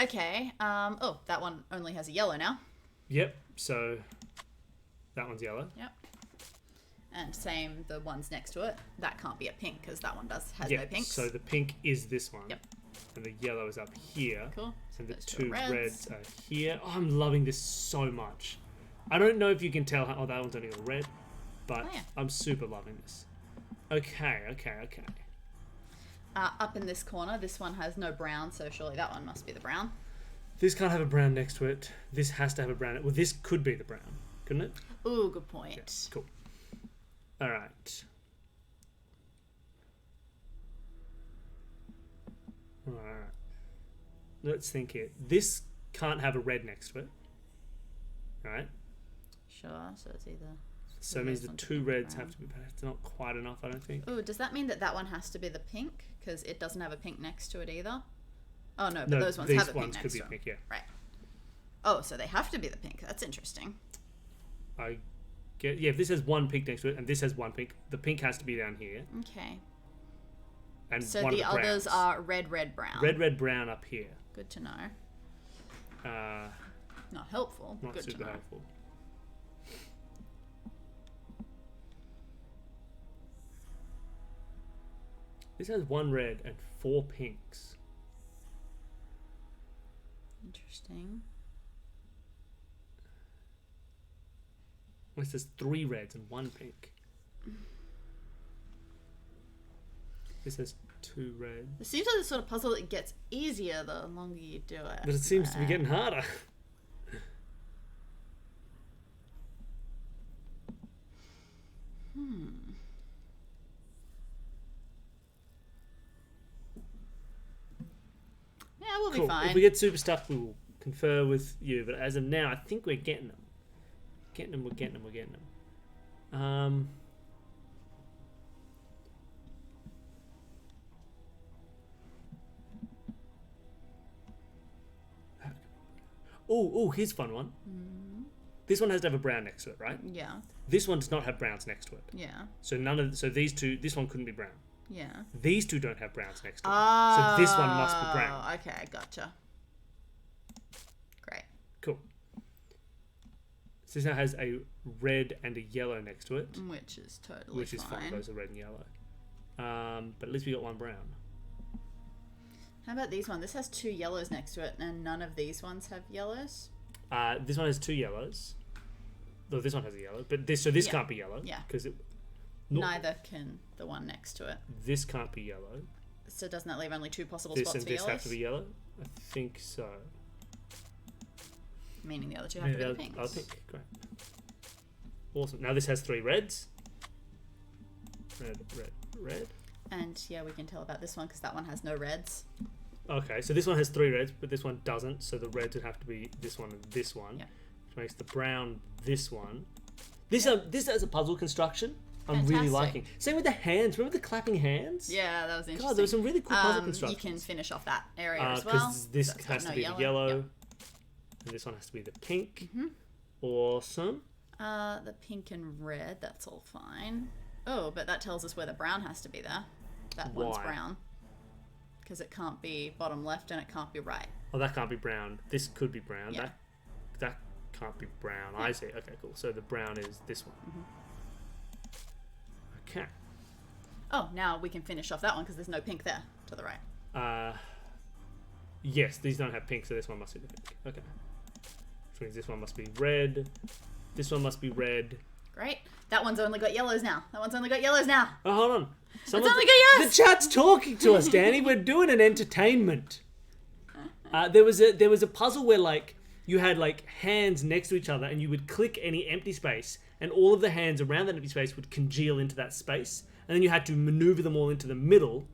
Okay. Oh, that one only has a yellow now. Yep. So that one's yellow. Yep. And same the ones next to it. That can't be a pink because that one has Yep. no pinks. So the pink is this one. Yep. And the yellow is up here. Cool. And the Those 2 reds. reds are here. Oh, I'm loving this so much. I don't know if you can tell how. Oh, that one's only got red, but Oh, yeah. I'm super loving this. Okay. Up in this corner, this one has no brown, so surely that one must be the brown. This can't have a brown next to it. This has to have a brown. Well, this could be the brown, couldn't it? Ooh, good point. Cool. All right. Let's think here. This can't have a red next to it. All right. Sure, so it's either... So it means the one's 2 pink reds brown. have to be. It's not quite enough, I don't think. Ooh, does that mean that one has to be the pink? Because it doesn't have a pink next to it either? Oh, no, but No, those ones these have a pink ones next could to be them. pink, yeah. Right. Oh, so they have to be the pink. That's interesting. I get. Yeah, if this has 1 pink next to it and this has 1 pink, the pink has to be down here. Okay. And So one the of the others browns. are red, red, brown. Red, brown up here. Good to know. Not helpful. Not Good to super know. helpful. This has 1 red and 4 pinks. Interesting. This has 3 reds and 1 pink. This has 2 reds. It seems like the sort of puzzle that gets easier the longer you do it. But it seems to be getting harder. Yeah, we'll Cool. be fine. If we get super stuff, we will confer with you. But as of now, I think we're getting them. We're getting them. Oh, here's a fun one. This one has to have a brown next to it, right? Yeah. This one does not have browns next to it. Yeah. So these two, this one couldn't be brown. Yeah. These two don't have browns next to it. Oh, So this one must be brown. Okay, gotcha. Great. Cool. So this now has a red and a yellow next to it. Which is totally Which is fine. Those are red and yellow. But at least we got 1 brown. How about these one? This has 2 yellows next to it, and none of these ones have yellows. This one has 2 yellows. Though this one has a yellow, but this Yeah. can't be yellow. Yeah. Because Neither can the one next to it. this can't be yellow. So doesn't that leave only 2 possible This spots and for this yellows? have to be yellow. I think so. Meaning the other 2 have to be the pinks. I'll pick. Great. Awesome. Now this has 3 reds. Red. And yeah, we can tell about this one because that one has no reds. Okay, so this one has 3 reds, but this one doesn't. So the reds would have to be this one and this one, Yeah. which makes the brown this one. This as a puzzle construction, I'm really Fantastic. liking. Same with the hands. Remember the clapping hands? Yeah, that was interesting. God, there were some really cool puzzle You constructions. can finish off that area as well. Because this So it's has got to no be the yellow, Yep. and this one has to be the pink. Awesome. The pink and red, that's all fine. Oh, but that tells us where the brown has to be there. That one's Why? brown. Because it can't be bottom left and it can't be right. Oh, that can't be brown. This could be brown. Yeah. That can't be brown. I see. Okay, cool. So the brown is this one. Okay. Oh, now we can finish off that one because there's no pink there to the right. Yes, these don't have pink, so this one must be the pink. Okay. Which means this one must be red. This one must be red. Great. That one's only got yellows now. Oh, hold on. only got yes! The chat's talking to us, Danny. We're doing an entertainment. There was a puzzle where like you had like hands next to each other, and you would click any empty space, and all of the hands around that empty space would congeal into that space, and then you had to maneuver them all into the middle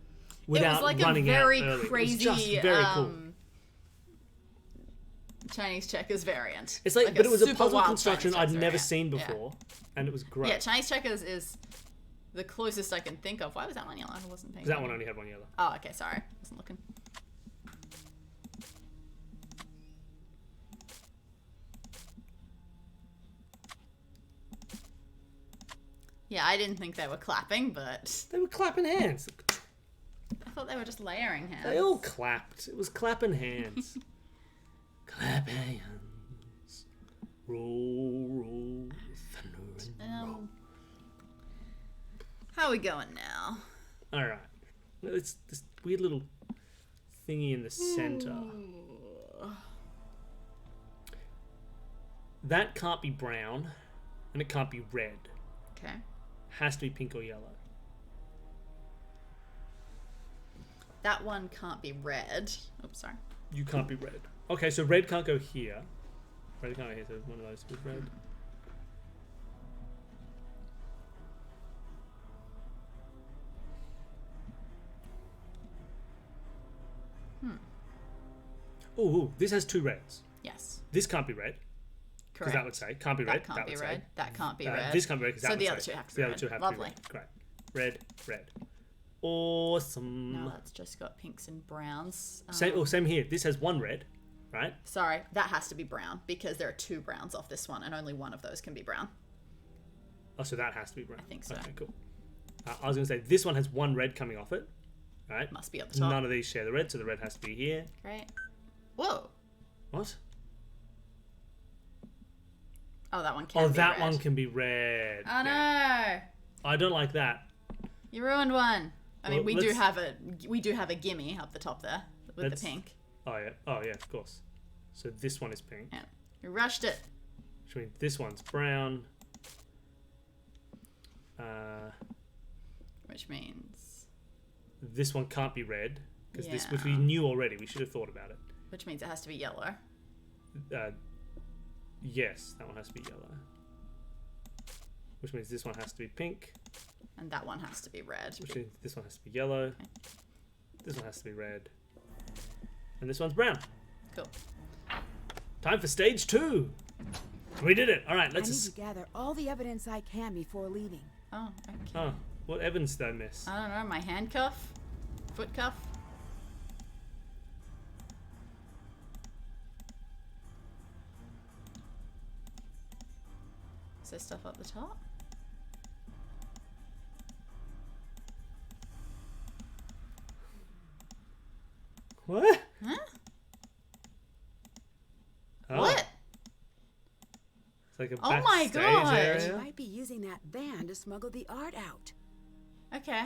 without It was like running a very out early. crazy, It was just very cool. Chinese checkers variant. It's like but it was a super puzzle wild construction Chinese I'd checkers never variant. seen Yeah. before, and it was great. Yeah, Chinese checkers is the closest I can think of. Why was that one yellow? I wasn't paying That one attention. only had one yellow. Oh, okay, sorry. Wasn't looking. Yeah, I didn't think they were clapping, but They were clapping hands. I thought they were just layering hands. They all clapped. It was clapping hands. Clap hands. Roll, roll, thunder and roll. How are we going now? All right. It's this weird little thingy in the center. That can't be brown, and it can't be red. Okay. Has to be pink or yellow. That one can't be red. Oops, sorry. You can't be red. Okay, so red can't go here. Red can't go here, so one of those is red. Ooh, this has 2 reds. Yes. This can't be red. Because Correct. that would say can't be red. That can't be would red. say. That can't be red. This can't be red because So that the would other say. two have to The be other red. two have Lovely. to be red. Great. Red. Awesome. Now that's just got pinks and browns. Same here. This has 1 red, right? Sorry, that has to be brown because there are 2 browns off this one, and only one of those can be brown. Oh, so that has to be brown. I think so. Okay, cool. I was going to say this one has 1 red coming off it, right? Must be at the top. None of these share the red, so the red has to be here. Great. Whoa. What? Oh, that one can Oh, be that red. one can be red. Oh no! Yeah. I don't like that. You ruined one. I mean, Well, we do let's- have a gimme up the top there with Let's- the pink. Oh yeah, of course. So this one is pink, Yeah, you rushed it. which means this one's brown. Which means, This one can't be red because this, which we Yeah. knew already. We should have thought about it. which means it has to be yellow. Yes, that one has to be yellow. Which means this one has to be pink. And that one has to be red. Which means this one has to be yellow. This one has to be red. And this one's brown. Cool. Time for stage 2. We did it. All right, I let's need just... to gather all the evidence I can before leaving. Oh, okay. Oh, what evidence did I miss? I don't know, my handcuff? Foot cuff? Is there stuff up the top? What? Huh? Oh, What? It's like a Oh my backstage God. You area. might be using that van to smuggle the art out. Okay.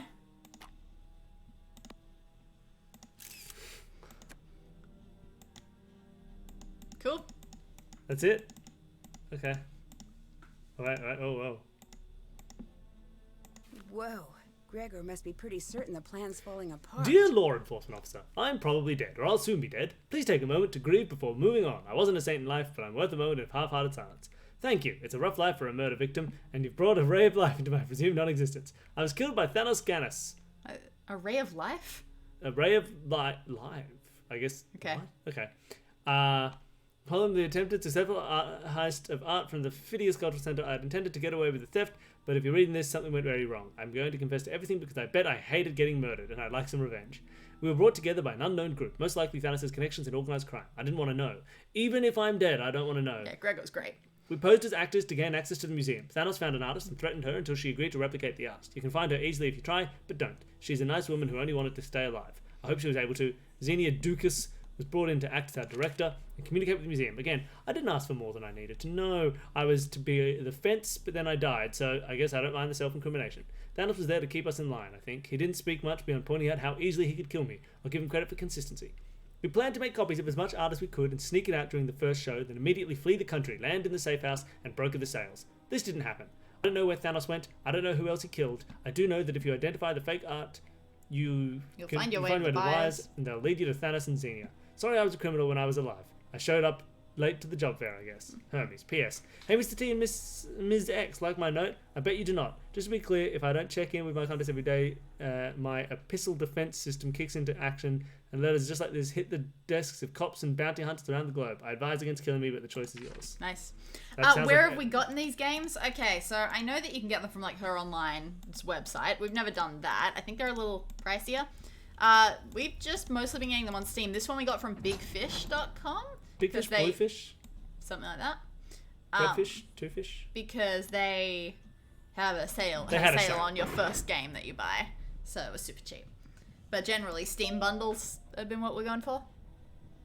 Cool. That's it? Okay. All right. Oh, whoa. Whoa, Gregor must be pretty certain the plan's falling apart. Dear law enforcement officer, I'm probably dead, or I'll soon be dead. Please take a moment to grieve before moving on. I wasn't a saint in life, but I'm worth a moment of half-hearted silence. Thank you. It's a rough life for a murder victim, and you've brought a ray of life into my presumed non-existence. I was killed by Thanos Ganis. A ray of life? A ray of life. I guess. Okay. What? Okay. Following the attempted successful heist of art from the Phidias Cultural Center, I had intended to get away with the theft, but if you're reading this, something went very wrong. I'm going to confess to everything because I bet I hated getting murdered, and I'd like some revenge. We were brought together by an unknown group, most likely Thanos' connections in organized crime. I didn't want to know. Even if I'm dead, I don't want to know. Yeah, Gregor's great. We posed as actors to gain access to the museum. Thanos found an artist and threatened her until she agreed to replicate the art. You can find her easily if you try, but don't. She's a nice woman who only wanted to stay alive. I hope she was able to. Xenia Dukas was brought in to act as our director and communicate with the museum. Again, I didn't ask for more than I needed to know. I was to be the fence, but then I died, so I guess I don't mind the self-incrimination. Thanos was there to keep us in line, I think. He didn't speak much beyond pointing out how easily he could kill me. I'll give him credit for consistency. We planned to make copies of as much art as we could and sneak it out during the first show, then immediately flee the country, land in the safe house, and broker the sales. This didn't happen. I don't know where Thanos went. I don't know who else he killed. I do know that if you identify the fake art, you'll find your way to the wires, and they'll lead you to Thanos and Xenia. Sorry I was a criminal when I was alive. I showed up late to the job fair, I guess. Hermes. P.S. Hey, Mr. T and Ms. X, like my note? I bet you do not. Just to be clear, if I don't check in with my contest every day, my epistle defense system kicks into action and letters just like this hit the desks of cops and bounty hunters around the globe. I advise against killing me, but the choice is yours. Nice. That Where like have we gotten these games? Okay, so I know that you can get them from like her online's website. We've never done that. I think they're a little pricier. We've just mostly been getting them on Steam. This one we got from bigfish.com. Big Fish, Blue Fish? Something like that. Red Fish? Two Fish? Because they have a sale. They had a sale sale on your first game that you buy. So it was super cheap. But generally, Steam bundles have been what we're going for.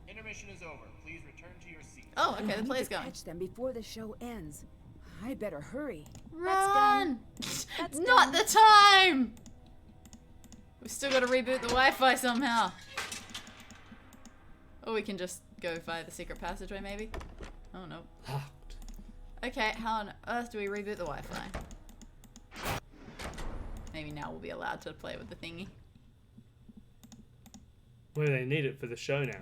Intermission is over. Please return to your seat. Oh, okay, the play's going. Catch them before the show ends. I better hurry. Run! That's Not the time! We still gotta reboot the Wi-Fi somehow. Or we can just go via the secret passageway, maybe? Oh, no. Okay, how on earth do we reboot the Wi-Fi? Maybe now we'll be allowed to play with the thingy. Well, they need it for the show now.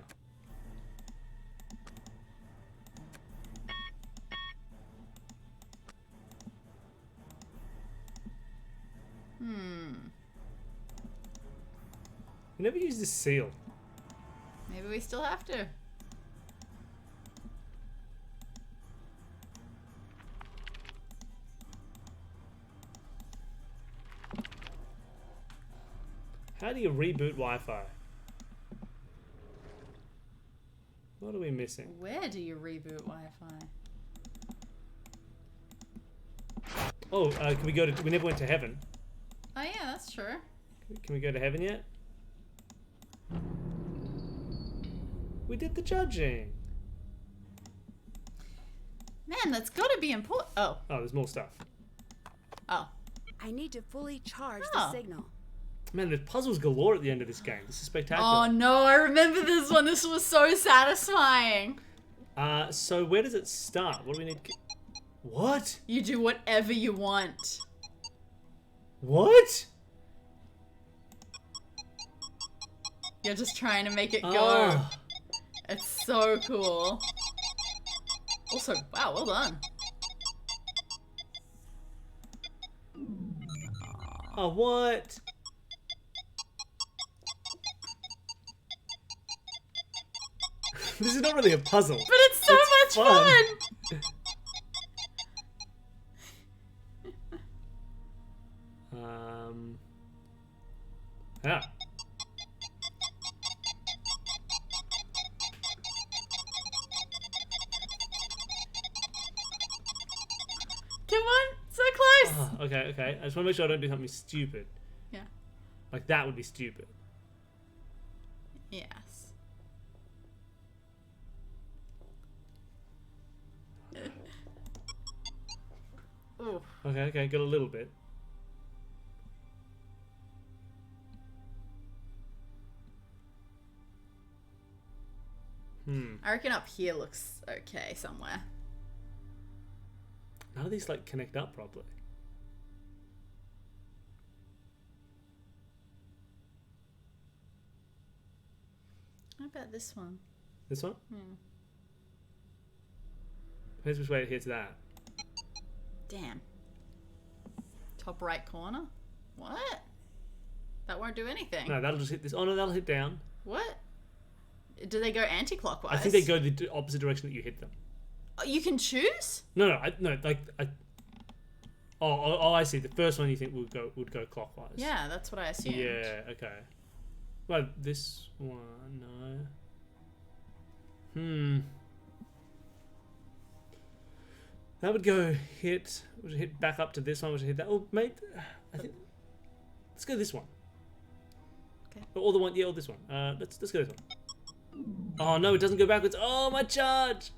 We never use this seal. Maybe we still have to. How do you reboot Wi-Fi? What are we missing? Where do you reboot Wi-Fi? Oh, can we go to... We never went to heaven. Oh yeah, that's true. Can we go to heaven yet? We did the judging. Man, that's gotta be important. Oh. Oh, there's more stuff. Oh. I need to fully charge Oh. the signal. Man, there's puzzles galore at the end of this game. This is spectacular. Oh no, I remember this one. This was so satisfying. So where does it start? What do we need? What? You do whatever you want. What? You're just trying to make it go. Oh. It's so cool. Also, wow, well done. Oh, what? This is not really a puzzle. But it's so much fun! Yeah. Come on, so close! Oh, okay, okay. I just want to make sure I don't do something stupid. Yeah. Like that would be stupid. Yes. Ooh. Okay, okay, got a little bit. I reckon up here looks okay somewhere. None of these like connect up properly. What about this one? This one? Hmm. Depends which way it hits that. Damn. Top right corner? What? That won't do anything. No, that'll just hit this. Oh no, that'll hit down. What? Do they go anti-clockwise? I think they go the opposite direction that you hit them. You can choose? No, Oh, I see. The first one you think would go clockwise. Yeah, that's what I assumed. Yeah, okay. Well, this one, no. That would hit back up to this one, would hit that. Oh, mate, I think let's go this one. Okay. Or the one, or this one. Let's go this one. Oh no, it doesn't go backwards. Oh, my charge.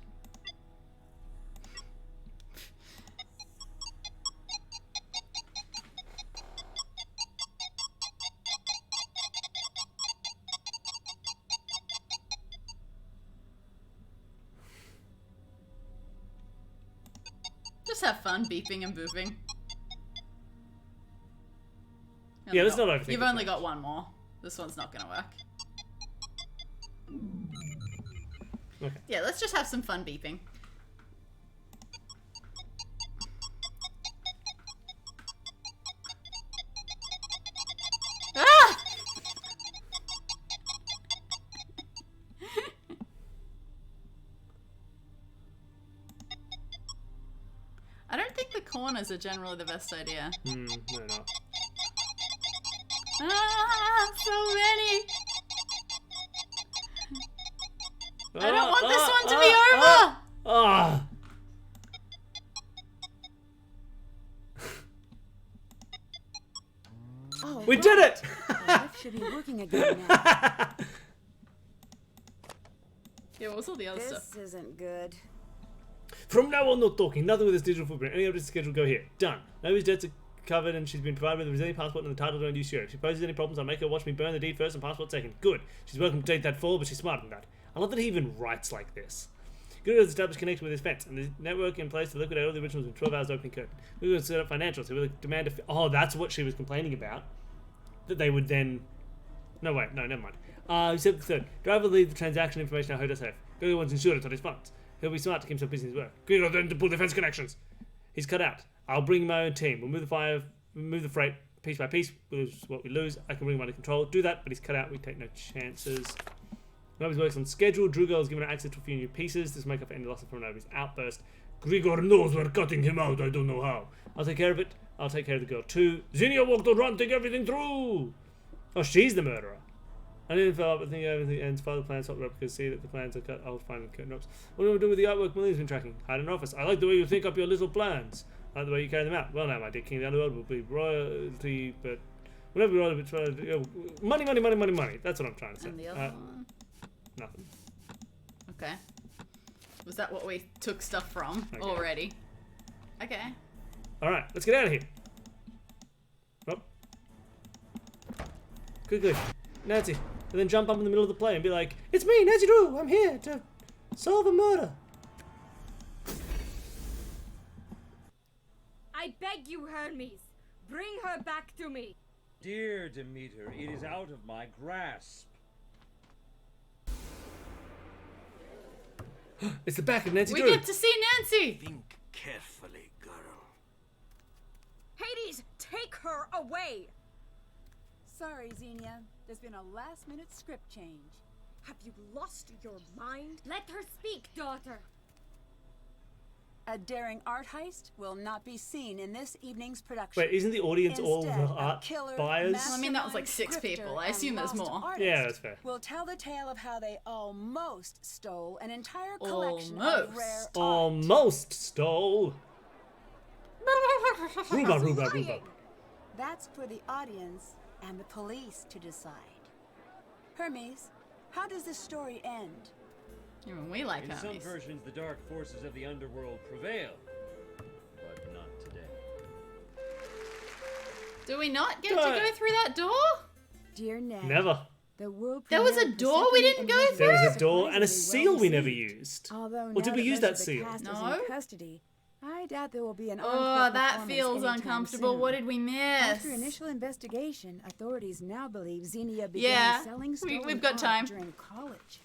Just have fun beeping and booping. Yeah, let's not overthink. You've only got one more. This one's not gonna work. Okay. Yeah, let's just have some fun beeping. Ah! I don't think the corners are generally the best idea. No, not. Ah, so many! I don't want this one to be over! Ah! Oh, We did it! The lift should be working again now. Yeah, what was all the other stuff? This isn't good. From now on, not talking. Nothing with this digital footprint. Any other schedule, go here. Done. Nobody's debts are covered and she's been provided with a resilient passport and the title to use If she poses any problems, I'll make her watch me burn the deed first and passport second. Good. She's welcome to take that fall, but she's smarter than that. I love that he even writes like this. Google has established connection with his fence and the network in place to liquidate all the originals in 12 hours opening curtain. Google has set up financials. They will demand oh, that's what she was complaining about. That they would then... No, wait. No, never mind. He said the third. Driver will leave the transaction information at hotel safe. Google wants insurance on his funds. He'll be smart to keep himself busy in his work. Google then to pull the fence connections. He's cut out. I'll bring my own team. We'll move the freight piece by piece. We'll lose what we lose. I can bring him under control. Do that, but he's cut out. We take no chances. Nobody's works on schedule. Drugel has given her access to a few new pieces. This will make up for any losses from Nobody's outburst. Grigor knows we're cutting him out. I don't know how. I'll take care of it. I'll take care of the girl too. Zinnia walked around, take everything through. Oh, she's the murderer. I didn't fill up. I think everything ends. Follow the plans. Swap replicas. See that the plans are cut. I'll find the curtain ropes. What do we do with the artwork Millie's been tracking? Hide in an office. I like the way you think up your little plans. I like the way you carry them out. Well, now, my dear king, the underworld will be royalty, but whenever we royalty, money, money, money, money, money. That's what I'm trying to say. And the other one? Nothing. Okay. Was that what we took stuff from already? Okay. All right, let's get out of here. Oh. Quickly, Nancy. And then jump up in the middle of the play and be like, "It's me, Nancy Drew. I'm here to solve a murder." I beg you, Hermes, bring her back to me. Dear Demeter, it is out of my grasp. It's the back of Nancy We Drew. get to see Nancy! Think carefully, girl. Hades, take her away! Sorry, Xenia. There's been a last-minute script change. Have you lost your mind? Let her speak, daughter. A daring art heist will not be seen in this evening's production. Wait, isn't the audience all the Instead, art killer, buyers? Well, I mean, that was like 6 people. I assume there's more. Yeah, that's fair. Will tell the tale of how they almost stole an entire collection of rare art. Almost stole. Rhubarb. That's for the audience and the police to decide. Hermes, how does this story end? Even we like In Hermes. some versions, the dark forces of the underworld prevail, but not today. Do we not get to go through that door? Dear Ned. Never. The world There was a premiere of door we didn't go Persephone There was a was door and a surprisingly seal well we never received. used. Although Or did we use that most of the seal? cast is No. in custody, I doubt there will be an Oh, encore that performance feels anytime uncomfortable. soon. What did we miss? After initial investigation, authorities now believe Xenia began Yeah, selling stolen we've got art time. during college.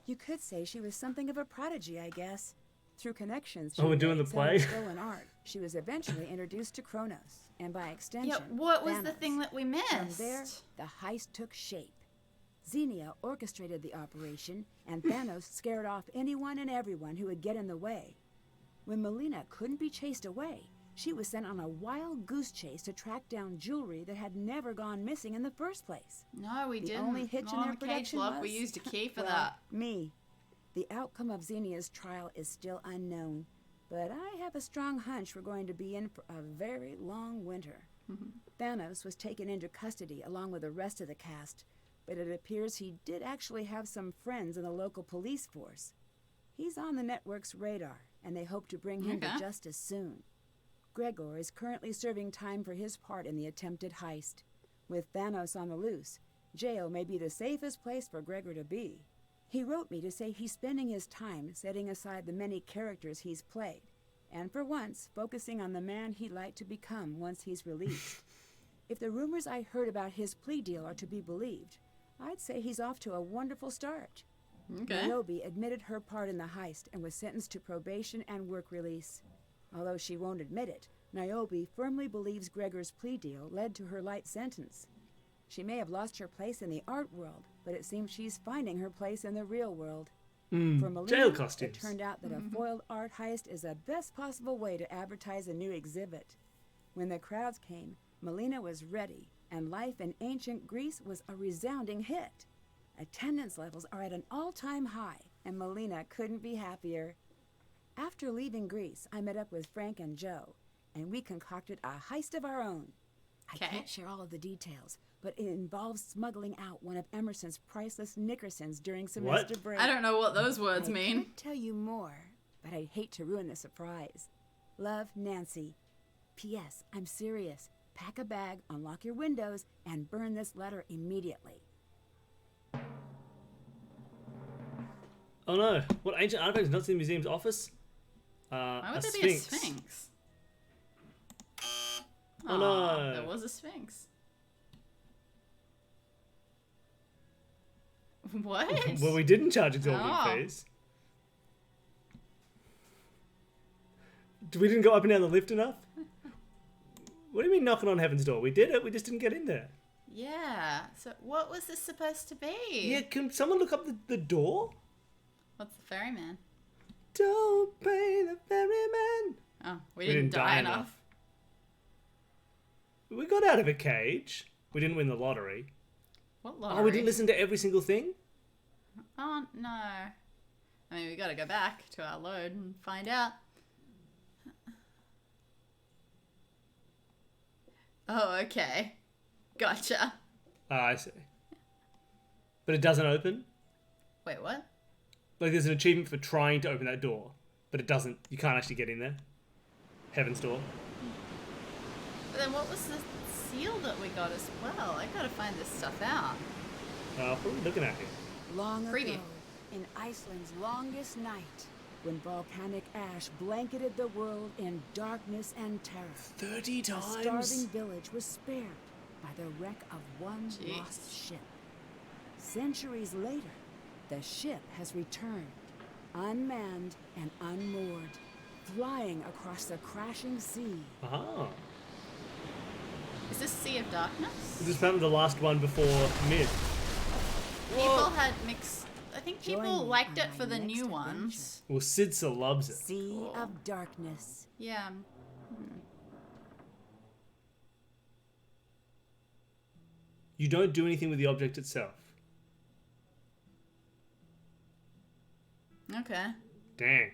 You could say she was something of a prodigy, I guess. Through connections, Oh, we're doing the play? Stolen art. She was eventually introduced to Kronos, and by extension, Yeah, what was the Thanos. thing that we From missed? there, the heist took shape. Xenia orchestrated the operation, and Thanos scared off anyone and everyone who would get in the way. When Melina couldn't be chased away, she was sent on a wild goose chase to track down jewelry that had never gone missing in the first place. No, we didn't. The only hitch Not in on their the cage production lock. was... We used a key for well, that. me. The outcome of Xenia's trial is still unknown, but I have a strong hunch we're going to be in for a very long winter. Thanos was taken into custody along with the rest of the cast, but it appears he did actually have some friends in the local police force. He's on the network's radar, and they hope to bring him to justice soon. Gregor is currently serving time for his part in the attempted heist. With Thanos on the loose, jail may be the safest place for Gregor to be. He wrote me to say he's spending his time setting aside the many characters he's played, and for once, focusing on the man he'd like to become once he's released. If the rumors I heard about his plea deal are to be believed, I'd say he's off to a wonderful start. Okay. Niobe admitted her part in the heist and was sentenced to probation and work release. Although she won't admit it, Niobe firmly believes Gregor's plea deal led to her light sentence. She may have lost her place in the art world, but it seems she's finding her place in the real world. For Melina, jail costumes. it turned out that a foiled art heist is the best possible way to advertise a new exhibit. When the crowds came, Melina was ready, and life in ancient Greece was a resounding hit. Attendance levels are at an all-time high, and Melina couldn't be happier. After leaving Greece, I met up with Frank and Joe, and we concocted a heist of our own. I can't share all of the details, but it involves smuggling out one of Emerson's priceless Nickersons during semester break. I don't know what those words mean. I can't tell you more, but I'd hate to ruin the surprise. Love, Nancy. P.S. I'm serious. Pack a bag, unlock your windows, and burn this letter immediately. Oh no! What ancient artifact is not in the museum's office? Why would a there be a sphinx. sphinx? Oh no! There was a sphinx. What? Well, we didn't charge exorbitant fees. We didn't go up and down the lift enough? What do you mean knocking on heaven's door? We did it, we just didn't get in there. Yeah. So what was this supposed to be? Yeah, can someone look up the door? What's the ferryman? Don't pay the ferryman. Oh, we didn't die enough. We got out of a cage. We didn't win the lottery. What lottery? Oh, we didn't listen to every single thing? Oh, no. I mean, we gotta go back to our load and find out. Oh, okay. Gotcha. Ah, I see. But it doesn't open? Wait, what? Like, there's an achievement for trying to open that door, but it doesn't. You can't actually get in there. Heaven's door. But then what was the seal that we got as well? I gotta find this stuff out. What are we looking at here? Long Preview. ago, in Iceland's longest night, when volcanic ash blanketed the world in darkness and terror, 30 times? a starving village was spared by the wreck of one lost ship. Centuries later, the ship has returned, unmanned and unmoored, flying across the crashing sea. Ah. Is this Sea of Darkness? This is probably the last one before mid. People had mixed... I think Join people me liked on it for my the new next ones. Well, Sidsa loves it. Sea of Darkness. Yeah. You don't do anything with the object itself. Okay. Dang.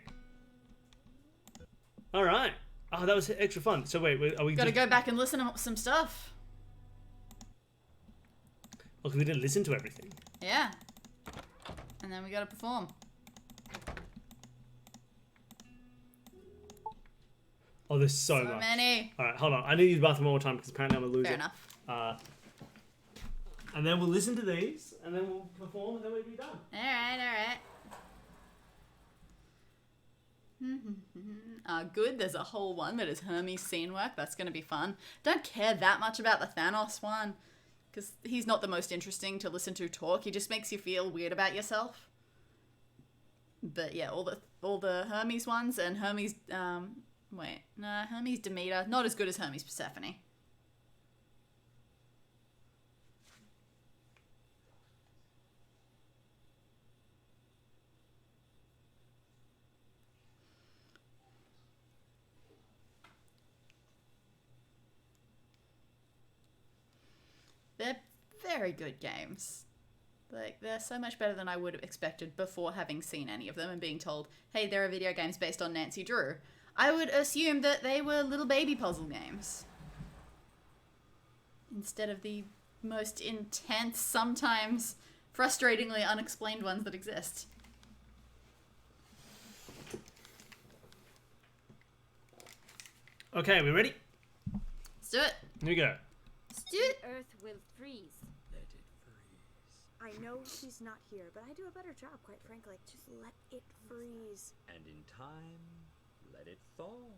Alright. Oh, that was extra fun. So wait, are we Gotta go back and listen to some stuff. Oh, 'cause we didn't listen to everything. Yeah. And then we gotta perform. Oh, there's so So much. many. Alright, hold on. I need to use the bathroom one more time because apparently I'm a loser. Fair enough. And then we'll listen to these, and then we'll perform, and then we'll be done. Alright. Good. There's a whole one that is Hermes scene work. That's going to be fun. Don't care that much about the Thanos one because he's not the most interesting to listen to talk. He just makes you feel weird about yourself. But yeah, all the Hermes ones and Hermes. Hermes Demeter, not as good as Hermes Persephone. very good games. Like, they're so much better than I would have expected before having seen any of them and being told, hey, there are video games based on Nancy Drew. I would assume that they were little baby puzzle games. Instead of the most intense, sometimes frustratingly unexplained ones that exist. Okay, we ready? Let's do it. Here we go. Let's do it. Earth will freeze. Let it freeze. I know she's not here, but I do a better job, quite frankly. Just let it freeze. And in time, let it thaw.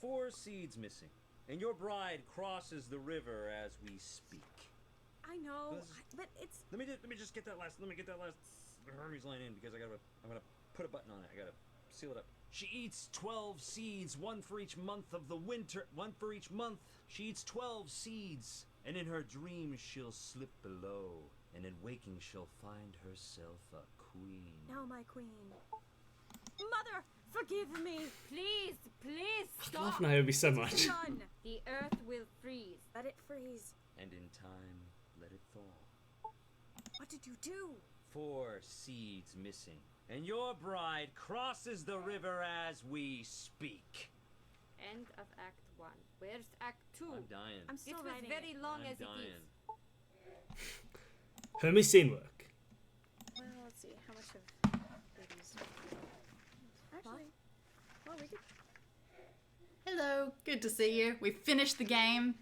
4 seeds missing, and your bride crosses the river as we speak. I know, but it's... Let me just get that last Hermes line in, because I'm gonna put a button on it. I gotta seal it up. She eats 12 seeds, one for each month of the winter. One for each month. She eats 12 seeds, and in her dreams she'll slip below, and in waking she'll find herself a queen. No, my queen. Mother, forgive me. Please, please stop. I love Naomi so much. Done. The earth will freeze. Let it freeze. And in time, let it thaw. What did you do? 4 seeds missing, and your bride crosses the river as we speak. End of Act 1. Where's Act 2? I'm dying. I'm still writing very long I'm as dying. it is. Hermes scene work. Well, let's see. How much of babies? Actually, well, we could... Hello, good to see you. We finished the game,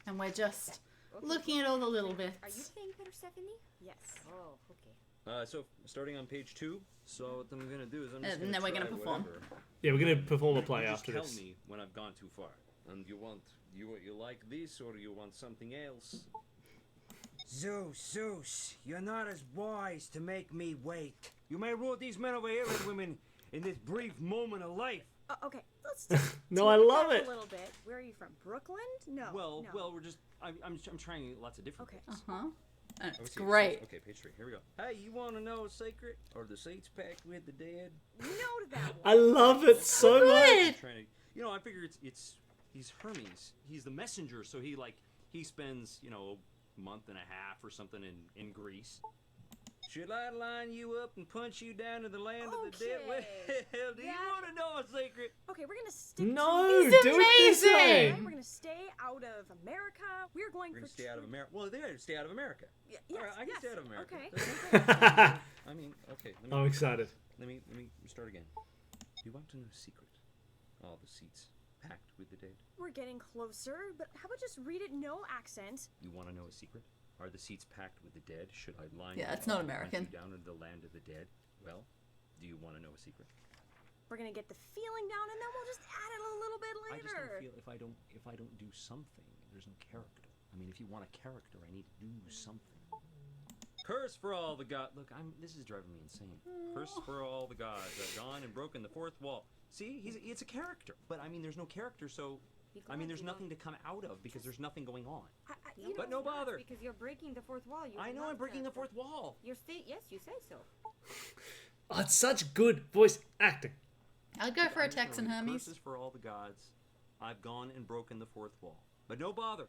and we're just looking at all the little bits. Are you playing Persephone? Yes. Oh, okay. So starting on page 2. So what I'm gonna do is I'm just And then we're gonna perform. whatever. Yeah, we're gonna perform a play You after just this. tell me when I've gone too far. And you like this or you want something else? Zeus, you're not as wise to make me wait. You may rule these men over here and women in this brief moment of life. Okay, let's just No, I love back it. a little bit. Where are you from? Brooklyn? No. Well, no. we're just I'm trying lots of different Okay. things. Uh-huh. Oh, It's see, great. Okay, page 3. Here we go. Hey, you want to know a secret? Or the seats packed with the dead? No to that one. I love it so much. I'm trying to, I figure he's Hermes. He's the messenger, so he spends, a month and a half or something in Greece. Should I line you up and punch you down to the land of the dead? Well, do you want to know a secret? Okay, we're gonna stick No, to... do it this way. We're gonna stay out of America. We're going We're for... gonna stay out of America. Well, they gotta stay out of America. Yes, All right, I can yes. stay out of America. Okay. I mean, okay. I'm excited. Let me start again. Do you want to know a secret? All the seats packed with the dead. We're getting closer, but how about just read it no accent? You want to know a secret? Are the seats packed with the dead? Should I line Yeah, you it's not up and American. punch you down into the land of the dead? Well, do you want to know a secret? We're gonna get the feeling down, and then we'll just add it a little bit I just don't later. feel if I don't do something, there's no character. I mean, if you want a character, I need to do something. Curse for all the gods. Look, this is driving me insane. Curse for all the gods that gone and broken the fourth wall. See, it's a character, but I mean, there's no charter, so I mean, there's nothing to come out of because there's nothing going on. But no bother. Because you're breaking the fourth wall. I know I'm breaking the fourth wall. Yes, you say so. Oh, it's such good voice acting. I'll go for a I'm just Texan gonna read, Hermes. Curses for all the gods. I've gone and broken the fourth wall. But no bother.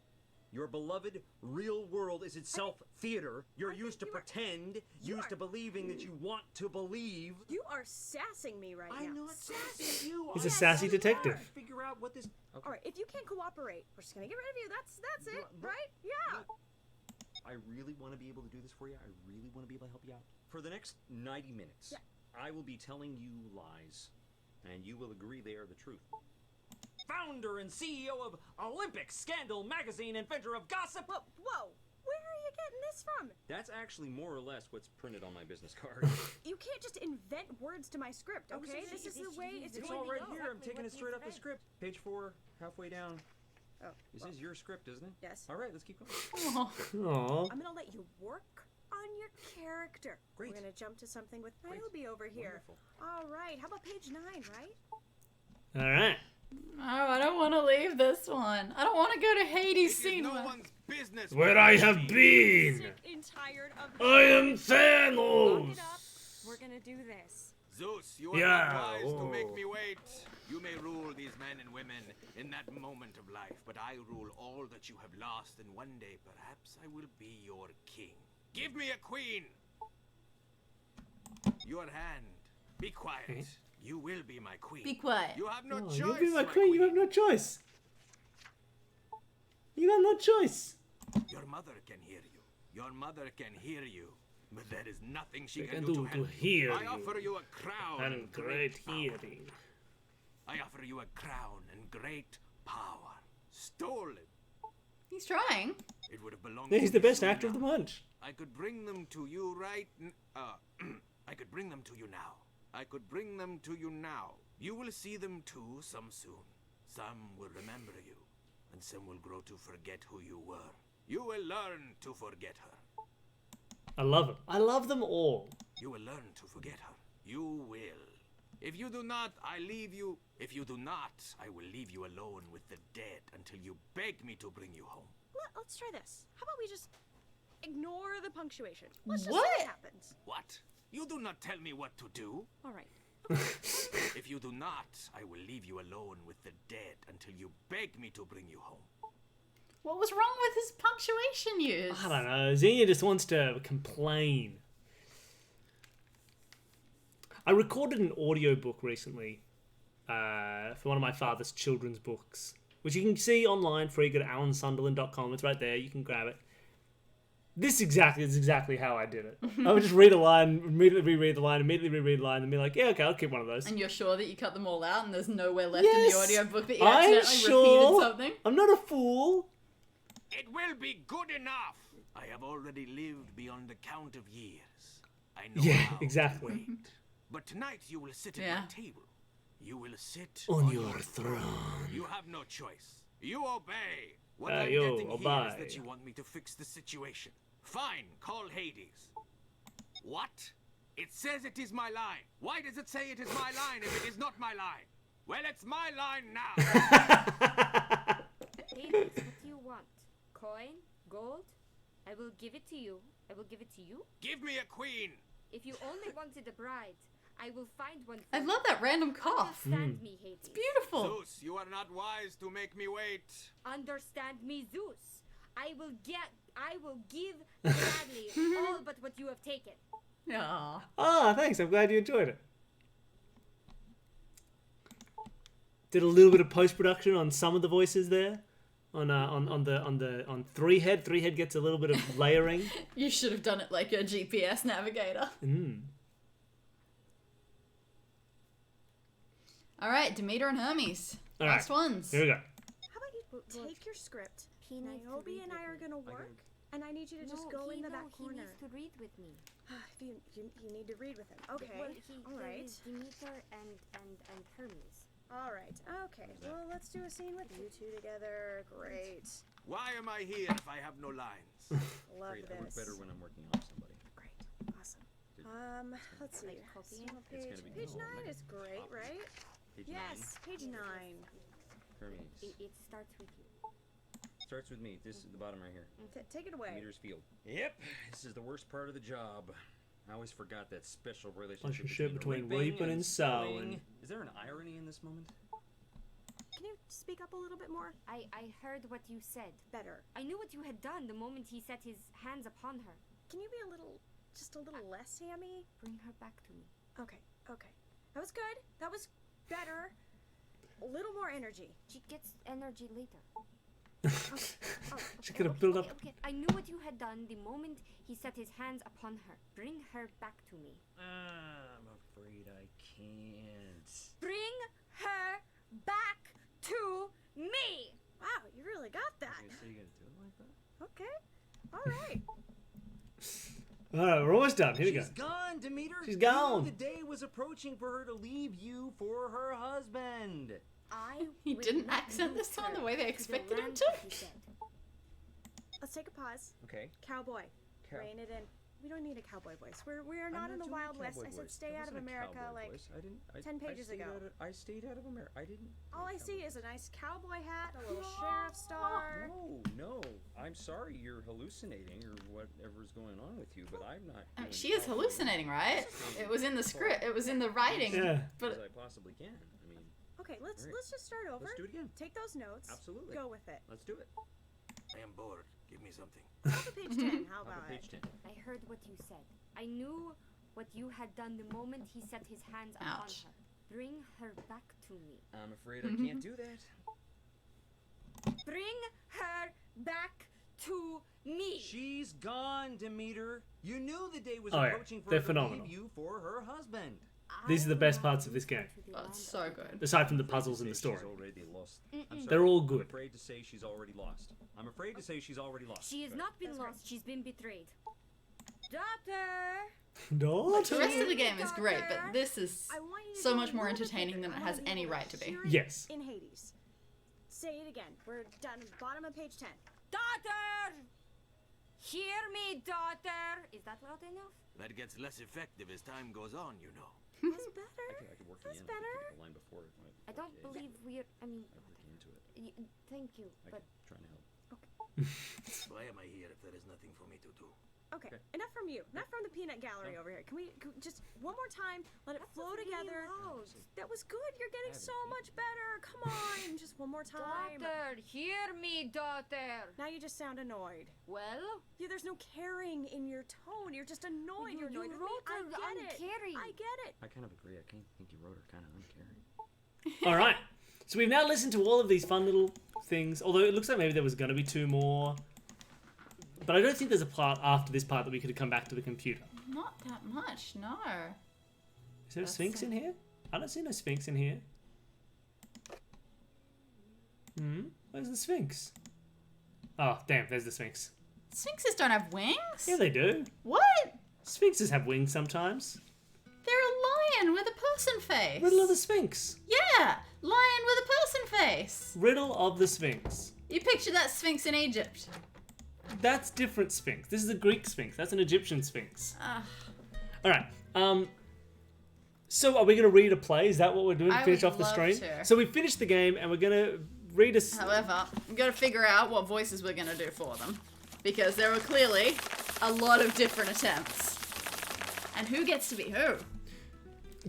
Your beloved real world is itself theater. You're used to pretend, used to believing that you want to believe. You are sassing me right now. I'm not sassing you. He's a sassy detective. Figure out what this. Okay. All right, if you can't cooperate, we're just gonna get rid of you. That's it, right? Yeah. I really want to be able to do this for you. I really want to be able to help you out. For the next 90 minutes, I will be telling you lies, and you will agree they are the truth. Founder and CEO of Olympic Scandal Magazine, inventor of gossip. Whoa! Where are you getting this from? That's actually more or less what's printed on my business card. You can't just invent words to my script, okay? This is the way it's It's going all to right go. here. I'm taking it straight off the script. Page 4, halfway down. Oh. This is your script, isn't it? Yes. All right, let's keep going. Aww. I'm gonna let you work on your character. Great. We're gonna jump to something with Niobe over here. Wonderful. All right. How about page 9, right? All right. Oh, I don't want to leave this one. I don't want to go to Hades scene no one. one's business. Where I have been. Sick and tired of. I am Lock Thanos. it up. We're gonna do this. Zeus, you are Yeah, not wise to oh. make me wait. You may rule these men and women in that moment of life, but I rule all that you have lost, and one day perhaps I will be your king. Give me a queen! Your hand. Be quiet. You will be my queen. Be quiet. You have no choice. You'll be my queen. You have no choice. You have no choice. Your mother can hear you. Your mother can hear you. But there is nothing she can do to help you. I offer you a crown and great hearing. I offer you a crown and great power. Stolen. He's trying. It would have belonged Yeah, he's to the best you actor of the now. bunch. I could bring them to you right I could bring them to you now. I could bring them to you now. You will see them too some soon. Some will remember you, and some will grow to forget who you were. You will learn to forget her. I love them. I love them all. You will learn to forget her. You will. If you do not, I leave you. If you do not, I will leave you alone with the dead until you beg me to bring you home. Let's try this. How about we just ignore the punctuation? Let's just What? see what happens. What? You do not tell me what to do. All right. If you do not, I will leave you alone with the dead until you beg me to bring you home. What was wrong with his punctuation use? I don't know. Xenia just wants to complain. I recorded an audiobook recently for one of my father's children's books, which you can see online free. Go to alansunderland.com. It's right there. You can grab it. This is exactly how I did it. I would just read a line, immediately reread the line, immediately reread the line, and be like, yeah, okay, I'll keep one of those. And you're sure that you cut them all out and there's nowhere left in the audiobook that you I'm accidentally sure. repeated something? I'm not a fool. It will be good enough. I have already lived beyond the count of years. I know how exactly. to wait. But tonight you will sit at my table. You will sit on your throne. You have no choice. You obey. What I'm you getting here is obey. that you want me to fix the situation. Fine, call Hades. What? It says it is my line. Why does it say it is my line if it is not my line? Well, it's my line now. Hades, what do you want? Coin? Gold? I will give it to you. I will give it to you. Give me a queen. If you only wanted a bride, I will find one for I you. love that random cough. Understand me, Hades. It's beautiful. Zeus, you are not wise to make me wait. Understand me, Zeus. I will give gladly all but what you have taken. Aww. Ah, thanks. I'm glad you enjoyed it. Did a little bit of post production on some of the voices there, on Three Head. Three Head gets a little bit of layering. You should have done it like a GPS navigator. All right, Demeter and Hermes. All Last right, ones. Here we go. How about you take your script? Niobe and I are gonna work, and I need you to just go in the back corner. He needs to read with me. you need to read with him. Okay. Well, All right. Demeter and Hermes. All right. Okay. Well, let's do a scene with you two together. Great. Why am I here if I have no lines? Love Great, I work this. better when I'm working off somebody. Great. Awesome. Let's see. copying? Single It's page. gonna be Page no, 9 like is great, right? Page Yes. Page 9. Hermes. It starts with you. Starts with me. This is the bottom right here. Take it away. Meters field. Yep. This is the worst part of the job. I always forgot that special relationship between raping raping and sewing. Is there an irony in this moment? Can you speak up a little bit more? I heard what you said. Better. I knew what you had done the moment he set his hands upon her. Can you be just a little less hammy? Bring her back to me. Okay. That was good. That was better. A little more energy. She gets energy later. She's gonna build up. Okay. I knew what you had done the moment he set his hands upon her. Bring her back to me. I'm afraid I can't. Bring her back to me! Wow, you really got that. So you gonna do it like that? Okay. All right. Alright, we're almost done. Here we go. She's gone, Demeter. She's gone. The day was approaching for her to leave you for her husband. He didn't accent this time the way they expected him to. Let's take a pause. Okay. Cowboy. Rein it in. We don't need a cowboy voice. We're not in the Wild West. I said stay out of America like 10 pages ago. I stayed out of America. I didn't. All I see is a nice cowboy hat, a little sheriff star. No. I'm sorry you're hallucinating or whatever's going on with you, but I'm not. She is hallucinating, right? It was in the script. It was in the writing. Yeah. But as I possibly can. I mean, Okay, let's just start over. Let's do it again. Take those notes. Absolutely. Go with it. Let's do it. I am bored. Give me something. Top of page 10. How about Page it? 10. I heard what you said. I knew what you had done the moment he set his hands upon Ouch. her. Bring her back to me. I'm afraid I can't do that. Bring her back to me. She's gone, Demeter. You knew the day was Oh, yeah. approaching for They're her to phenomenal. leave you for her husband. These are the best parts of this game, Oh, it's so good. aside from the puzzles and the story. She's already lost. I'm They're all I'm good. afraid to say she's already lost. I'm afraid to say she's already lost. She has not been lost. She's been betrayed. Daughter. The rest of the game is great, but this is I want you to so go much more a little bit entertaining bigger. than it I has wanna be any able to right to be. hear it Yes. In Hades. Say it again. We're down at the bottom of page 10. Daughter. Hear me, daughter. Is that loud enough? That gets less effective as time goes on, you know. That's better. I could work That's in better. the line before it. I don't believe we're. I mean, Working into it. thank you, but Trying to help. Why am I here if there is nothing for me to do? Okay, enough from you. Not from the peanut gallery over here. Can we just one more time let it flow together? That was good. You're getting so much better. Come on, just one more time. daughter, hear me, daughter. Now you just sound annoyed. Well, Yeah, there's no caring in your tone. You're just annoyed. You're annoyed with me. I get it. uncaring. I get it. I kind of agree. I think you wrote her kind of uncaring. All right. So we've now listened to all of these fun little things. Although it looks like maybe there was going to be 2 more. But I don't think there's a part after this part that we could have come back to the computer. Not that much, no. Is there a Sphinx in here? I don't see no Sphinx in here. Where's the Sphinx? Oh, damn, there's the Sphinx. Sphinxes don't have wings? Yeah, they do. What? Sphinxes have wings sometimes. They're a lion with a person face. Riddle of the Sphinx. Yeah, lion with a person face. Riddle of the Sphinx. You picture that Sphinx in Egypt. That's different Sphinx. This is a Greek Sphinx. That's an Egyptian Sphinx. Ugh. All right. So are we going to read a play? Is that what we're doing to I finish would off the love stream? to. So we finished the game and we're going to read a... However, we've got to figure out what voices we're going to do for them. Because there were clearly a lot of different attempts. And who gets to be who?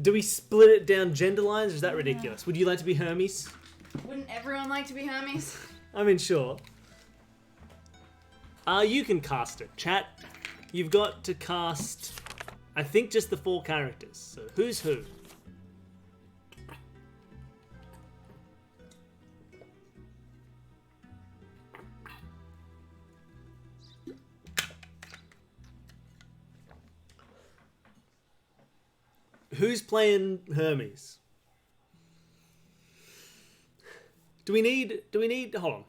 Do we split it down gender lines or is that ridiculous? Would you like to be Hermes? Wouldn't everyone like to be Hermes? I mean, sure. You can cast it. Chat, you've got to cast, I think, just the 4 characters. So who's who? Who's playing Hermes? Do we need, hold on.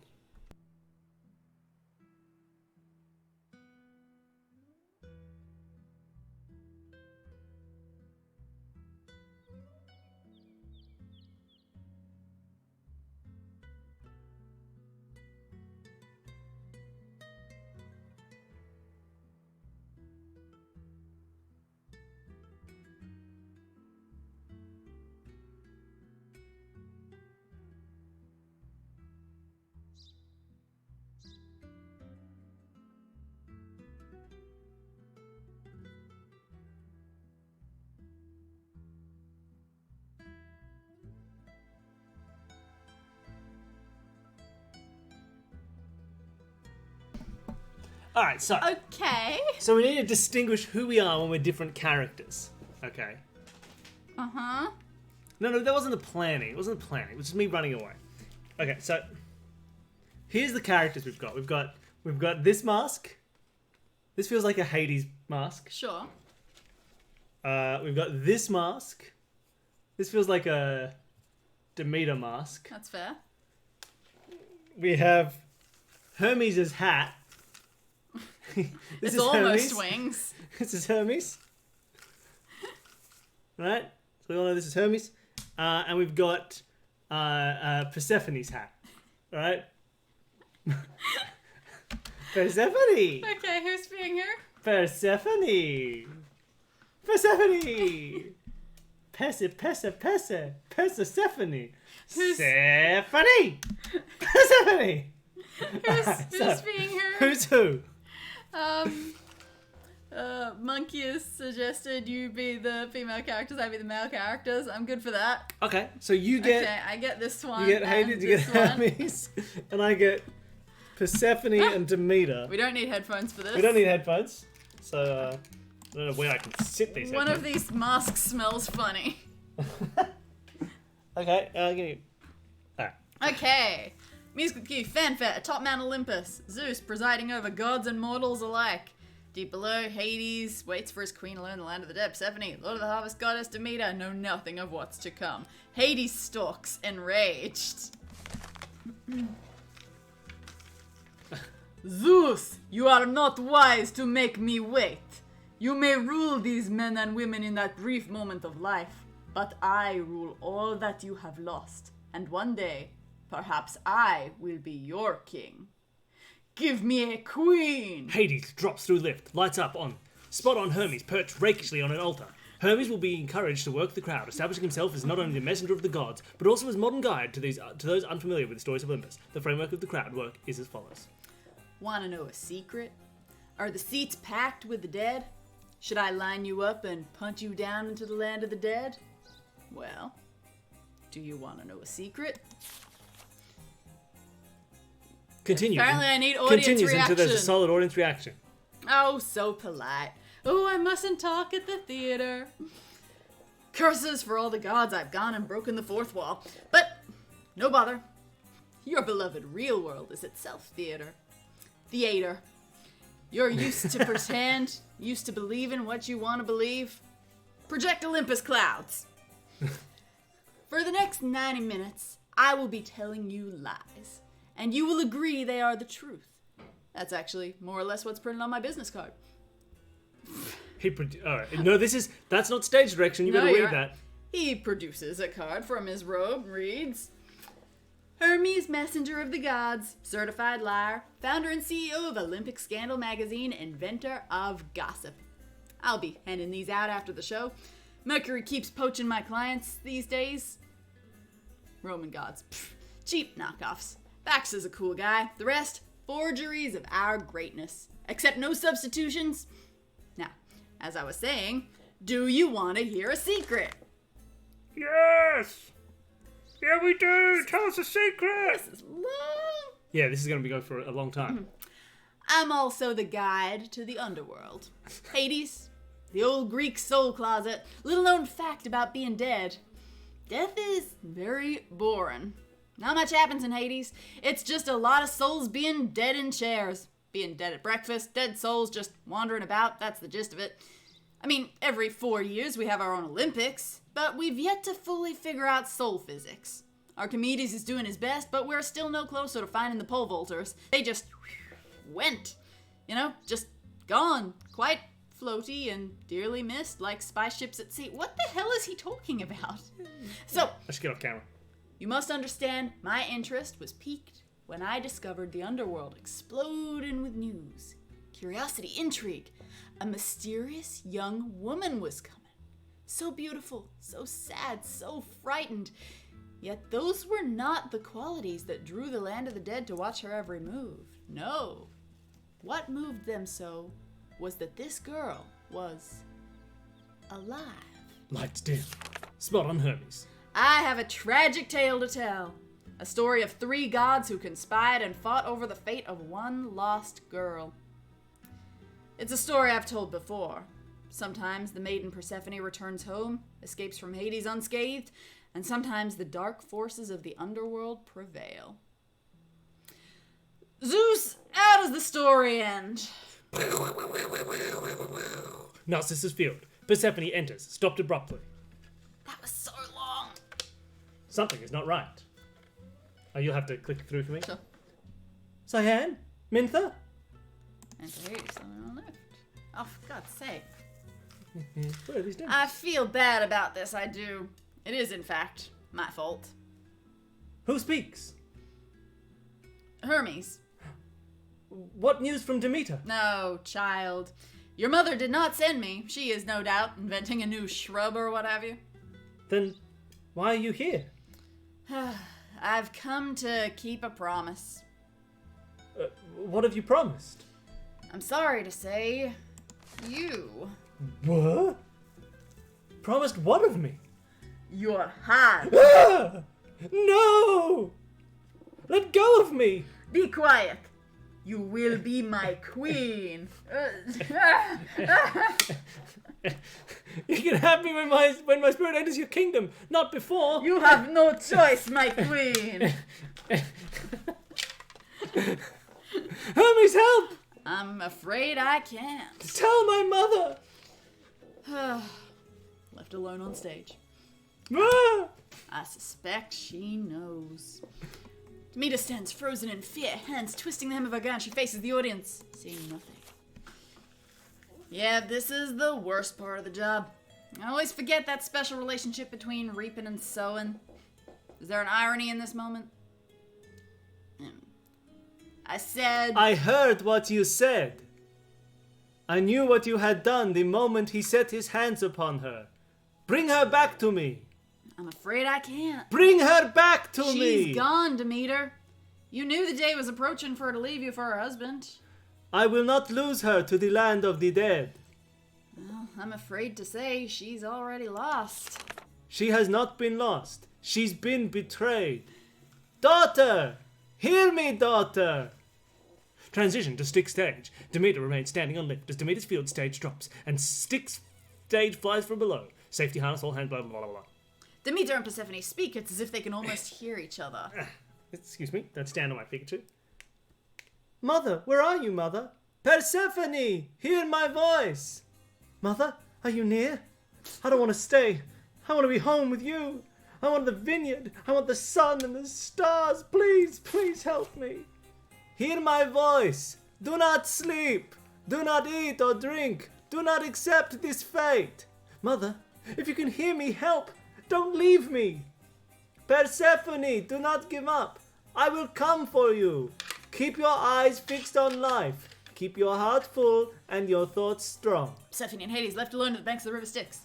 All right, so Okay. so we need to distinguish who we are when we're different characters. Okay. Uh-huh. No, that wasn't the planning. It wasn't the planning. It was just me running away. Okay, so here's the characters we've got. We've got this mask. This feels like a Hades mask. Sure. We've got this mask. This feels like a Demeter mask. That's fair. We have Hermes' hat. It's almost wings. This is Hermes. Right? So we all know this is Hermes. And we've got Persephone's hat. Right? Persephone! Okay, who's being who? Persephone! Persephone! Persephone! Persephone! Persephone! Who's being who? Who's who? Monkey has suggested you be the female characters, I be the male characters. I'm good for that. Okay, so you get... Okay, I get this one. You get Hades, you get Hermes, and I get Persephone and Demeter. We don't need headphones for this. We don't need headphones, so I don't know where I can sit these One headphones. of these masks smells funny. Okay, give me... Alright. Okay. Musical cue, fanfare, atop Mount Olympus. Zeus presiding over gods and mortals alike. Deep below, Hades waits for his queen alone in the land of the dead. Persephone, Lord of the Harvest goddess Demeter, know nothing of what's to come. Hades stalks, enraged. Zeus, you are not wise to make me wait. You may rule these men and women in that brief moment of life, but I rule all that you have lost. And one day, perhaps I will be your king. Give me a queen! Hades drops through lift, lights up on. Spot on Hermes perched rakishly on an altar. Hermes will be encouraged to work the crowd, establishing himself as not only the messenger of the gods, but also as modern guide to those unfamiliar with the stories of Olympus. The framework of the crowd work is as follows. Want to know a secret? Are the seats packed with the dead? Should I line you up and punt you down into the land of the dead? Well, do you want to know a secret? Continue. Apparently I need audience Continues reaction. until there's a solid audience reaction. Oh, so polite. Oh, I mustn't talk at the theater. Curses for all the gods I've gone and broken the fourth wall. But, no bother. Your beloved real world is itself theater. Theater. You're used to pretend, used to believe in what you want to believe. Project Olympus clouds. For the next 90 minutes, I will be telling you lies. And you will agree they are the truth. That's actually more or less what's printed on my business card. Alright, no, that's not stage direction, you better read that. He produces a card from his robe, reads, Hermes, messenger of the gods, certified liar, founder and CEO of Olympic Scandal magazine, inventor of gossip. I'll be handing these out after the show. Mercury keeps poaching my clients these days. Roman gods. Pfft, cheap knockoffs. Bax is a cool guy. The rest, forgeries of our greatness. Except no substitutions. Now, as I was saying, do you want to hear a secret? Yes! Yeah, we do! Tell us a secret! This is long. Yeah, this is going to go for a long time. I'm also the guide to the underworld. Hades, the old Greek soul closet. Little known fact about being dead. Death is very boring. Not much happens in Hades. It's just a lot of souls being dead in chairs. Being dead at breakfast, dead souls just wandering about, that's the gist of it. I mean, every 4 years we have our own Olympics, but we've yet to fully figure out soul physics. Archimedes is doing his best, but we're still no closer to finding the pole vaulters. They just went. You know, just gone. Quite floaty and dearly missed, like spy ships at sea. What the hell is he talking about? So, I should get off camera. You must understand, my interest was piqued when I discovered the underworld exploding with news. Curiosity, intrigue. A mysterious young woman was coming. So beautiful, so sad, so frightened. Yet those were not the qualities that drew the land of the dead to watch her every move. No. What moved them so was that this girl was alive. Lights dim. Spot on Hermes. I have a tragic tale to tell. A story of 3 gods who conspired and fought over the fate of one lost girl. It's a story I've told before. Sometimes the maiden Persephone returns home, escapes from Hades unscathed, and sometimes the dark forces of the underworld prevail. Zeus, how does the story end? Narcissus Field. Persephone enters, stopped abruptly. That was so long. Something is not right. Oh, you'll have to click through for me. Sure. Cyan? Mintha? And Hades on the left. Oh, for God's sake. What are these doing? I feel bad about this, I do. It is, in fact, my fault. Who speaks? Hermes. What news from Demeter? No, child. Your mother did not send me. She is, no doubt, inventing a new shrub or what have you. Then why are you here? I've come to keep a promise. What have you promised? I'm sorry to say, You. What? Promised what of me? Your hand. Ah! No! Let go of me! Be quiet. You will be my queen. You can have me when my spirit enters your kingdom, not before. You have no choice, my queen. Hermes, help! I'm afraid I can't. Tell my mother! Left alone on stage. Ah! I suspect she knows. Demeter stands frozen in fear, hands twisting the hem of her gown. She faces the audience, seeing nothing. Yeah, this is the worst part of the job. I always forget that special relationship between reaping and sowing. Is there an irony in this moment? I said... I heard what you said. I knew what you had done the moment he set his hands upon her. Bring her back to me. I'm afraid I can't. Bring her back to me. She's gone, Demeter. You knew the day was approaching for her to leave you for her husband. I will not lose her to the land of the dead. Well, I'm afraid to say she's already lost. She has not been lost. She's been betrayed. Daughter! Hear me, daughter! Transition to Stick stage. Demeter remains standing on lift as Demeter's field stage drops, and Stick's stage flies from below. Safety harness, all hands, blah, blah, blah, blah. Demeter and Persephone speak. It's as if they can almost hear each other. Excuse me, don't stand on my Pikachu. Mother, where are you, Mother? Persephone, hear my voice. Mother, are you near? I don't want to stay. I want to be home with you. I want the vineyard. I want the sun and the stars. Please, please help me. Hear my voice. Do not sleep. Do not eat or drink. Do not accept this fate. Mother, if you can hear me, help. Don't leave me. Persephone, do not give up. I will come for you. Keep your eyes fixed on life. Keep your heart full and your thoughts strong. Persephone and Hades left alone at the banks of the river Styx.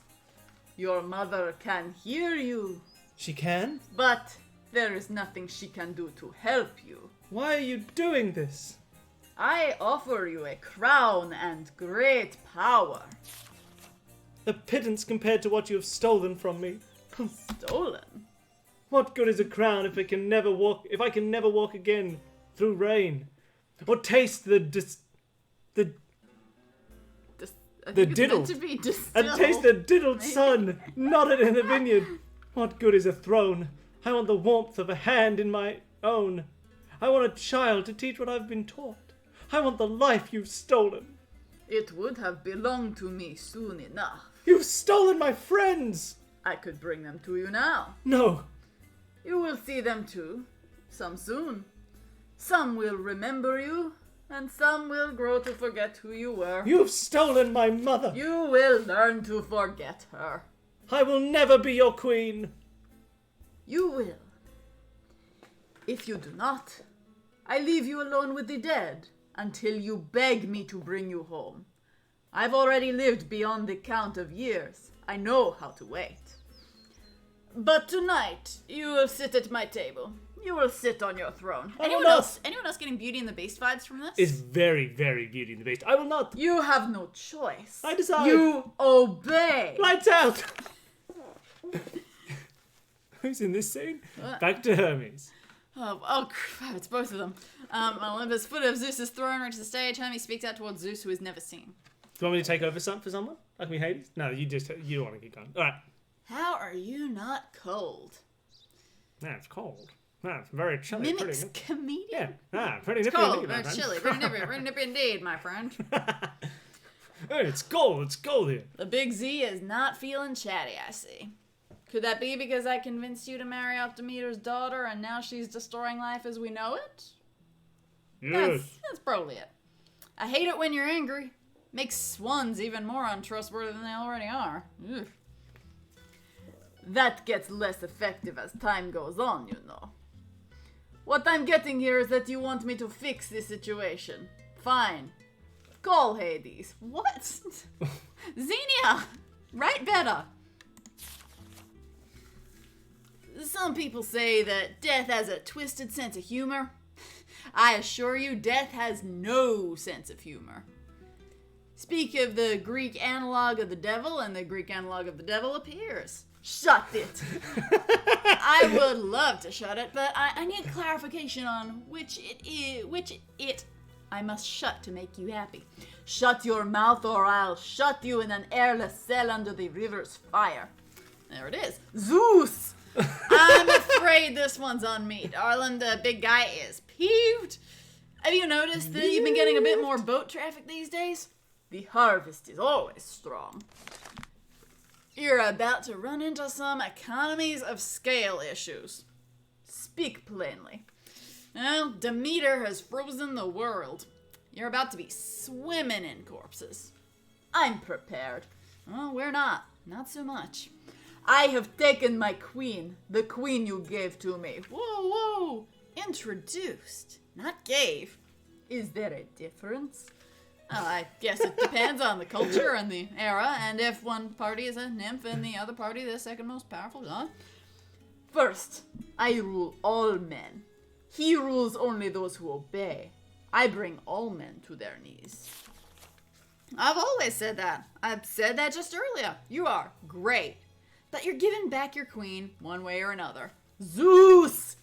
Your mother can hear you. She can? But there is nothing she can do to help you. Why are you doing this? I offer you a crown and great power. A pittance compared to what you have stolen from me. Stolen? What good is a crown if I can never walk again through rain, or taste the diddled, and taste the diddled sun nodded in the vineyard? What good is a throne? I want the warmth of a hand in my own. I want a child to teach what I've been taught. I want the life you've stolen. It would have belonged to me soon enough. You've stolen my friends! I could bring them to you now. No. You will see them too. Some soon. Some will remember you, and some will grow to forget who you were. You've stolen my mother. You will learn to forget her. I will never be your queen. You will. If you do not, I leave you alone with the dead until you beg me to bring you home. I've already lived beyond the count of years. I know how to wait. But tonight, you will sit at my table. You will sit on your throne. Anyone else getting Beauty and the Beast vibes from this? It's very, very Beauty and the Beast. I will not. You have no choice. I decide. You obey. Lights out. Who's in this scene? Back to Hermes. Oh crap, it's both of them. Olympus, foot of Zeus's throne, reaches the stage. Hermes speaks out towards Zeus, who is never seen. Do you want me to take over for someone? Like me, Hades? No, you don't want to keep going. All right. How are you not cold? Nah, it's cold. Nah, it's very chilly. Mimics comedian? Yeah, nah, pretty nippy. Cold, it's chilly, very nippy indeed, my friend. Hey, it's cold here. The big Z is not feeling chatty, I see. Could that be because I convinced you to marry off Demeter's daughter and now she's destroying life as we know it? Yes. That's probably it. I hate it when you're angry. Makes swans even more untrustworthy than they already are. Ugh. That gets less effective as time goes on, you know. What I'm getting here is that you want me to fix this situation. Fine. Call Hades. What? Xenia! Write better. Some people say that death has a twisted sense of humor. I assure you, death has no sense of humor. Speak of the Greek analog of the devil, and the Greek analog of the devil appears. Shut it. I would love to shut it, but I need clarification on which it I must shut to make you happy. Shut your mouth or I'll shut you in an airless cell under the river's fire. There it is. Zeus! I'm afraid this one's on me, darling. The big guy is peeved. Have you noticed that you've been getting a bit more boat traffic these days? The harvest is always strong. You're about to run into some economies of scale issues. Speak plainly. Well, Demeter has frozen the world. You're about to be swimming in corpses. I'm prepared. Well, we're not. Not so much. I have taken my queen, the queen you gave to me. Whoa, whoa. Introduced, not gave. Is there a difference? I guess it depends on the culture and the era, and if one party is a nymph and the other party the second most powerful god. First, I rule all men. He rules only those who obey. I bring all men to their knees. I've always said that. I've said that just earlier. You are great. But you're giving back your queen one way or another. Zeus!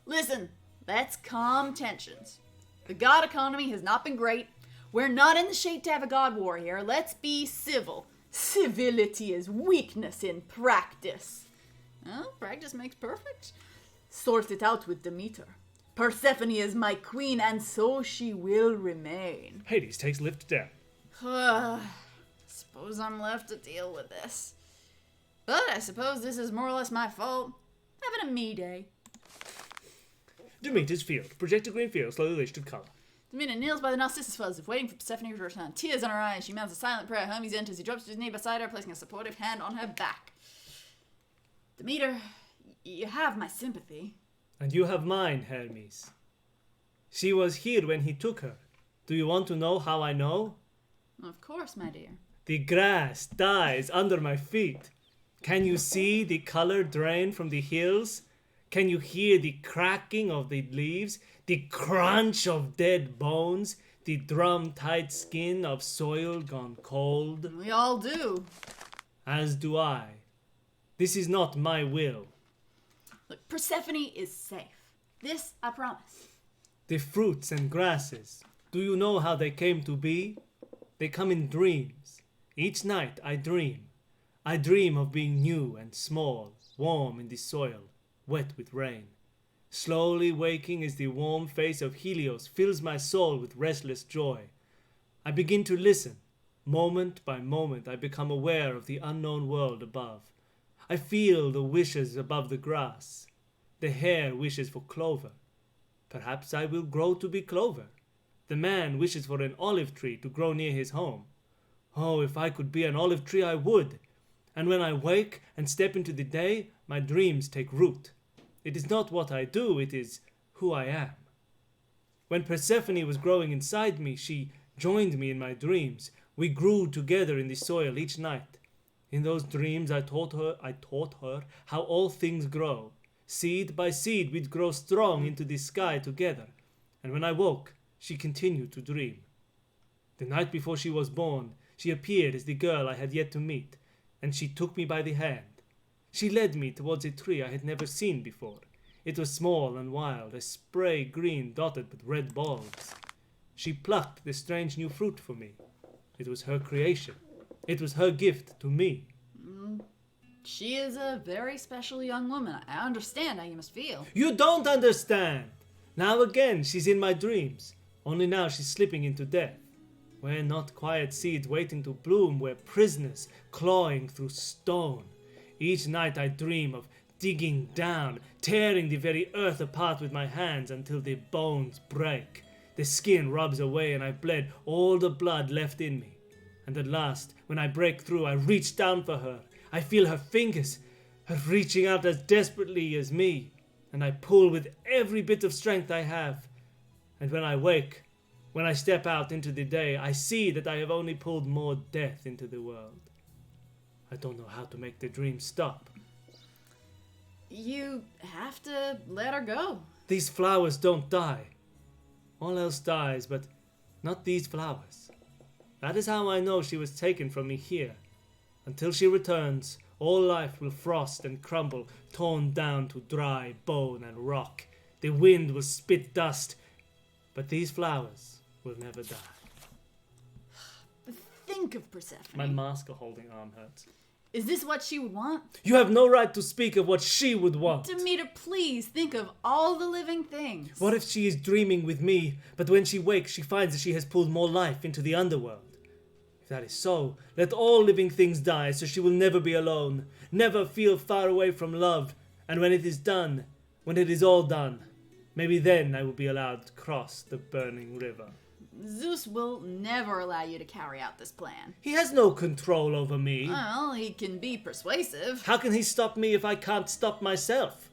Listen, let's calm tensions. The god economy has not been great. We're not in the shape to have a god war here. Let's be civil. Civility is weakness in practice. Well, practice makes perfect. Sort it out with Demeter. Persephone is my queen, and so she will remain. Hades takes lift down. Suppose I'm left to deal with this. But I suppose this is more or less my fault. Having a me day. Demeter's field. Projected green field, slowly lit of colour. Demeter kneels by the Narcissus fuzz, waiting for Persephone to return. Tears in her eyes, she mounts a silent prayer. Hermes enters. He drops to his knee beside her, placing a supportive hand on her back. Demeter, you have my sympathy. And you have mine, Hermes. She was here when he took her. Do you want to know how I know? Of course, my dear. The grass dies under my feet. Can you see the color drain from the hills? Can you hear the cracking of the leaves? The crunch of dead bones? The drum-tight skin of soil gone cold? We all do. As do I. This is not my will. Look, Persephone is safe. This I promise. The fruits and grasses, do you know how they came to be? They come in dreams. Each night I dream. I dream of being new and small, warm in the soil, wet with rain. Slowly waking as the warm face of Helios fills my soul with restless joy. I begin to listen. Moment by moment I become aware of the unknown world above. I feel the wishes above the grass. The hare wishes for clover. Perhaps I will grow to be clover. The man wishes for an olive tree to grow near his home. Oh, if I could be an olive tree, I would. And when I wake and step into the day, my dreams take root. It is not what I do, it is who I am. When Persephone was growing inside me, she joined me in my dreams. We grew together in the soil each night. In those dreams I taught her how all things grow. Seed by seed we'd grow strong into the sky together. And when I woke, she continued to dream. The night before she was born, she appeared as the girl I had yet to meet, and she took me by the hand. She led me towards a tree I had never seen before. It was small and wild, a spray green dotted with red bulbs. She plucked the strange new fruit for me. It was her creation. It was her gift to me. She is a very special young woman. I understand how you must feel. You don't understand! Now again, she's in my dreams. Only now she's slipping into death. We're not quiet seeds waiting to bloom. We're prisoners clawing through stone. Each night I dream of digging down, tearing the very earth apart with my hands until the bones break. The skin rubs away and I've bled all the blood left in me. And at last, when I break through, I reach down for her. I feel her fingers, her reaching out as desperately as me. And I pull with every bit of strength I have. And when I wake, when I step out into the day, I see that I have only pulled more death into the world. I don't know how to make the dream stop. You have to let her go. These flowers don't die. All else dies, but not these flowers. That is how I know she was taken from me here. Until she returns, all life will frost and crumble, torn down to dry bone and rock. The wind will spit dust, but these flowers will never die. Think of Persephone. My mask holding arm hurts. Is this what she would want? You have no right to speak of what she would want. Demeter, please think of all the living things. What if she is dreaming with me, but when she wakes she finds that she has pulled more life into the underworld? If that is so, let all living things die so she will never be alone, never feel far away from love, and when it is done, when it is all done, maybe then I will be allowed to cross the burning river. Zeus will never allow you to carry out this plan. He has no control over me. Well, he can be persuasive. How can he stop me if I can't stop myself?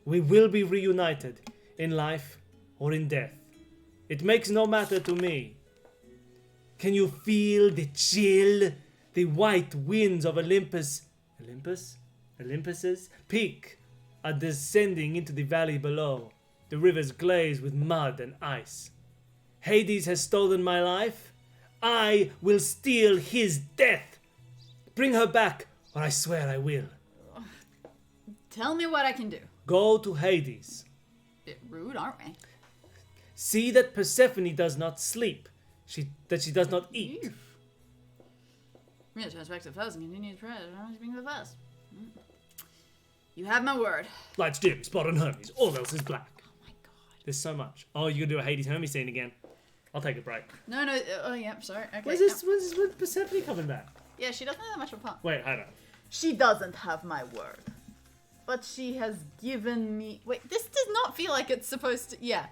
We will be reunited, in life or in death. It makes no matter to me. Can you feel the chill? The white winds of Olympus's peak are descending into the valley below. The rivers glaze with mud and ice. Hades has stolen my life. I will steal his death. Bring her back, or I swear I will. Tell me what I can do. Go to Hades. Bit rude, aren't we? See that Persephone does not sleep. That she does not eat. Yeah, to respect the foes and continue to pray. Being the first. You have my word. Lights dim, spot on Hermes. All else is black. Oh my god. There's so much. Oh, you're gonna do a Hades Hermes scene again. I'll take a break. No. Oh, yeah. Sorry. Okay. When's Persephone coming back? Yeah, she doesn't have that much of a part. Wait, hold on. She doesn't have my word, but she has given me. Wait, this does not feel like it's supposed to. Yeah.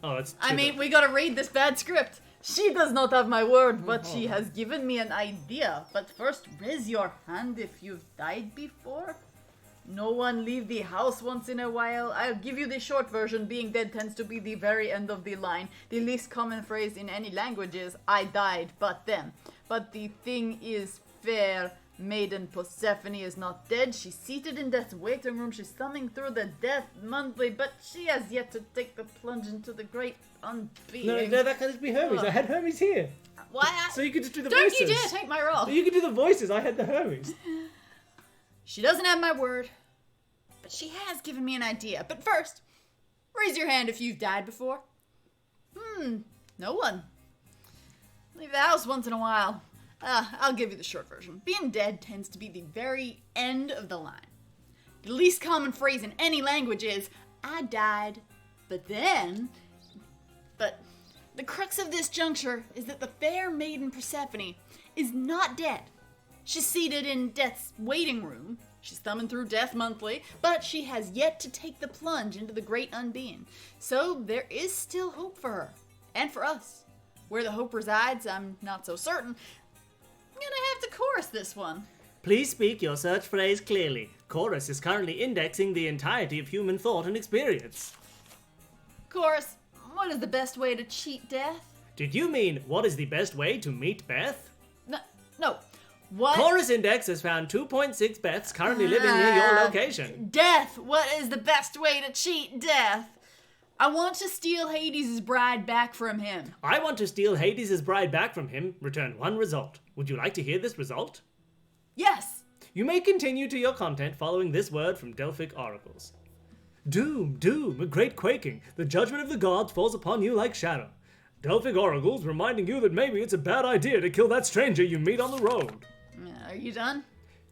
Oh, it's. I mean, we gotta read this bad script. She does not have my word, but she has given me an idea. But first, raise your hand if you've died before. No one leave the house once in a while. I'll give you the short version. Being dead tends to be the very end of the line. The least common phrase in any language is, I died, but then. But the thing is fair. Maiden Persephone is not dead. She's seated in death's waiting room. She's thumbing through the death monthly, but she has yet to take the plunge into the great unbeing. No, that can't be Hermes. I had Hermes here. Why? So you could just do the Don't voices. Don't you dare take my role. You could do the voices. I had the Hermes. She doesn't have my word, but she has given me an idea. But first, raise your hand if you've died before. No one. Leave the house once in a while. I'll give you the short version. Being dead tends to be the very end of the line. The least common phrase in any language is, I died, but then. But the crux of this juncture is that the fair maiden Persephone is not dead. She's seated in death's waiting room. She's thumbing through Death Monthly, but she has yet to take the plunge into the great unbeing. So there is still hope for her, and for us. Where the hope resides, I'm not so certain. I'm gonna have to chorus this one. Please speak your search phrase clearly. Chorus is currently indexing the entirety of human thought and experience. Chorus, what is the best way to cheat death? Did you mean, what is the best way to meet Beth? No. What? Chorus Index has found 2.6 Beths currently living near your location. Death! What is the best way to cheat death? I want to steal Hades' bride back from him. I want to steal Hades' bride back from him. Return one result. Would you like to hear this result? Yes! You may continue to your content following this word from Delphic oracles. Doom, doom, a great quaking. The judgment of the gods falls upon you like shadow. Delphic oracles reminding you that maybe it's a bad idea to kill that stranger you meet on the road. Are you done?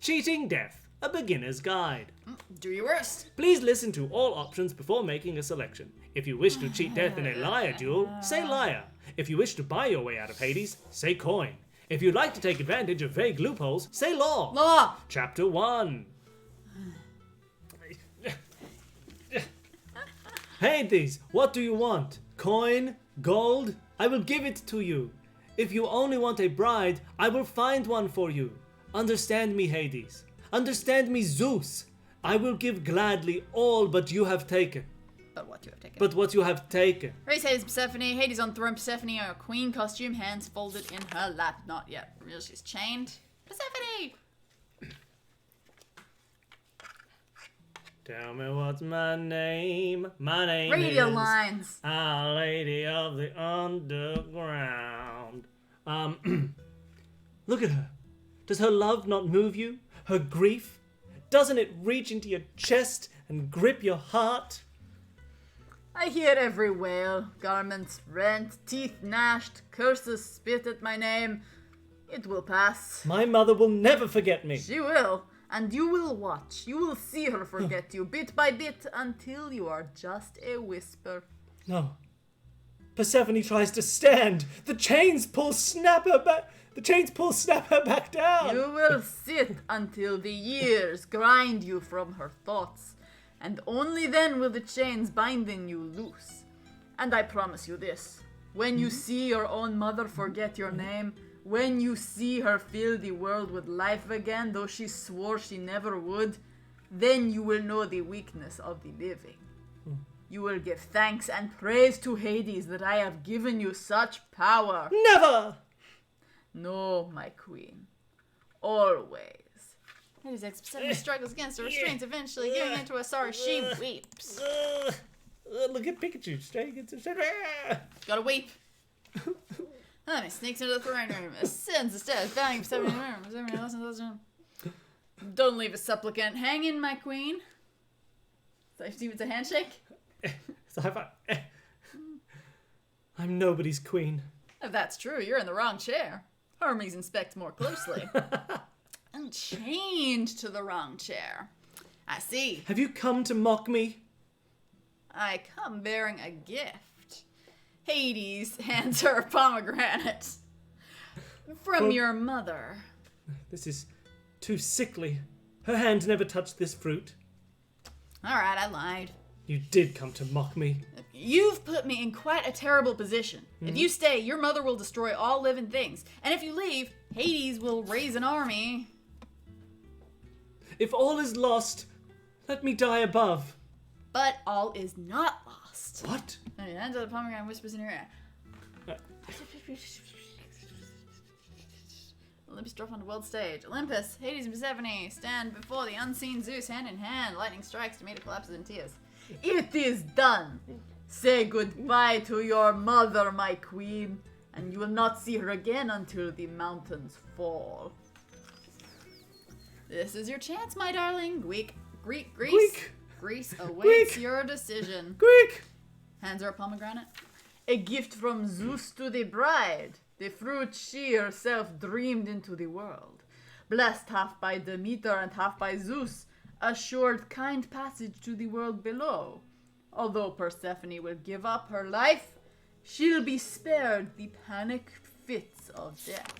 Cheating death, a beginner's guide. Do your worst. Please listen to all options before making a selection. If you wish to cheat death in a liar duel, say liar. If you wish to buy your way out of Hades, say coin. If you'd like to take advantage of vague loopholes, say law. Law. Chapter 1. Hades, what do you want? Coin? Gold? I will give it to you. If you only want a bride, I will find one for you. Understand me, Hades. Understand me, Zeus. I will give gladly all but you have taken. But what you have taken. But what you have taken. Raise Hades, Persephone. Hades on throne. Persephone in a queen costume, hands folded in her lap. Not yet. Real, she's chained. Persephone! Tell me what's my name. My name Radio is lines. Our Lady of the Underground. Look at her. Does her love not move you? Her grief? Doesn't it reach into your chest and grip your heart? I hear every wail, garments rent, teeth gnashed, curses spit at my name. It will pass. My mother will never forget me. She will, and you will watch. You will see her forget you bit by bit until you are just a whisper. No. Persephone tries to stand. The chains pull snap her back. The chains pull snap her back down. You will sit until the years grind you from her thoughts. And only then will the chains binding you loose. And I promise you this, when you see your own mother forget your name, when you see her fill the world with life again, though she swore she never would, then you will know the weakness of the living. You will give thanks and praise to Hades that I have given you such power. Never! No, my queen. Always. Hades Persephone struggles against the restraints, eventually giving into a sorrow. She weeps. Look at Pikachu straight against the shadow. Gotta weep. He sneaks into the throne room, ascends the stairs, bowing Persephone in the room. Don't leave a supplicant hanging, my queen. So it's a handshake? It's a high five. I'm nobody's queen. If that's true, you're in the wrong chair. Hermes inspects more closely. And chained to the wrong chair. I see. Have you come to mock me? I come bearing a gift. Hades hands her a pomegranate. From your mother. This is too sickly. Her hand never touched this fruit. Alright, I lied. You did come to mock me. You've put me in quite a terrible position. If you stay, your mother will destroy all living things. And if you leave, Hades will raise an army. If all is lost, let me die above. But all is not lost. What? And the end of the pomegranate whispers in your ear. Olympus drop on the world stage. Olympus, Hades, and Persephone stand before the unseen Zeus hand in hand. Lightning strikes, Demeter collapses in tears. It is done. Say goodbye to your mother, my queen, and you will not see her again until the mountains fall. This is your chance, my darling. Greece awaits your decision. Greek! Hands her a pomegranate. A gift from Zeus to the bride, the fruit she herself dreamed into the world. Blessed half by Demeter and half by Zeus, assured kind passage to the world below. Although Persephone will give up her life, she'll be spared the panic fits of death.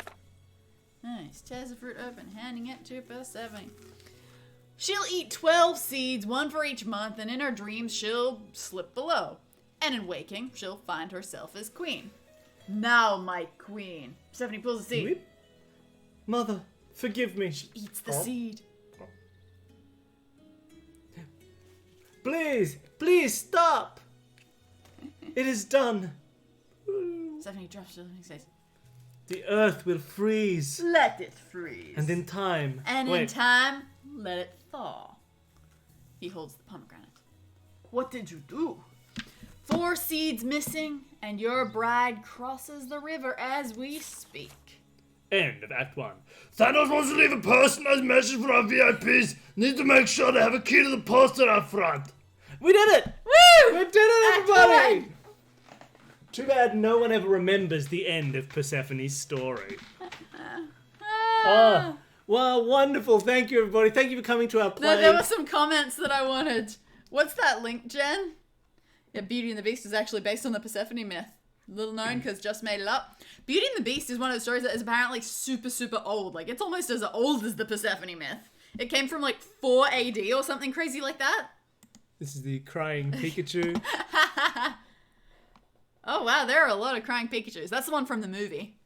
Nice. Tears the fruit open, handing it to Persephone. She'll eat 12 seeds, one for each month, and in her dreams she'll slip below. And in waking, she'll find herself as queen. Now, my queen. Persephone pulls the seed. Weep. Mother, forgive me. She eats the seed. Please, please stop. It is done. Persephone drops to the face. The earth will freeze. Let it freeze. And in time. In time, let it thaw. He holds the pomegranate. What did you do? 4 seeds missing, and your bride crosses the river as we speak. End of Act 1. Thanos wants to leave a personalized message for our VIPs. Need to make sure they have a key to the poster out front. We did it! Woo! We did it, everybody! Act 1. Too bad no one ever remembers the end of Persephone's story. Oh, well, wonderful. Thank you, everybody. Thank you for coming to our play. No, there were some comments that I wanted. What's that link, Jen? Yeah, Beauty and the Beast is actually based on the Persephone myth. Little known because just made it up. Beauty and the Beast is one of the stories that is apparently super, super old. Like, it's almost as old as the Persephone myth. It came from like 4 AD or something crazy like that. This is the crying Pikachu. Oh, wow, there are a lot of crying Pikachus. That's the one from the movie.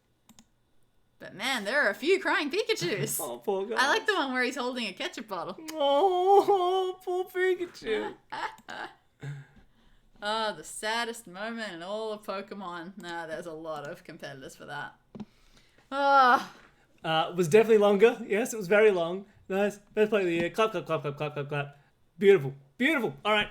But man, there are a few crying Pikachus. Oh, poor guy. I like the one where he's holding a ketchup bottle. Oh, poor Pikachu. Oh, the saddest moment in all of Pokemon. Nah, there's a lot of competitors for that. Ah. It was definitely longer. Yes, it was very long. Nice. Best play of the year. Clap, clap, clap, clap, clap, clap, clap. Beautiful. Beautiful. All right.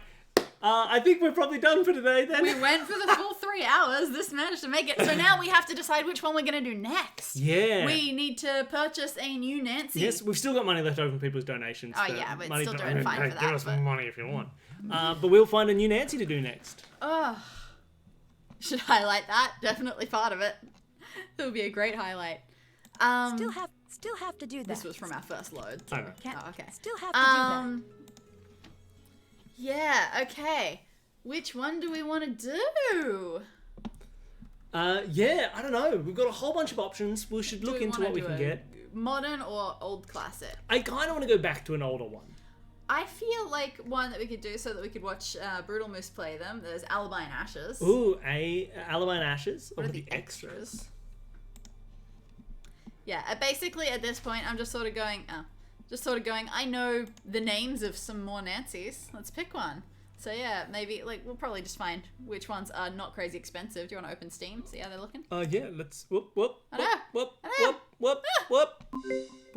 I think we're probably done for today then. We went for the full 3 hours. This managed to make it. So now we have to decide which one we're going to do next. Yeah. We need to purchase a new Nancy. Yes, we've still got money left over from people's donations. Oh, for yeah, we're money still to- doing fine hey, for that, Give us but- money if you want. But we'll find a new Nancy to do next. Oh, should highlight that. Definitely part of it. It would be a great highlight. Still have to do that. This was from our first load. I know. Oh, okay. Still have to do that. Yeah, okay. Which one do we want to do? Yeah, I don't know. We've got a whole bunch of options. We should Do look we into wanna what we do can a get. Modern or old classic? I kind of want to go back to an older one. I feel like one that we could do so that we could watch Brutal Moose play them. There's Alibi and Ashes. Ooh, Alibi and Ashes. What or are the extras? Yeah, basically at this point, I'm just sort of going, I know the names of some more Nancys. Let's pick one. So yeah, maybe, like, we'll probably just find which ones are not crazy expensive. Do you want to open Steam? See how they're looking? Yeah, let's... Whoop. I know. What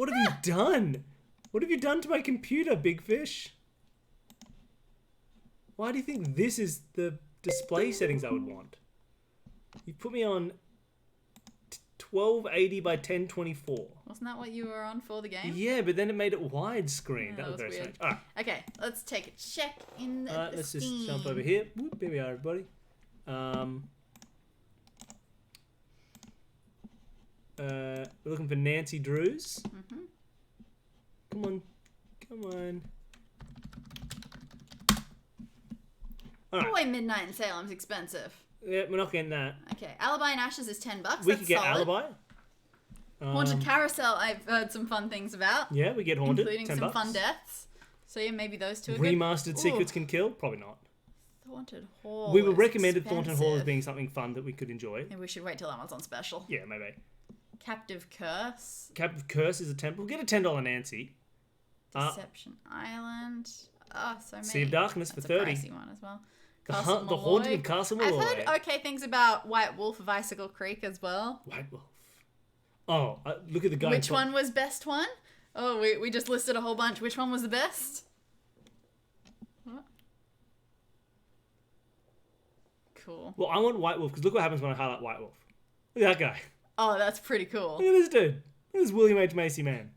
have you done? What have you done to my computer, Big Fish? Why do you think this is the display settings I would want? You put me on 1280 by 1024. Wasn't that what you were on for the game? Yeah, but then it made it widescreen. Yeah, that was very weird. strange. All right. Okay, let's take a check in the Let's Steam. just jump over here. Whoop, here we are, everybody. We're looking for Nancy Drews. Mm-hmm. Come on. All right. Boy, Midnight in Salem's expensive. Yeah, we're not getting that. Okay, Alibi and Ashes is $10. We That's could get solid. Alibi. Haunted Carousel, I've heard some fun things about. Yeah, we get Haunted. Including $10. some fun deaths. So yeah, maybe those two are good. Remastered Secrets Can Kill? Probably not. Haunted Hall. We were is recommended Thornton Hall as expensive. being something fun that we could enjoy. Maybe we should wait till that one's on special. Yeah, maybe. Captive Curse. Captive Curse is a temple. We'll get a $10 Nancy. Deception Island. Oh, so many. Sea of Darkness That's for a 30. pricey one as well. The Castle Haunting Malloy. of Castle I've Malloy. heard okay things about White Wolf of Icicle Creek as well. White Wolf. Oh, look at the guy. Which one was best one? Oh, we just listed a whole bunch. Which one was the best? What? Cool. Well, I want White Wolf because look what happens when I highlight White Wolf. Look at that guy. Oh, that's pretty cool. Look at this dude. Look at this William H. Macy man.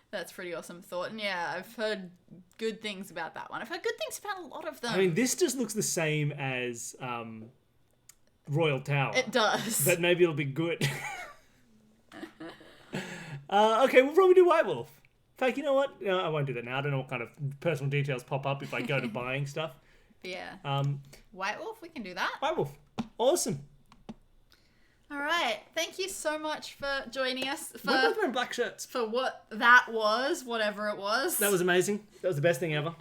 That's pretty awesome thought. And yeah, I've heard good things about that one. I've heard good things about a lot of them. I mean, this just looks the same as Royal Tower. It does. But maybe it'll be good. Okay, we'll probably do White Wolf. In fact, you know what? No, I won't do that now. I don't know what kind of personal details pop up if I go to buying stuff. Yeah. White Wolf, we can do that. White Wolf. Awesome. All right. Thank you so much for joining us. We're both wearing black shirts. For what that was, whatever it was. That was amazing. That was the best thing ever.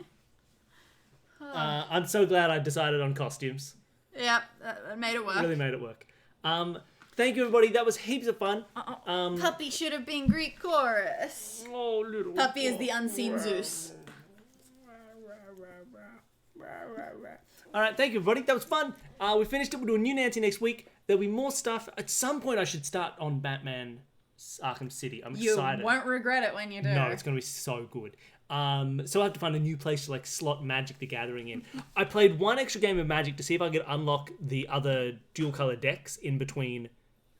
I'm so glad I decided on costumes. Yep, that made it work. Really made it work. Thank you, everybody. That was heaps of fun. Puppy should have been Greek chorus. Oh, little Puppy is the unseen Zeus. All right, thank you, everybody. That was fun. We finished it. We'll do a new Nancy next week. There'll be more stuff. At some point, I should start on Batman Arkham City. I'm excited. You won't regret it when you do. No, it's going to be so good. So I have to find a new place to like slot Magic the Gathering in. I played one extra game of Magic to see if I could unlock the other dual color decks in between.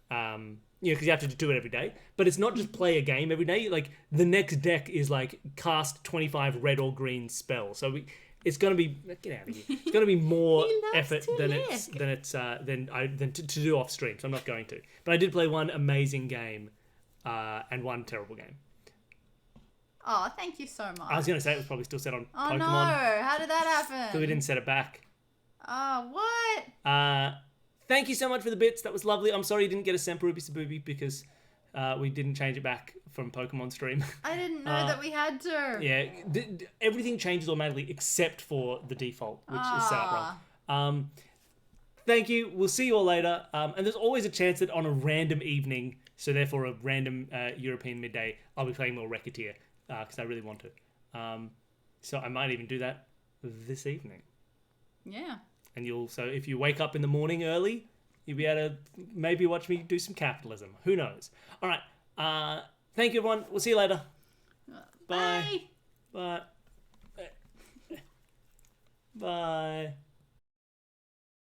Because you have to do it every day. But it's not just play a game every day. Like the next deck is like cast 25 red or green spells. So it's going to be get out of here. It's going to be more effort than to do off stream. So I'm not going to. But I did play one amazing game and one terrible game. Oh, thank you so much. I was going to say it was probably still set on Oh Pokemon. no! How did that happen? So we didn't set it back. Oh, what? Thank you so much for the bits. That was lovely. I'm sorry you didn't get a Semperubi Sabubi because we didn't change it back from Pokemon stream. I didn't know that we had to. Yeah, everything changes automatically except for the default, which is set up wrong. Thank you. We'll see you all later. And there's always a chance that on a random evening, so therefore a random European midday, I'll be playing more Racketeer because I really want to. So I might even do that this evening. Yeah. And so if you wake up in the morning early, you'll be able to maybe watch me do some capitalism. Who knows? All right. Thank you, everyone. We'll see you later. Bye. Bye. Bye. Bye.